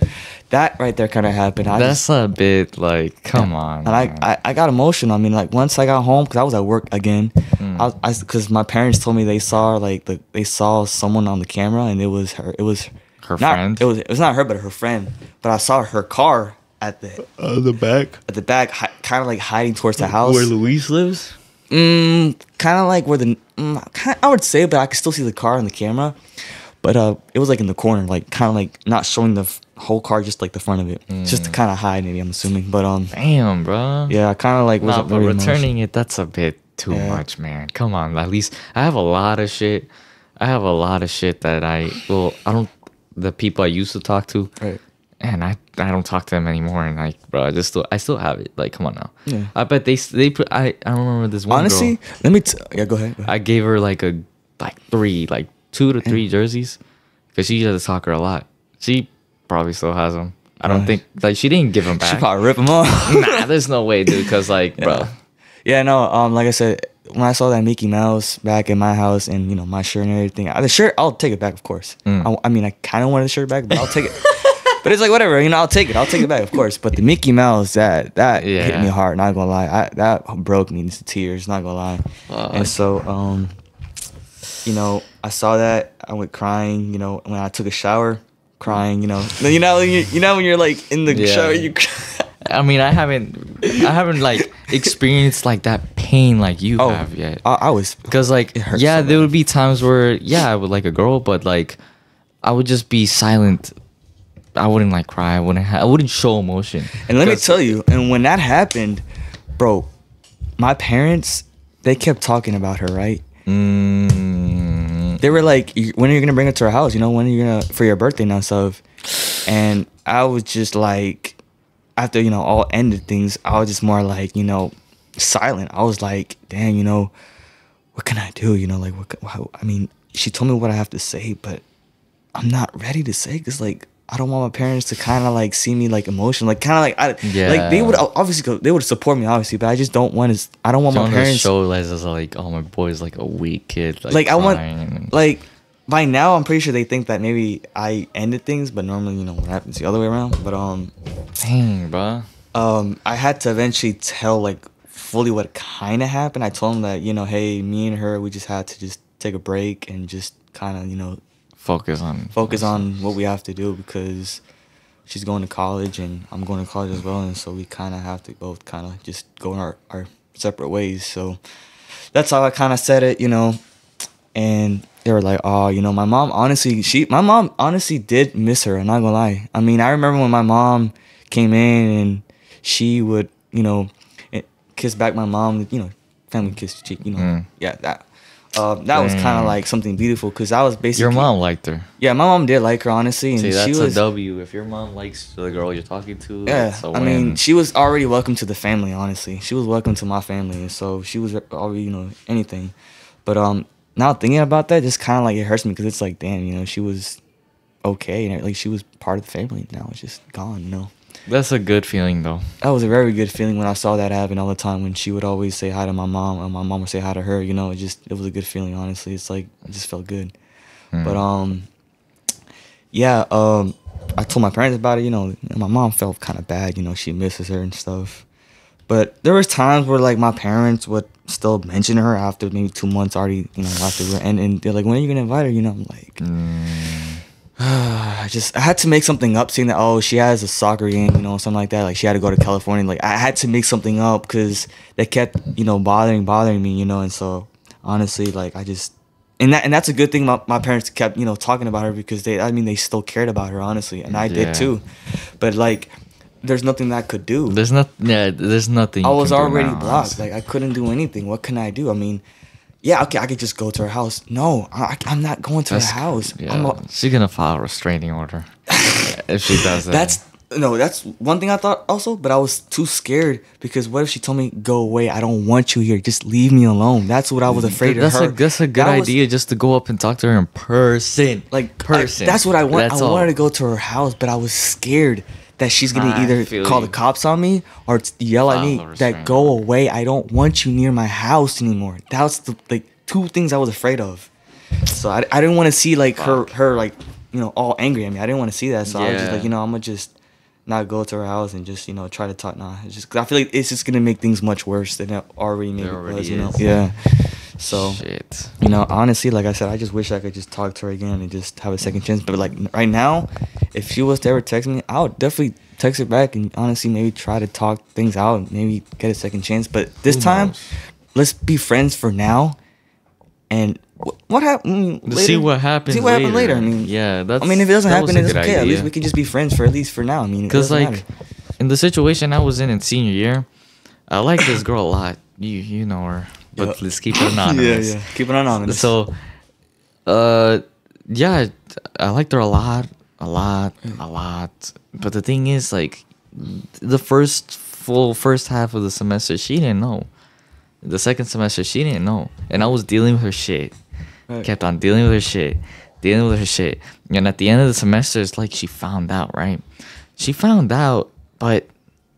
S3: That right there kind of happened.
S1: That's a bit like, come on.
S3: And
S1: man.
S3: I got emotional. I mean, like once I got home, because I was at work again, because my parents told me they saw they saw someone on the camera and it was her. It was
S1: Her
S3: not,
S1: friend?
S3: It was not her, but her friend. But I saw her car at the back, kind of like hiding towards the house.
S1: Where Luis lives?
S3: Kind of like where I would say, but I could still see the car in the camera. But it was like in the corner, like kind of like not showing the whole car, just like the front of it, just to kind of hide, maybe I'm assuming. But
S1: Damn, bro.
S3: yeah, I kind of like
S1: Nah,
S3: wasn't
S1: but
S3: very
S1: returning it, that's a bit too
S3: Yeah.
S1: much, man. Come on. At least I have a lot of shit. That the people I used to talk to,
S3: Right.
S1: and I don't talk to them anymore. And like, bro, I still have it. Like, come on now.
S3: Yeah.
S1: I bet they put. I remember this one.
S3: Honestly,
S1: girl,
S3: let me. Yeah, go ahead.
S1: I gave her like 2 to 3 jerseys, because she used to talk her a lot. She probably still has them. I don't
S3: Right.
S1: think she didn't give them
S3: She
S1: back.
S3: probably rip them off.
S1: Nah, there's no way, dude. Because like, bro.
S3: Yeah, no. Like I said, when I saw that Mickey Mouse back in my house and you know my shirt and everything, the shirt I'll take it back, of course. I mean, I kind of wanted the shirt back, but I'll take it. But it's like whatever, you know. I'll take it back, of course. But the Mickey Mouse that hit me hard. Not gonna lie, that broke me into tears. Not gonna lie. And so you know, I saw that. I went crying. You know, when I took a shower, crying. You know when you're like in the
S1: Yeah.
S3: shower, you.
S1: I mean, I haven't like experienced like that pain like you have yet.
S3: I was.
S1: Because like,
S3: It hurts
S1: yeah,
S3: so
S1: there
S3: bad.
S1: would be times where I would like a girl, but like, I would just be silent. I wouldn't like cry. I wouldn't show emotion.
S3: And let me
S1: 'Cause-
S3: tell you, and when that happened, bro, my parents, they kept talking about her, right? They were like, when are you gonna bring her to our house? You know, when are you gonna for your birthday now? So And I was just like, after, you know, all ended things, I was just more like, you know, silent. I was like, damn, you know, what can I do? You know, like, I mean, she told me what I have to say, but I'm not ready to say, because, like, I don't want my parents to kind of, like, see me, like, emotional. Like, kind of like, like, they would obviously, they would support me, obviously, but I just don't want to, I don't want my parents.
S1: show as like, oh, my boy's, like, a weak kid.
S3: Like I want, like, by now, I'm pretty sure they think that maybe I ended things, but normally, you know, what happens the other way around. But,
S1: dang, bro.
S3: I had to eventually tell, like, fully what kind of happened. I told them that, you know, hey, me and her, we just had to just take a break and just kind of, you know, focus on what we have to do, because she's going to college and I'm going to college as well, and so we kind of have to both kind of just go in our separate ways. So that's how I kind of said it, you know. And they were like, oh, you know, my mom honestly did miss her. I'm not gonna lie. I mean, I remember when my mom came in and she would, you know, kiss back my mom, you know, family kiss cheek, you know. Yeah, that was kind of like something beautiful, because I was basically.
S1: Your mom liked her.
S3: Yeah, my mom did like her, honestly. And
S1: see, that's
S3: she was
S1: a W. If your mom likes the girl you're talking to,
S3: yeah,
S1: that's a
S3: I
S1: win.
S3: mean, she was already welcome to the family, honestly. She was welcome to my family, and so she was already, you know, anything. But now thinking about that, just kind of like it hurts me, because it's like, damn, you know, she was okay, and like she was part of the family. Now it's just gone, you know.
S1: That's a good feeling, though.
S3: That was a very good feeling when I saw that happen all the time, when she would always say hi to my mom and my mom would say hi to her, you know. It was a good feeling, honestly. It's like, it just felt good. But yeah, I told my parents about it, you know. And my mom felt kind of bad, you know, she misses her and stuff. But there was times where, like, my parents would still mention her after maybe 2 months already, you know, after and they're like, when are you gonna invite her? You know, I'm like, I had to make something up, saying that, oh, she has a soccer game, you know, something like that. Like, she had to go to California. Like, I had to make something up, because they kept, you know, bothering me, you know. And so, honestly, like, I just, and that's a good thing. My parents kept, you know, talking about her, because they still cared about her, honestly, and I did too. But, like, there's nothing that I could do.
S1: There's nothing.
S3: I was already blocked. Like, I couldn't do anything. What can I do? I mean, yeah, okay, I could just go to her house. No, I'm not going to her house.
S1: Yeah, she's gonna file a restraining order if she does that.
S3: That's one thing I thought also, but I was too scared, because what if she told me, go away, I don't want you here, just leave me alone. That's what I was afraid of her.
S1: That's a good idea, just to go up and talk to her in person.
S3: That's what I want. I wanted to go to her house, but I was scared that she's gonna either call the cops on me or yell at me that go away, I don't want you near my house anymore. That was the two things I was afraid of. So I didn't want to see like her like, you know, all angry at me. I didn't want to see that. So I was just like, you know, I'm gonna just not go to her house and just, you know, try to talk. Nah, it's just, 'cause I feel like it's just gonna make things much worse than it already maybe was, you know. Yeah. So, you know, honestly, like I said, I just wish I could just talk to her again and just have a second chance. But like right now, if she was to ever text me, I would definitely text her back and honestly maybe try to talk things out and maybe get a second chance. But this time, let's be friends for now. And what happened later?
S1: See what happens.
S3: See what happened later. I mean,
S1: yeah. That's,
S3: I mean, if it doesn't happen, it's okay. At least we can just be friends for at least for now. I mean,
S1: because like in the situation I was in senior year, I like this girl a lot. You know her. But let's keep it anonymous.
S3: Yeah. Keep it anonymous.
S1: So, yeah, I liked her a lot. But the thing is, like, the first half of the semester, she didn't know. The second semester, she didn't know. And I was dealing with her shit. Right. Kept on dealing with her shit. And at the end of the semester, it's like she found out, right? She found out, but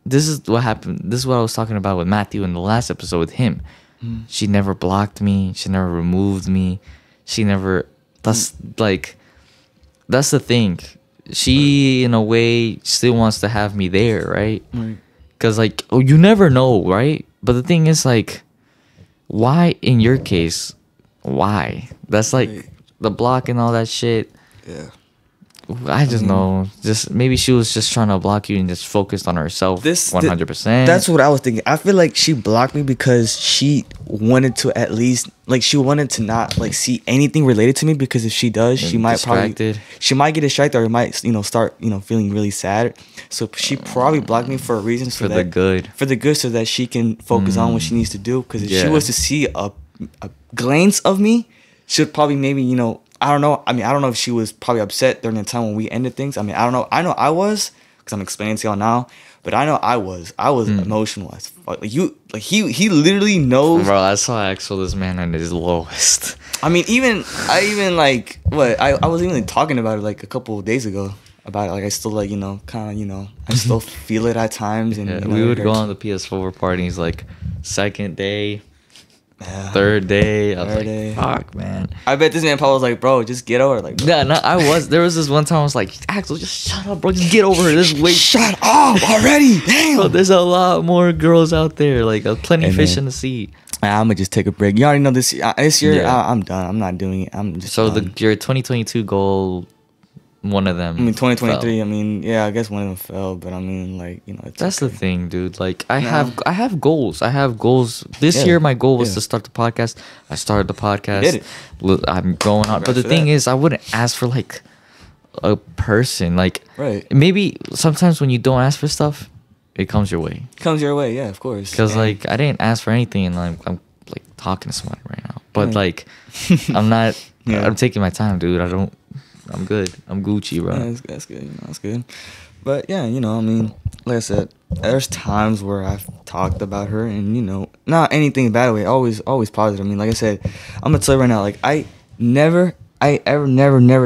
S1: this is what happened. This is what I was talking about with Matthew in the last episode with him. She never blocked me. She never removed me. She never. That's the thing. She, in a way, still wants to have me there, right? Because, like, you never know, right? But the thing is, like, why, in your case, why? That's like the block and all that shit. Yeah. I just know. Just maybe she was just trying to block you and just focused on herself 100%.
S3: That's what I was thinking. I feel like she blocked me because she wanted to at least she wanted to not see anything related to me, because if she does, she might get distracted, or it might start feeling really sad. So she probably blocked me for a reason, so the good, so that she can focus on what she needs to do. Because if she was to see a glance of me, she'd probably maybe I don't know. I mean, I don't know if she was probably upset during the time when we ended things. I mean, I don't know. I know I was, because I'm explaining to y'all now. But I know I was emotional as fuck. Like he literally knows.
S1: Bro, I saw Axel, this man at his lowest.
S3: I mean, I was even talking about it like a couple of days ago. About it. Like I still like, I still feel it at times. And
S1: We would go on the PS4 parties like second day, third day. I was like, fuck, man.
S3: I bet this man Paul was like, bro, just get over it. Like, bro.
S1: Yeah, no, there was this one time I was like, Axel, just shut up, bro. Just get over it.
S3: Shut up already. Damn.
S1: Bro, there's a lot more girls out there. Like, plenty of fish in the sea.
S3: I'm gonna just take a break. You already know this year. I'm done. I'm not doing it. I'm just done.
S1: Your 2022 goal, one of them.
S3: I mean, 2023.
S1: fell.
S3: I mean, yeah, I guess one of them fell, but I mean, like,
S1: That's the thing, dude. Like, I have goals. I have goals. This year, my goal was to start the podcast. I started the podcast.
S3: You did it.
S1: I'm going on. But the thing is, I wouldn't ask for like a person. Like, maybe sometimes when you don't ask for stuff, it comes your way.
S3: Comes your way, yeah, of course.
S1: Because like I didn't ask for anything, and I'm like talking to someone right now. But like, I'm not. I'm taking my time, dude. I'm good. I'm Gucci, bro.
S3: Yeah, that's good. That's good. But yeah, I mean, like I said, there's times where I've talked about her, and not anything bad way. Always positive. I mean, like I said, I'm gonna tell you right now, like I never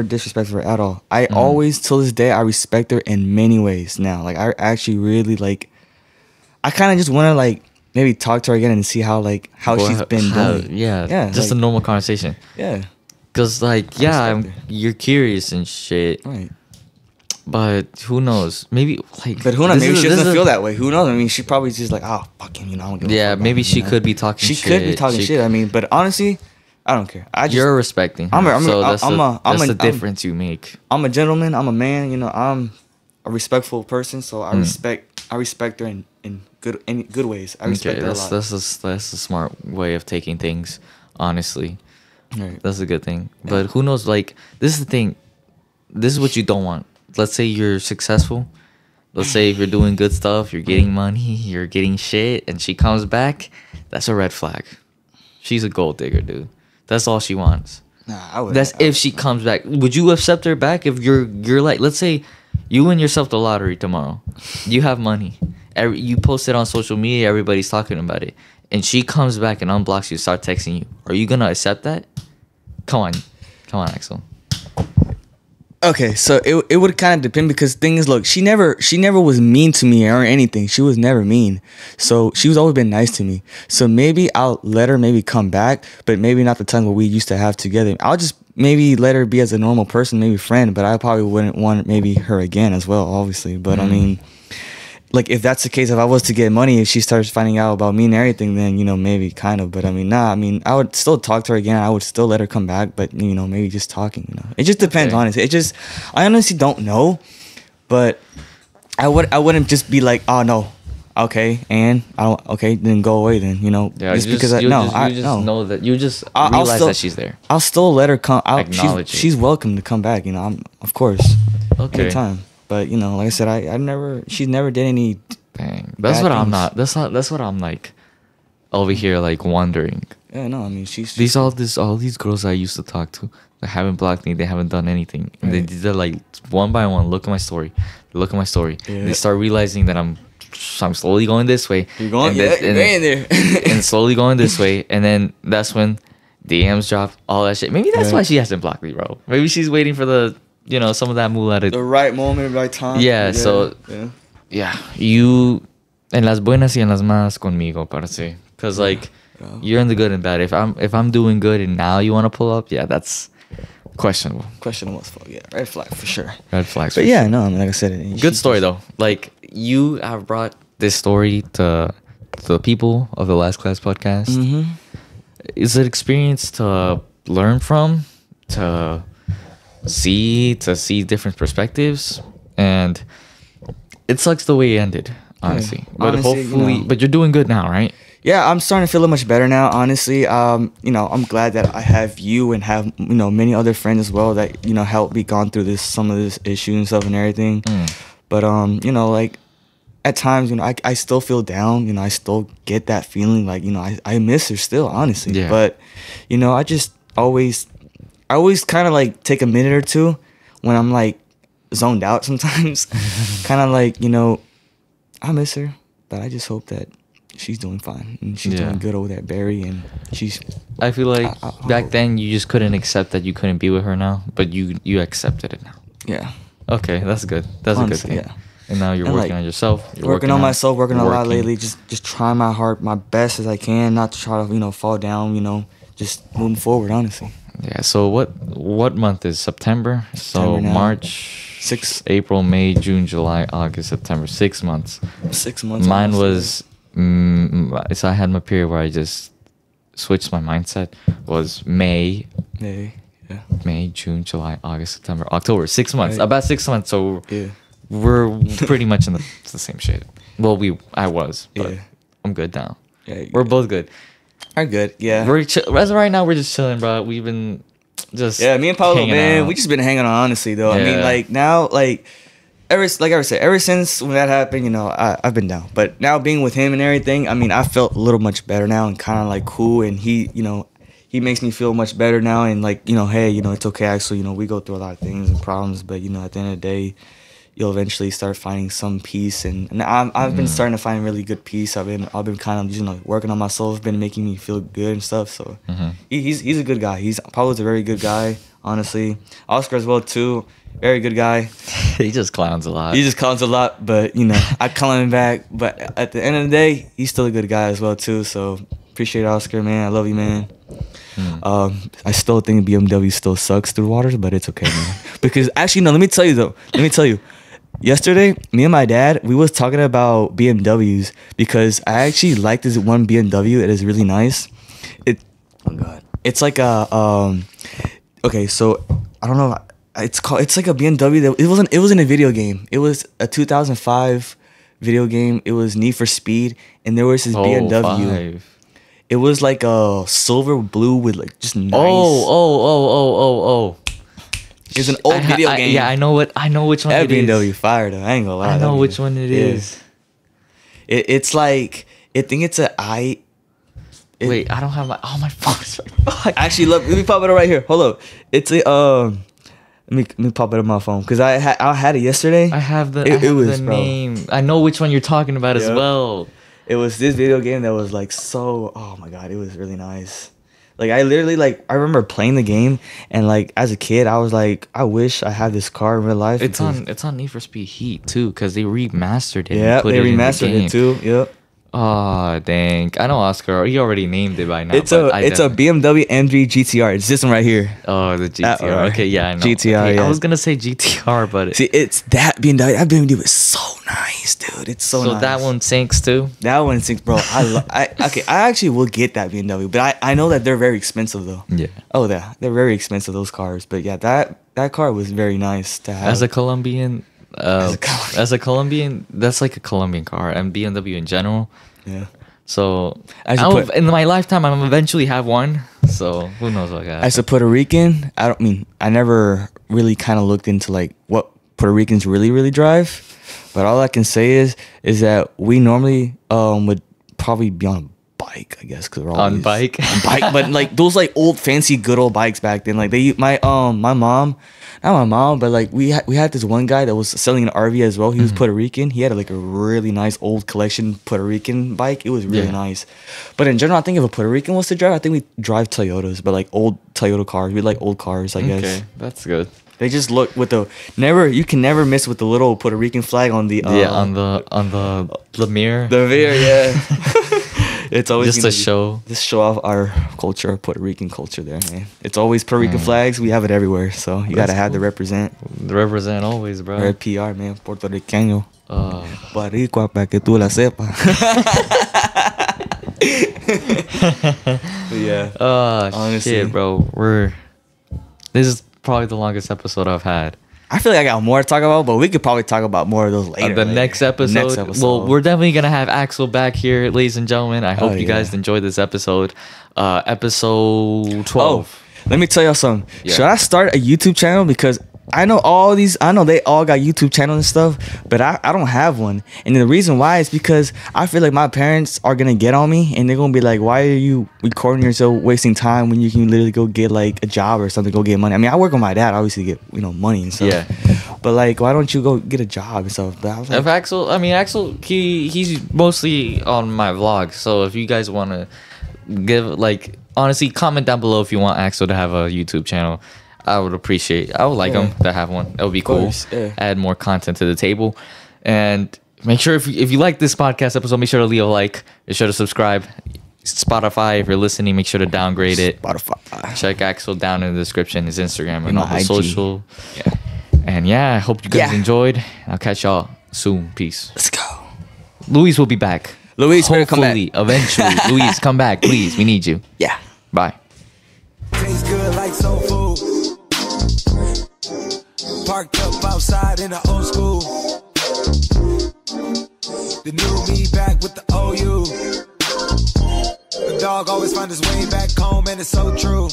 S3: disrespect her at all. I always, till this day, I respect her in many ways now. Like I actually really like. I kind of just want to like maybe talk to her again and see how she's been doing.
S1: Yeah, just a normal conversation.
S3: Yeah.
S1: Cause like you're curious and shit,
S3: right?
S1: But who knows? Maybe like.
S3: But who knows? Maybe she doesn't feel that way. Who knows? I mean, she probably just like, oh fuck him, I'm gonna.
S1: Yeah, maybe she could be talking.
S3: She could be talking shit. I mean, but honestly, I don't care.
S1: You're respecting her. That's the difference you make.
S3: I'm a gentleman. I'm a man. I'm a respectful person. So I respect her in good ways. I respect her a lot.
S1: That's a smart way of taking things. Honestly.
S3: Right.
S1: That's a good thing. But who knows, like, this is the thing. This is what you don't want. Let's say you're successful. Let's say if you're doing good stuff, you're getting money, you're getting shit, and she comes back, that's a red flag. She's a gold digger, dude. That's all she wants.
S3: Nah, I would.
S1: That's if she comes back. Would you accept her back if you're like, let's say you win yourself the lottery tomorrow. You have money. You post it on social media, everybody's talking about it. And she comes back and unblocks you, start texting you. Are you gonna accept that? Come on, Axel.
S3: Okay, so it would kind of depend, because thing is, look, she never was mean to me or anything. She was never mean. So she was always been nice to me. So maybe I'll let her maybe come back, but maybe not the time what we used to have together. I'll just maybe let her be as a normal person, maybe friend, but I probably wouldn't want maybe her again as well, obviously. But I mean, like, if that's the case, if I was to get money, if she starts finding out about me and everything, then, maybe kind of. But I mean, nah, I mean, I would still talk to her again. I would still let her come back, but, maybe just talking, It just depends, honestly. I honestly don't know, but I wouldn't just be like, oh, no, okay, and I don't, okay, then go away then,
S1: Yeah, you just know that you just realize that she's there.
S3: I'll still let her come.
S1: Acknowledge
S3: she's welcome to come back, I'm, of course,
S1: okay,
S3: anytime. But like I said, she's never did any.
S1: Dang, that's what I'm not. That's what I'm like, over here, like wondering.
S3: Yeah, no, I mean
S1: all these girls I used to talk to, they haven't blocked me. They haven't done anything. Right. They're like one by one. Look at my story. Yeah. They start realizing that I'm slowly going this way.
S3: You're going, you're getting there,
S1: and slowly going this way, and then that's when DMs drop, all that shit. Maybe that's why she hasn't blocked me, bro. Maybe she's waiting for the. Some of that moolah.
S3: The right moment, right time.
S1: Yeah, you en las buenas y en las malas conmigo, parce. Because like, you're in the good and bad. If I'm doing good and now you want to pull up, yeah, that's questionable.
S3: Questionable as fuck. Yeah, red flag for sure.
S1: Red flags.
S3: But yeah, no, I mean, like I said,
S1: good story though. Like, you have brought this story to the people of the Last Class podcast.
S3: Mm-hmm.
S1: Is it experience to learn from, to see different perspectives, and it sucks the way it ended, honestly. Yeah, but honestly, hopefully, but you're doing good now, right?
S3: Yeah, I'm starting to feel much better now, honestly. I'm glad that I have you and have many other friends as well that help me gone through some of this issue and stuff and everything. But like at times I still feel down. I still get that feeling like I miss her still, honestly.
S1: Yeah.
S3: But I just always I always kind of like take a minute or two when I'm like zoned out sometimes. Kind of like, you know, I miss her, but I just hope that she's doing fine and she's doing good over there at Barry, and she's.
S1: I feel like back then you just couldn't accept that you couldn't be with her now, but you accepted it now.
S3: Yeah.
S1: Okay, that's good. That's
S3: Honestly,
S1: a good thing.
S3: yeah.
S1: And now you're working on yourself. You're
S3: working on myself, working a lot lately. Just trying my best as I can, not to try to, you know, fall down. You know, just moving forward. Honestly.
S1: Yeah. So what month is September? So
S3: now.
S1: March,
S3: 6,
S1: April, May, June, July, August, September. 6 months.
S3: 6 months.
S1: Mine was. So I had my period where I just switched my mindset. Was May. May, June, July, August, September, October. 6 months.
S3: Right.
S1: About 6 months. So
S3: Yeah.
S1: we're pretty much in the same shit. Well, I was, but
S3: Yeah.
S1: I'm good now.
S3: Yeah,
S1: We're both good.
S3: are good. Yeah.
S1: As of right now, we're just chilling, bro. We've been just
S3: Me and Paulo,
S1: hanging
S3: man,
S1: out.
S3: we just been hanging on. Honestly, though, I mean,
S1: Yeah.
S3: like now, like ever since when that happened, you know, I've been down. But now being with him and everything, I mean, I felt a little much better now and kind of like cool. And he, you know, he makes me feel much better now. And like, you know, hey, you know, it's okay. Actually, you know, we go through a lot of things and problems, but you know, at the end of the day, you'll eventually start finding some peace. And I've been starting to find really good peace. I've been kind of, you know, working on myself, been making me feel good and stuff. So he's a good guy. Paulo's a very good guy, honestly. Oscar as well too. Very good guy.
S1: He just clowns a lot.
S3: He just clowns a lot, but you know, I call him back. But at the end of the day, he's still a good guy as well too. So appreciate Oscar, man. I love you, man. I still think BMW still sucks through waters, but it's okay, man. Because actually, no, let me tell you. Yesterday, me and my dad, we was talking about BMWs because I actually like this one BMW. It is really nice. It's like a okay, so I don't know. It's like a BMW that it wasn't a video game. It was a 2005 video game. It was Need for Speed, and there was this BMW.
S1: 5.
S3: It was like a silver blue with like just nice.
S1: Oh.
S3: It's an old video game.
S1: Yeah, I know which one
S3: That
S1: it is.
S3: BMW fire though. I ain't gonna lie.
S1: I know which one it is.
S3: It's like I think it's
S1: Wait, I don't have my phone's right.
S3: Actually, look, let me pop it up right here. Hold up. It's a let me pop it up on my phone because I had it yesterday.
S1: I have the
S3: Bro.
S1: name. I know which one you're talking about as
S3: Yep.
S1: well.
S3: It was this video game that was like so. Oh my god, it was really nice. Like I literally I remember playing the game and like as a kid I was like I wish I had this car in real life.
S1: It's on Need for Speed Heat too because they remastered it.
S3: Yeah,
S1: and put
S3: they
S1: it in the
S3: remastered
S1: game.
S3: it too. Yep.
S1: Oh dang! I know Oscar. He already named it by now.
S3: It's a BMW M3 GTR. It's this one right here.
S1: Oh, the GTR. Okay, yeah, I know.
S3: GTR.
S1: Okay,
S3: Yeah.
S1: I was gonna say GTR, but
S3: See, it's that BMW. That BMW is so nice, dude. It's so nice.
S1: So that one sinks too.
S3: That one sinks, bro. I actually will get that BMW, but I know that they're very expensive though.
S1: Yeah.
S3: Oh, they're very expensive, those cars. But yeah, that car was very nice to have.
S1: As a Colombian, that's like a Colombian car, and BMW in general.
S3: Yeah.
S1: So
S3: As a
S1: in my lifetime, I'm eventually have one. So who knows what I got.
S3: As a Puerto Rican, I never really kind of looked into like what Puerto Ricans really drive, but all I can say is that we normally would probably be on a bike, I guess, because we're always
S1: On bike,
S3: but like those like old fancy good old bikes back then. Like my mom, not my mom, but like we had this one guy that was selling an RV as well. He was Puerto Rican. He had like a really nice old collection Puerto Rican bike. It was really nice. But in general, I think if a Puerto Rican was to drive, I think we drive Toyotas, but like old Toyota cars. We like old cars, I guess.
S1: Okay, that's good.
S3: They just look with you can never miss with the little Puerto Rican flag on the
S1: on the mirror.
S3: The mirror, yeah. It's always
S1: just to
S3: show off our culture, Puerto Rican culture there, man. It's always Puerto Rican flags. We have it everywhere, so you gotta have to represent.
S1: Represent always, bro.
S3: Red PR, man. Puerto Riqueño. Boricua, para que tú la sepas. Yeah.
S1: Oh,
S3: Honestly.
S1: shit, bro. This is probably the longest episode I've had.
S3: I feel like I got more to talk about, but we could probably talk about more of those later.
S1: The next episode. Well, we're definitely gonna have Axel back here, ladies and gentlemen. I hope you guys enjoyed this episode. Episode 12.
S3: Let me tell y'all something.
S1: Yeah.
S3: Should I start a YouTube channel? Because I know they all got YouTube channels and stuff, but I don't have one. And the reason why is because I feel like my parents are gonna get on me and they're gonna be like, why are you recording yourself, wasting time when you can literally go get like a job or something, go get money. I mean, I work with my dad, obviously, to get money and stuff.
S1: Yeah.
S3: But like, why don't you go get a job and stuff? But I was like,
S1: If Axel, he's mostly on my vlog. So if you guys want to give, like, honestly, comment down below if you want Axel to have a YouTube channel. I would like him to have one. That would be cool.
S3: Course, yeah.
S1: Add more content to the table. And make sure if you like this podcast episode, make sure to leave a like. Make sure to subscribe. Spotify, if you're listening, make sure to downgrade it.
S3: Spotify.
S1: Check Axel down in the description, his Instagram and all the
S3: IG.
S1: social.
S3: Yeah.
S1: And yeah, I hope you guys enjoyed. I'll catch y'all soon. Peace.
S3: Let's go.
S1: Luis will be back.
S3: Luis, better come back.
S1: Hopefully, eventually. Luis, come back, please. We need you.
S3: Yeah.
S1: Bye.
S4: Tastes good like soul food. Parked up outside in the old school. The new me back with the OU. The dog always find his way back home, and it's so true.